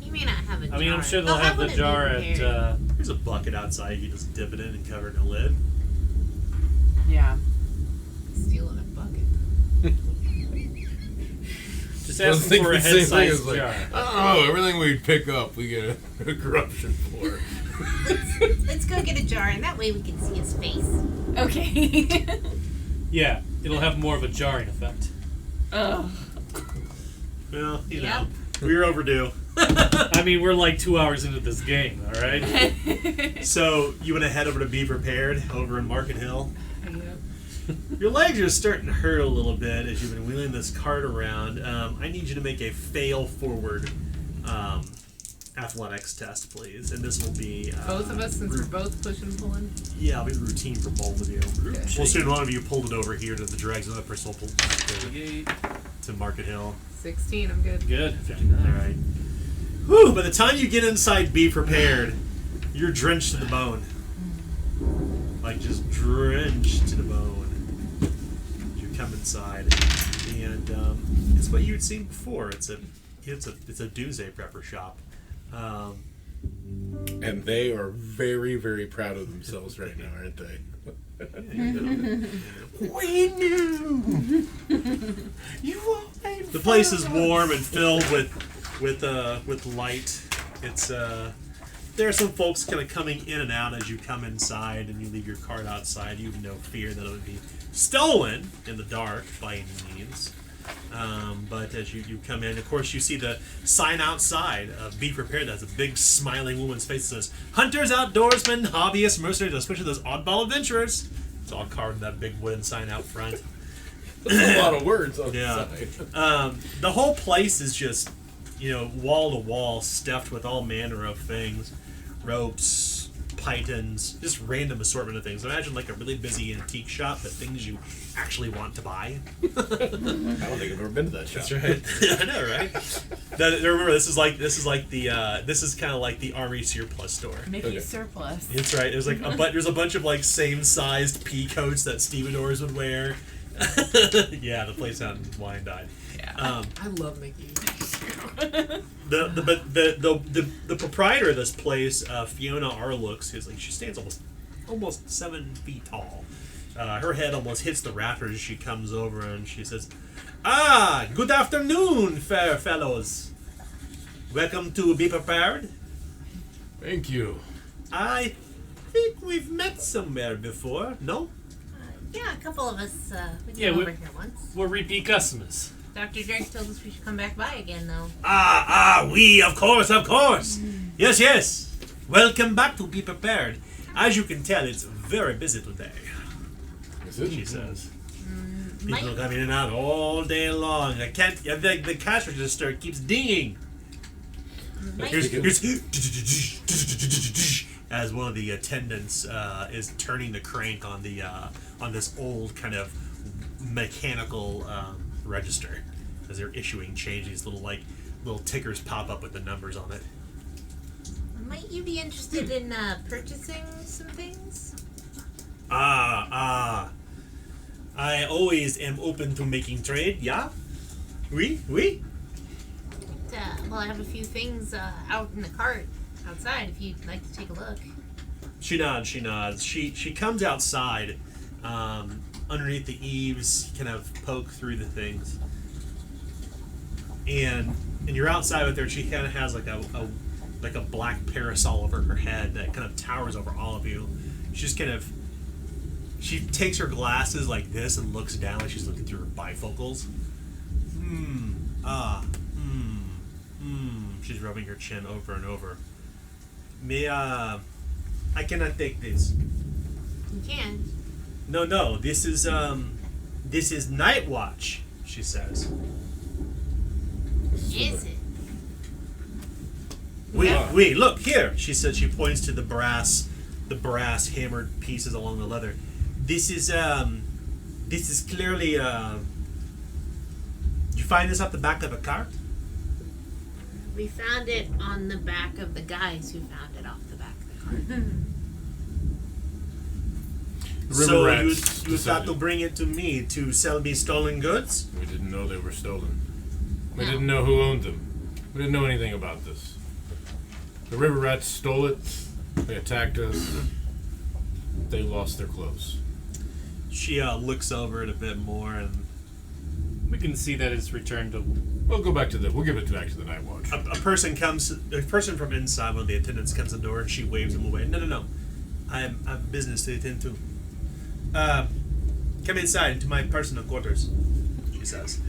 You may not have a jar. I mean, I'm sure they'll have the jar at. There's a bucket outside. You just dip it in and cover it in a lid. Yeah. Stealing a bucket. Just ask them for a head-sized jar. Oh, everything we pick up, we get a corruption for. Let's go get a jar, and that way we can see his face. Okay. Yeah, it'll have more of a jarring effect. Ugh. Well, you Yep. know, we're overdue. I mean, we're like 2 hours into this game, all right? So you want to head over to Be Prepared over in Market Hill. Yep. Your legs are starting to hurt a little bit as you've been wheeling this cart around. I need you to make a fail forward athletics test, please. And this will be... Both of us, since we're both pushing and pulling. Yeah, it'll be routine for both of you. Okay. We'll assume one of you pulled it over here to the dregs, another person will pull it back to Market Hill. 16, I'm good. Good. All 59. right. Whew, by the time you get inside Be Prepared, you're drenched to the bone. Like, just drenched to the bone. You come inside, and it's what you'd seen before. It's a Doomsday Prepper shop. And they are very, very proud of themselves right now, aren't they? We knew. You always. The place is warm and filled with light. It's there are some folks kind of coming in and out as you come inside and you leave your cart outside. You have no fear that it would be stolen in the dark by any means. But as you come in, of course, you see the sign outside of Be Prepared. That's a big smiling woman's face that says, Hunters, outdoorsmen, hobbyists, mercenaries, especially those oddball adventurers. It's all carved in that big wooden sign out front. That's a lot of words on Yeah. the side. The whole place is just, wall to wall, stuffed with all manner of things. Ropes, pythons, just random assortment of things. Imagine like a really busy antique shop, but things you actually want to buy. I don't think I've ever been to that shop. That's right. I know, right? Remember, this is kind of like the army surplus store. Mickey surplus. That's right. There's like there's a bunch of like same-sized pea coats that stevedores would wear. Yeah, the place on Wyandotte. Yeah. I love Mickey. The proprietor of this place, Fiona Arlooks, is like she stands almost 7 feet tall. Her head almost hits the rafters as she comes over and she says, good afternoon, fair fellows. Welcome to Be Prepared. Thank you. I think we've met somewhere before, no? Yeah, a couple of us. We Yeah, came we- over here once. We're repeat customers. Dr. Drake told us we should come back by again, though. We, of course. Yes. Welcome back to Be Prepared. As you can tell, it's very busy today, Is it? she says. Might- People come in and out all day long. I can't. The cash register keeps dinging. might- Here's as one of the attendants is turning the crank on the on this old kind of mechanical register as they're issuing change. These little tickers pop up with the numbers on it. Might you be interested in purchasing some things? I always am open to making trade. Yeah. Oui. Well, I have a few things out in the cart outside if you'd like to take a look. She nods. She comes outside, underneath the eaves, kind of poke through the things, and you're outside with her. She kind of has like a black parasol over her head that kind of towers over all of you. She takes her glasses like this and looks down like she's looking through her bifocals. She's rubbing her chin over and over. I cannot take this. You can. No, this is night watch, she says. Is it? We look here, she said. She points to the brass hammered pieces along the leather. This is clearly did you find this off the back of a cart? We found it on the back of the guys who found it off the back of the cart. So you thought to bring it to me to sell me stolen goods? We didn't know they were stolen. We didn't know who owned them. We didn't know anything about this. The river rats stole it. They attacked us. They lost their clothes. She looks over it a bit more, and we can see that it's returned to. We'll go back to we'll give it back to the night watch. A person from inside, one of the attendants comes to the door, and she waves him away. No. I have business to attend to. Come inside into my personal quarters, she says.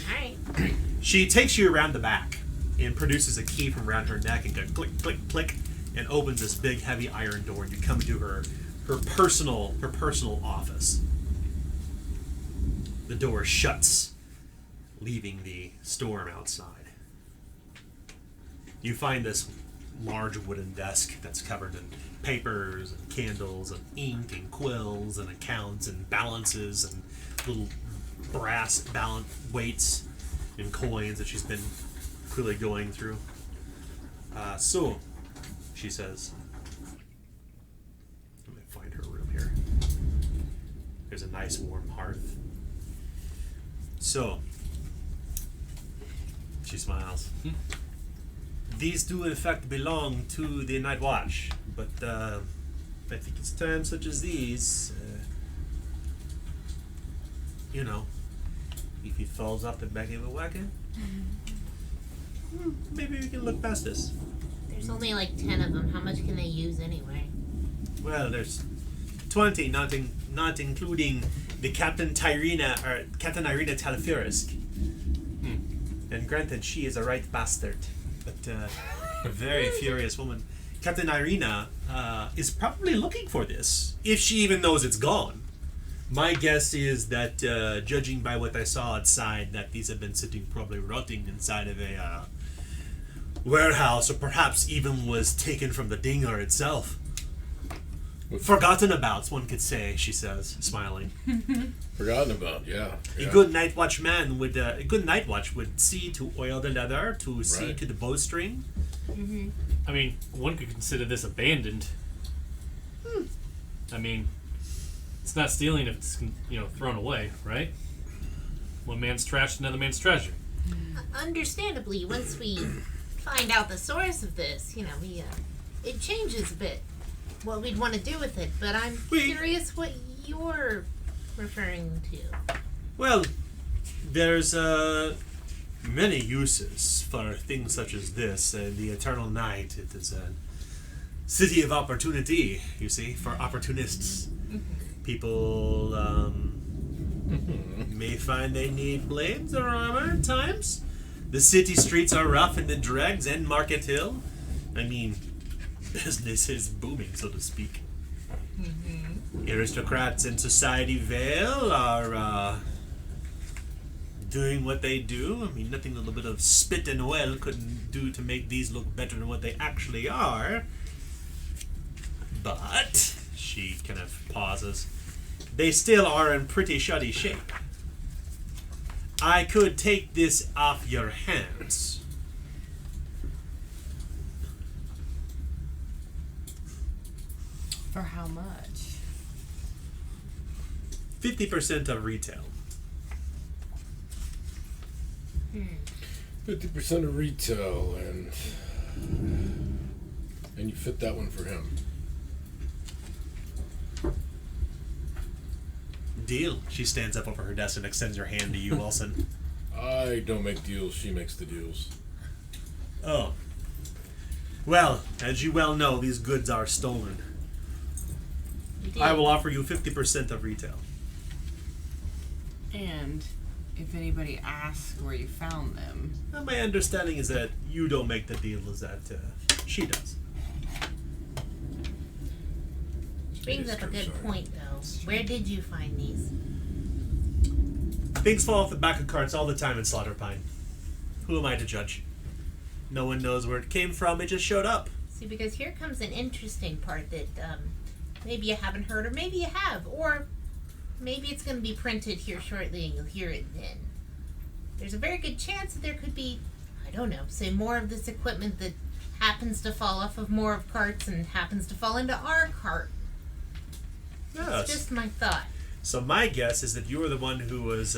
Alright. She takes you around the back and produces a key from around her neck and goes click, click, click, and opens this big, heavy iron door, and you come into her personal office. The door shuts, leaving the storm outside. You find this large wooden desk that's covered in papers and candles and ink and quills and accounts and balances and little brass balance weights and coins that she's been clearly going through. So, she says, let me find her room here. There's a nice warm hearth. So, she smiles. These do in fact belong to the Night Watch, but I think it's times such as these, if it falls off the back of a wagon, maybe we can look past this. There's only like 10 of them. How much can they use anyway? Well, there's 20, not including the Captain Irina Taliferisk. And granted, she is a right bastard, but a very furious woman. Captain Irina is probably looking for this, if she even knows it's gone. My guess is that, judging by what I saw outside, that these have been sitting probably rotting inside of a warehouse, or perhaps even was taken from the dinger itself. Forgotten about, one could say, she says, smiling. Forgotten about, yeah. A good night watch man would, would see to oil the leather, to see to the bowstring. Mm-hmm. I mean, one could consider this abandoned. I mean, it's not stealing if it's thrown away, right? One man's trash, another man's treasure. Understandably, once we find out the source of this, it changes a bit what we'd want to do with it. But I'm curious what you're referring to. Well, there's many uses for things such as this. The Eternal Night, it is a city of opportunity, you see, for opportunists. People may find they need blades or armor at times. The city streets are rough in the dregs and Market Hill. I mean, business is booming, so to speak. Aristocrats in Society Vale are doing what they do. I mean, nothing a little bit of spit and oil couldn't do to make these look better than what they actually are. But, she kind of pauses, they still are in pretty shoddy shape. I could take this off your hands. For how much? 50% of retail. 50% of retail, and you fit that one for him. Deal. She stands up over her desk and extends her hand to you, Wilson. I don't make deals, she makes the deals. Oh. Well, as you well know, these goods are stolen. I will offer you 50% of retail. And if anybody asks where you found them. My understanding is that you don't make the deals that she does. Brings up a good point, though. Where did you find these? Things fall off the back of carts all the time in Slaughter Pine. Who am I to judge? No one knows where it came from. It just showed up. See, because here comes an interesting part that maybe you haven't heard, or maybe you have, or maybe it's going to be printed here shortly and you'll hear it then. There's a very good chance that there could be, I don't know, say more of this equipment that happens to fall off of more of carts and happens to fall into our cart. Yes. It's just my thought. So my guess is that you were the one who was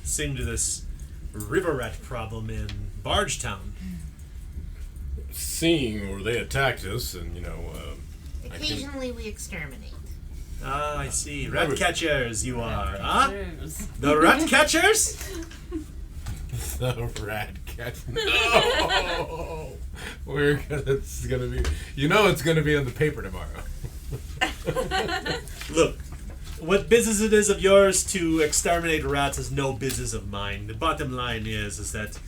seeing to this river rat problem in Bargetown. Seeing where they attacked us, and Occasionally we exterminate. Ah, I see. Rat catchers you are, huh? Cheers. The rat catchers? the rat catch. No, it's gonna be. It's gonna be in the paper tomorrow. Look, what business it is of yours to exterminate rats is no business of mine. The bottom line is that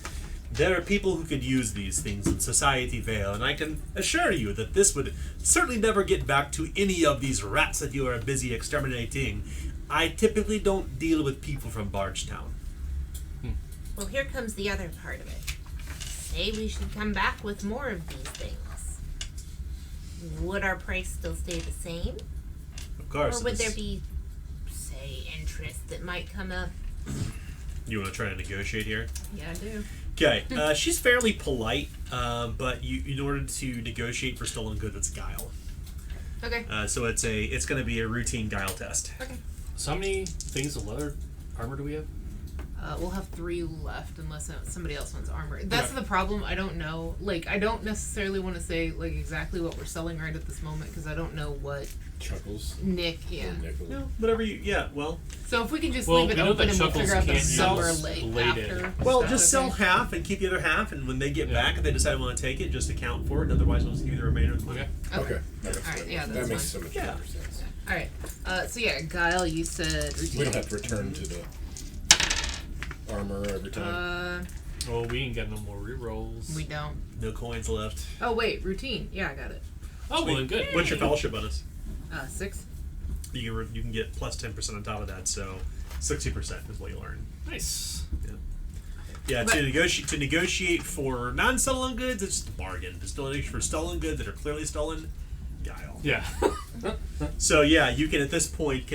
there are people who could use these things in Society Vale, and I can assure you that this would certainly never get back to any of these rats that you are busy exterminating. I typically don't deal with people from Bargetown. Well, here comes the other part of it. Say we should come back with more of these things. Would our price still stay the same? Of course. Or would there be, say, interest that might come up? You want to try to negotiate here? Yeah, I do. Okay, she's fairly polite, but in order to negotiate for stolen goods, it's guile. Okay. So it's going to be a routine guile test. Okay. So how many things of leather armor do we have? We'll have 3 left unless somebody else wants armor. That's Okay. the problem. I don't know. I don't necessarily want to say exactly what we're selling right at this moment because I don't know what Chuckles. Nick. Yeah. Nickel. No, whatever you. Yeah, well. So if we can just Well, leave it we know open that and we'll Chuckles figure out the can't number use late bladed. after. Well, Is just that sell okay? half and keep the other half, and when they get Yeah. back, if they decide they want to take it, just account for it. And otherwise, we'll just give you the remainder of the money. Okay. Okay. Alright, yeah, that that's makes fine. so much Yeah. better sense. All right. So yeah, Guile, you said routine. We don't have to return to the armor every time. Well, we ain't got no more rerolls. We don't. No coins left. Oh wait, routine. Yeah, I got it. Oh, well, then good. What's your fellowship bonus? 6. You can get plus 10% on top of that, so 60% is what you earn. Nice. Yeah, But- to negotiate for non-stolen goods, it's just a bargain. To still negotiate for stolen goods that are clearly stolen, guile. Yeah. So yeah, you can at this point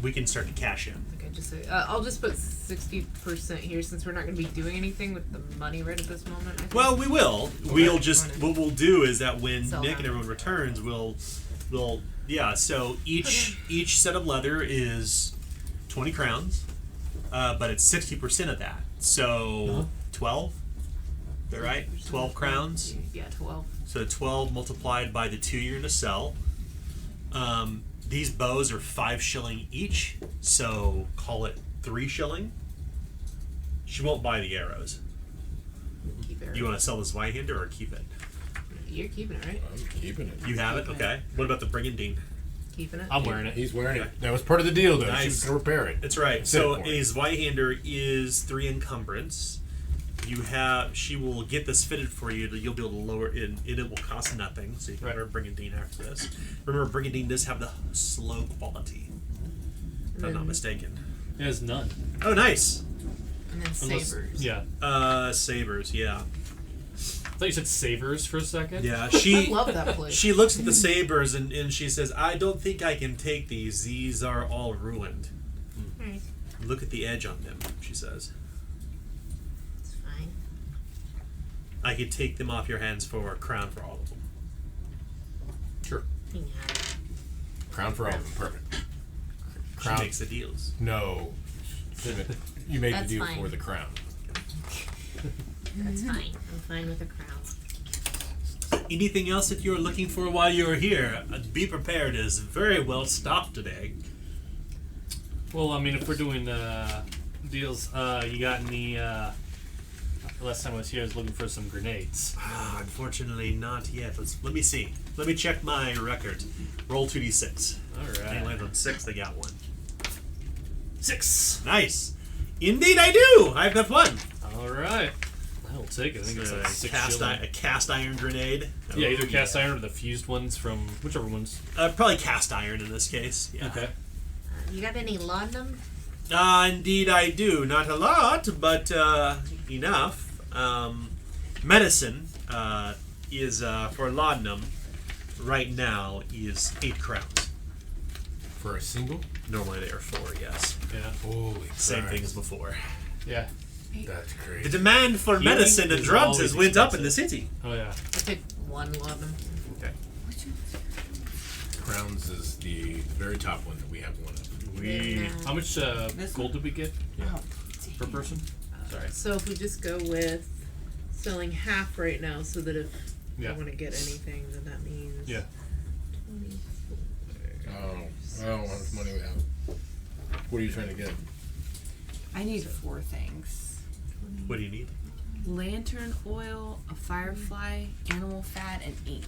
we can start to cash in. Okay, just say, I'll just put 60% here since we're not going to be doing anything with the money right at this moment. I think. Well, we will. We'll just Wanna- what we'll do is that when Sell Nick that. and everyone returns, we'll So each set of leather is 20 crowns, but it's 60% of that. So 12. Is that right? 12 crowns. Yeah, 12. So 12 multiplied by the 2 you're going to sell. These bows are 5 shilling each, so call it 3 shilling. She won't buy the arrows. Keep it. You want to sell the Zweihander or keep it? You're keeping it, right? I'm keeping it. You have it? Keep it. Okay. What about the Brigandine? Keeping it. I'm wearing it. He's wearing it. That was part of the deal, though. Nice. She's gonna repair it. That's right. That's So it for a it. Zweihander is 3 encumbrance. She will get this fitted for you. You'll be able to lower it, and it will cost nothing. So you can Right. order Brigandine after this. Remember, Brigandine does have the slow quality, if I'm not mistaken. It has none. Oh, nice. And then Unless- sabers. Yeah. Sabers, yeah. I thought you said savers for a second. Yeah, I love that place. she looks at the sabers and she says, I don't think I can take these. These are all ruined. Alright, Look at the edge on them, she says. it's fine. I could take them off your hands for a crown for all of them. Sure. You can have it. Crown for all of them. Perfect. She Crown. makes the deals. No. You made That's the deal fine. for the crown. That's fine. I'm fine with a crown. Anything else that you're looking for while you're here? Be prepared is very well stocked today. Well, I mean, if we're doing deals, you got any? Last time I was here, I was looking for some grenades. Unfortunately, not yet. Let me see. Let me check my record. Roll 2d6. All They right. land on 6. They got 1. 6. Nice. Indeed, I do. I've got one. All right. I will take it. I think it's like 6 shilling. A cast iron grenade. Yeah, either cast iron or the fused ones from whichever ones. Probably cast iron in this case. Yeah. Okay. You got any laudanum? Indeed, I do. Not a lot, but enough. Medicine is for laudanum right now is 8 crowns. For a single? Normally they are 4. Yes. Yeah. Holy Same Christ. thing as before. Yeah. That's The crazy. demand for Healing medicine and is drugs always has went up expensive. in the city. Oh yeah. I take 1 laudanum. Okay. Crowns is the very top one that we have one of. How much gold did we get per person? Sorry. So if we just go with selling half right now, so that if I Yeah. want to get anything, then that means Yeah. 24. Oh, I don't know how much money we have. What are you trying to get? I need 4 things. What do you need? Lantern oil, a firefly, animal fat, and ink.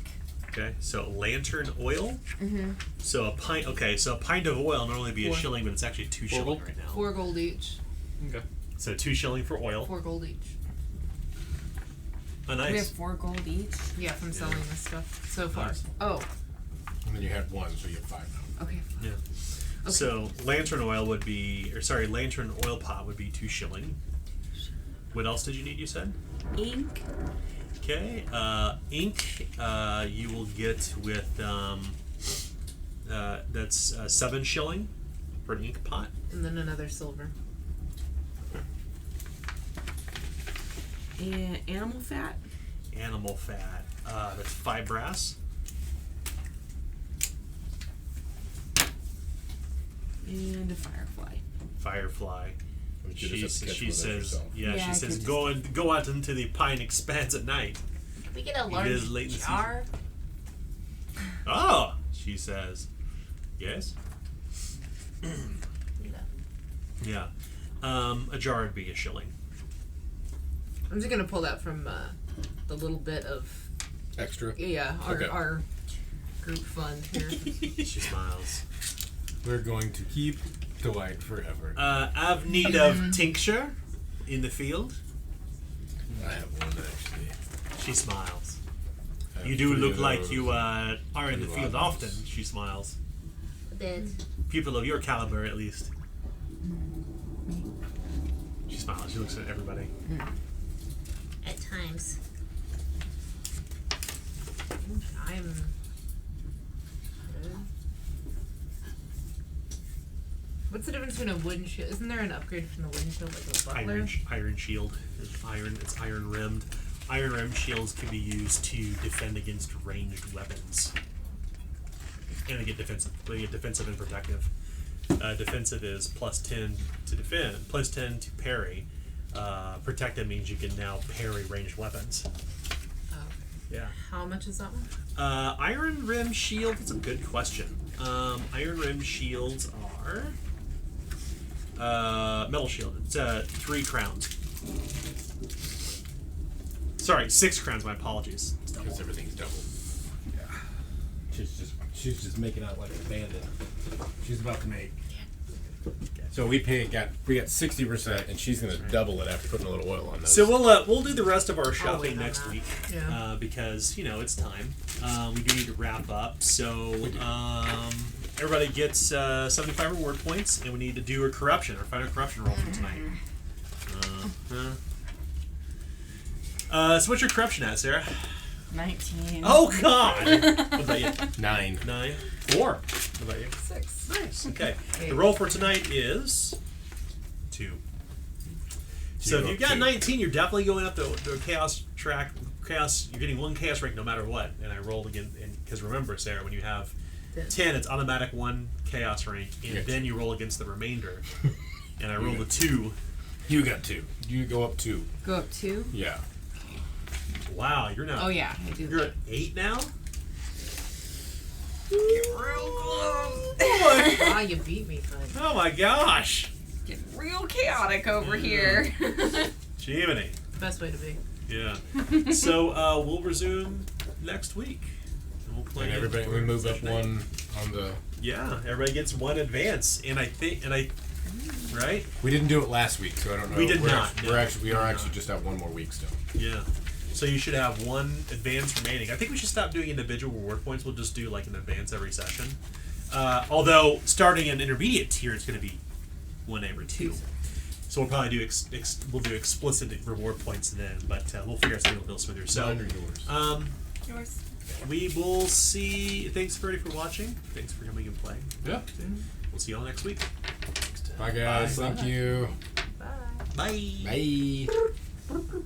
Okay, so lantern oil. Mm-hmm. So a pint. Okay, so a pint of oil normally be a 4. shilling, but it's actually 2 shilling gold? right now. 4 gold each. Okay. So 2 shilling for oil. 4 gold each. Oh, We have nice. 4 gold each. Yeah, from selling this stuff so far. Nice. Oh, And then you had 1, so you have 5 now. okay. Yeah. So lantern oil would be, or sorry, lantern oil pot would be 2 shilling. What else did you need? You said. Ink. Okay. Ink. You will get with that's 7 shilling for an ink pot. And then another silver. And animal fat. Animal fat. That's 5 brass. And a firefly. Firefly. You just have to catch She one of those says, yourself. yeah, Yeah, she I says, could go out into the pine expanse at night. We get a It large is late in the jar. Oh, she says, yes. Yeah. A jar would be a shilling. I'm just gonna pull that from the little bit of Extra? our Okay. our group fund here. She smiles. We're going to keep Dwight forever. I've need of tincture in the field. I have one, actually. She smiles. I have You do 3 look of like those. you are in the 3 field laudanums. often. She smiles. A bit. People of your caliber, at least. She smiles. She looks at everybody. At times. I'm good. What's the difference between a wooden shield? Isn't there an upgrade from the wooden shield, like a butler? Iron shield. It's iron rimmed. Iron rimmed shields can be used to defend against ranged weapons. And they get defensive. They get defensive and protective. Defensive is +10 to defend, +10 to parry. Protective means you can now parry ranged weapons. Oh, okay. Yeah. How much is that one? Iron rim shield. That's a good question. Iron rim shields are metal shield. It's 3 crowns. Sorry, 6 crowns. My apologies. It's double. Because everything's double. Yeah. She's just making out like a bandit. She's about to make. So we got 60%, and she's gonna double it after putting a little oil on those. So we'll do the rest of our wait shopping on next that. week. Yeah. Because it's time. We do need to wrap up. So everybody gets 75 reward points, and we need to do a corruption, our final corruption roll for tonight. So what's your corruption at, Sarah? 19. Oh God! What about you? 9. 9. 4. What about you? 6. Nice. Okay. Eight. The roll for tonight is 2. So if go you've up got 2. 19, you're definitely going up the chaos track. Chaos. You're getting 1 chaos rank no matter what. And I rolled again. Because remember, Sarah, when you have 10, it's automatic 1 chaos rank, and Yes. then you roll against the remainder. And I rolled a 2. You got 2. You go up 2. Go up 2? Yeah. Wow, you're now. Oh, yeah, I do. You're at 8 now. real close. Ah, you beat me, bud. Oh my gosh, Getting real chaotic over here. Jiminy. Best way to be. Yeah. So we'll resume next week. And we'll play. And everybody, we move up session 1 on the. Yeah, everybody gets 1 advance, and I think, Right? We didn't do it last week, so I don't know. We did We're not, Actually, no. we are actually just have one more week still. Yeah. So you should have one advance remaining. I think we should stop doing individual reward points. We'll just do like an advance every session. Although starting an intermediate tier, it's going to be one every 2. So we'll probably do we'll do explicit reward points then, but we'll figure out something a little smoother. So Mine or yours? Yours. We will see. Thanks everybody for watching. Thanks for coming and playing. Yeah. We'll see you all next week. Bye, guys. Bye. Thank you. Bye. Bye. Bye.